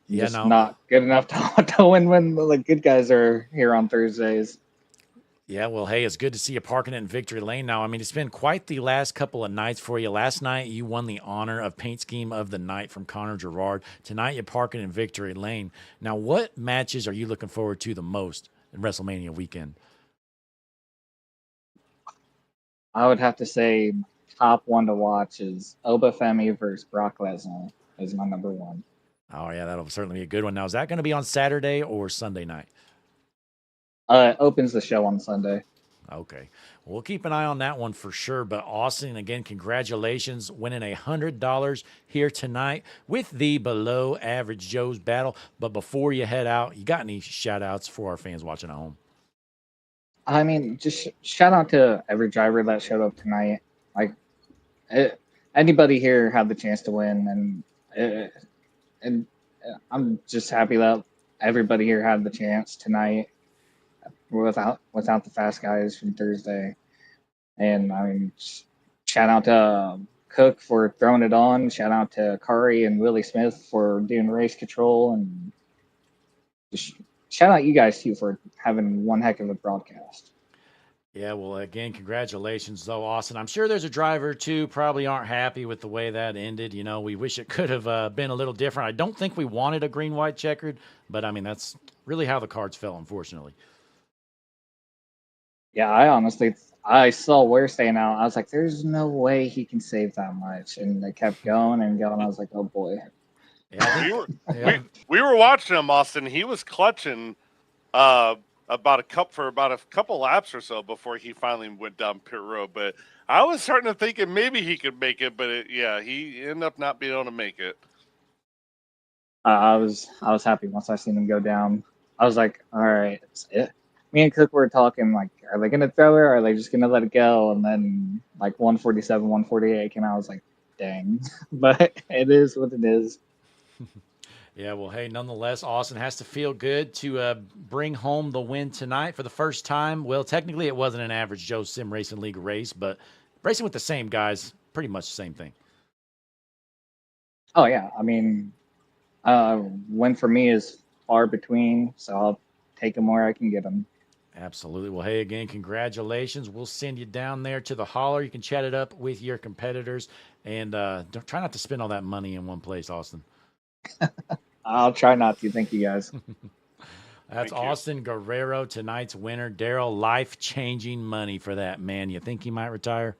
Yeah, Just no. not good enough to win when the good guys are here on Thursdays. Yeah, well, hey, it's good to see you parking it in Victory Lane now. I mean, it's been quite the last couple of nights for you. Last night, you won the honor of Paint Scheme of the Night from Connor Gerard. Tonight, you're parking in Victory Lane. Now, what matches are you looking forward to the most in WrestleMania weekend? I would have to say top one to watch is Oba Femi versus Brock Lesnar is my number one. Oh, yeah, that'll certainly be a good one. Now, is that going to be on Saturday or Sunday night? Opens the show on Sunday. Okay. We'll keep an eye on that one for sure. But Austin, again, congratulations, winning $100 here tonight with the Below Average Joe's Battle. But before you head out, you got any shout-outs for our fans watching at home? I mean, just shout out to every driver that showed up tonight. Like, anybody here had the chance to win, and I'm just happy that everybody here had the chance tonight without the fast guys from Thursday. And I mean, shout out to Cook for throwing it on. Shout out to Kari and Willie Smith for doing race control, and just shout out you guys too for having one heck of a broadcast. Yeah, well, again, congratulations, though, Austin. I'm sure there's a driver, too, probably aren't happy with the way that ended. You know, we wish it could have been a little different. I don't think we wanted a green-white checkered, but, I mean, that's really how the cards fell, unfortunately. Yeah, I saw Ware staying out. I was like, there's no way he can save that much. And they kept going and going. I was like, oh, boy. Yeah, I We think, were yeah. we were watching him, Austin. He was clutching about a couple laps or so before he finally went down pit road. But I was starting to thinking maybe he could make it, but he ended up not being able to make it. I was happy once I seen him go down. I was like, all right, me and Cook were talking like, are they gonna throw it or are they just gonna let it go? And then like 147, 148 came out. I was like, dang. But it is what it is. Yeah, well, hey, nonetheless, Austin has to feel good to bring home the win tonight for the first time. Well, technically, it wasn't an average Joe Sim Racing League race, but racing with the same guys, pretty much the same thing. Oh yeah, I mean, win for me is far between, so I'll take them where I can get them. Absolutely. Well, hey, again, congratulations. We'll send you down there to the holler. You can chat it up with your competitors, and try not to spend all that money in one place, Austin. I'll try not to. Thank you guys. That's Thank you. Austin Guerrero, tonight's winner. Daryl, life-changing money for that man. You think he might retire?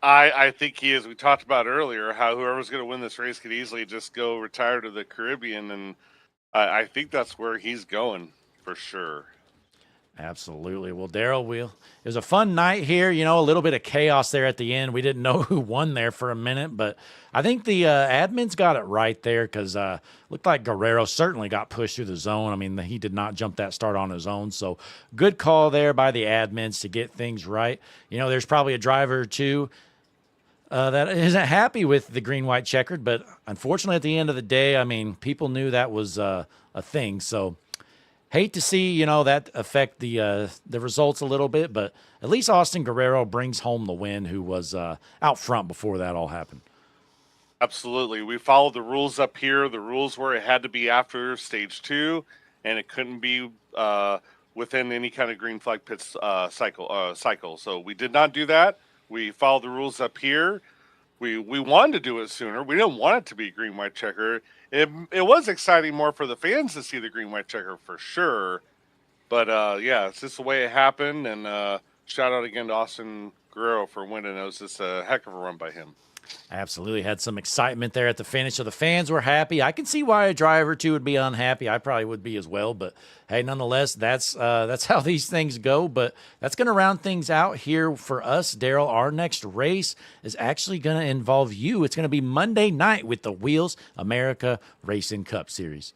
I think he is. We talked about earlier how whoever's going to win this race could easily just go retire to the Caribbean, and I think that's where he's going for sure. Absolutely. Well, Daryl, it was a fun night here. You know, a little bit of chaos there at the end. We didn't know who won there for a minute, but I think the admins got it right there because looked like Guerrero certainly got pushed through the zone. I mean, he did not jump that start on his own. So good call there by the admins to get things right. You know, there's probably a driver or two that isn't happy with the green-white checkered, but unfortunately at the end of the day, I mean, people knew that was a thing. So hate to see, you know, that affect the results a little bit, but at least Austin Guerrero brings home the win, who was out front before that all happened. Absolutely. We followed the rules up here. The rules were it had to be after stage 2, and it couldn't be within any kind of green flag pit cycle. So we did not do that. We followed the rules up here. We wanted to do it sooner. We didn't want it to be green white checker. It was exciting more for the fans to see the green white checker for sure. But yeah, it's just the way it happened. And shout out again to Austin Guerrero for winning. It was just a heck of a run by him. Absolutely. Had some excitement there at the finish. So the fans were happy. I can see why a driver or two would be unhappy. I probably would be as well. But hey, nonetheless, that's how these things go. But that's going to round things out here for us, Daryl. Our next race is actually going to involve you. It's going to be Monday night with the Wheels America Racing Cup Series.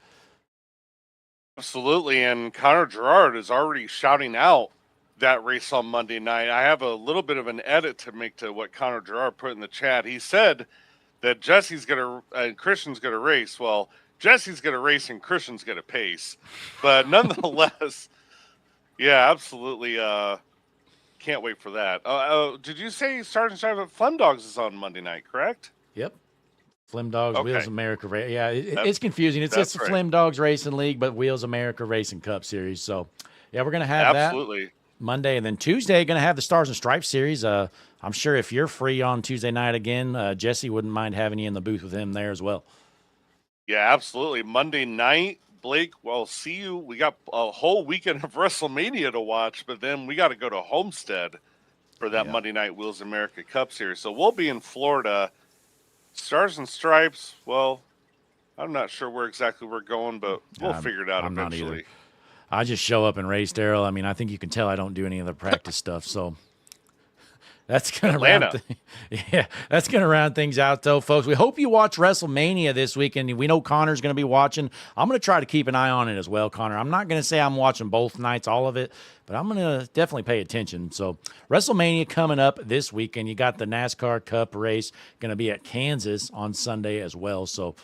Absolutely. And Connor Gerard is already shouting out that race on Monday night. I have a little bit of an edit to make to what Connor Gerard put in the chat. He said that Jesse's going to and Christian's going to race. Well, Jesse's going to race and Christian's going to pace. But nonetheless, yeah, absolutely. Can't wait for that. Did you say Sergeant Strive at Flem Dogs is on Monday night, correct? Yep. Flem Dogs, Okay. Wheels America. Yeah, it's confusing. It's the right. Flem Dogs Racing League, but Wheels America Racing Cup Series. So, yeah, we're going to have Absolutely. that Monday. And then Tuesday, going to have the Stars and Stripes Series. I'm sure if you're free on Tuesday night again, Jesse wouldn't mind having you in the booth with him there as well. Yeah, absolutely. Monday night, Blake, well, see you. We got a whole weekend of WrestleMania to watch, but then we got to go to Homestead for that Monday night Wheels America Cup Series. So we'll be in Florida. Stars and Stripes, well, I'm not sure where exactly we're going, but we'll figure it out I'm not eventually. either. I just show up and race, Daryl. I mean, I think you can tell I don't do any of the practice stuff, so that's gonna that's gonna round things out, though, folks. We hope you watch WrestleMania this weekend. We know Connor's gonna be watching. I'm gonna try to keep an eye on it as well, Connor. I'm not gonna say I'm watching both nights, all of it, but I'm gonna definitely pay attention. So WrestleMania coming up this weekend. You got the NASCAR Cup race gonna be at Kansas on Sunday as well. So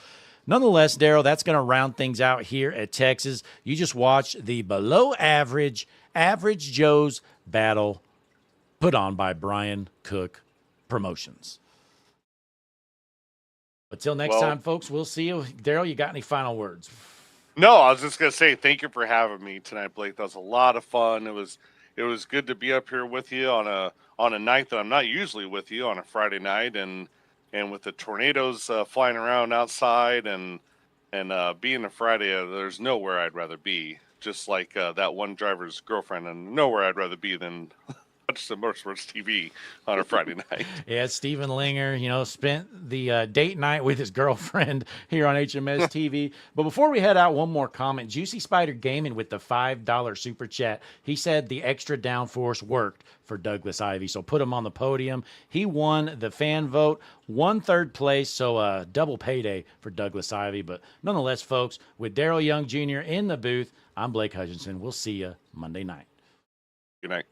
nonetheless, Daryl, that's going to round things out here at Texas. You just watched the below average Joe's battle put on by Brian Cook Promotions. But till next Well- time, folks, we'll see you. Daryl, you got any final words? No, I was just gonna say thank you for having me tonight, Blake. That was a lot of fun. It was good to be up here with you on a night that I'm not usually with you on a Friday night, and with the tornadoes flying around outside and being a Friday, there's nowhere I'd rather be. Just like that one driver's girlfriend, and nowhere I'd rather be than watching Motorsports TV on a Friday night. Yeah, Stephen Linger, spent the date night with his girlfriend here on HMS TV. But before we head out, one more comment. Juicy Spider Gaming with the $5 super chat. He said the extra downforce worked for Douglas Ivey, so put him on the podium. He won the fan vote, won third place, so double payday for Douglas Ivey. But nonetheless, folks, with Daryl Young Jr. in the booth, I'm Blake Hutchinson. We'll see you Monday night. Good night.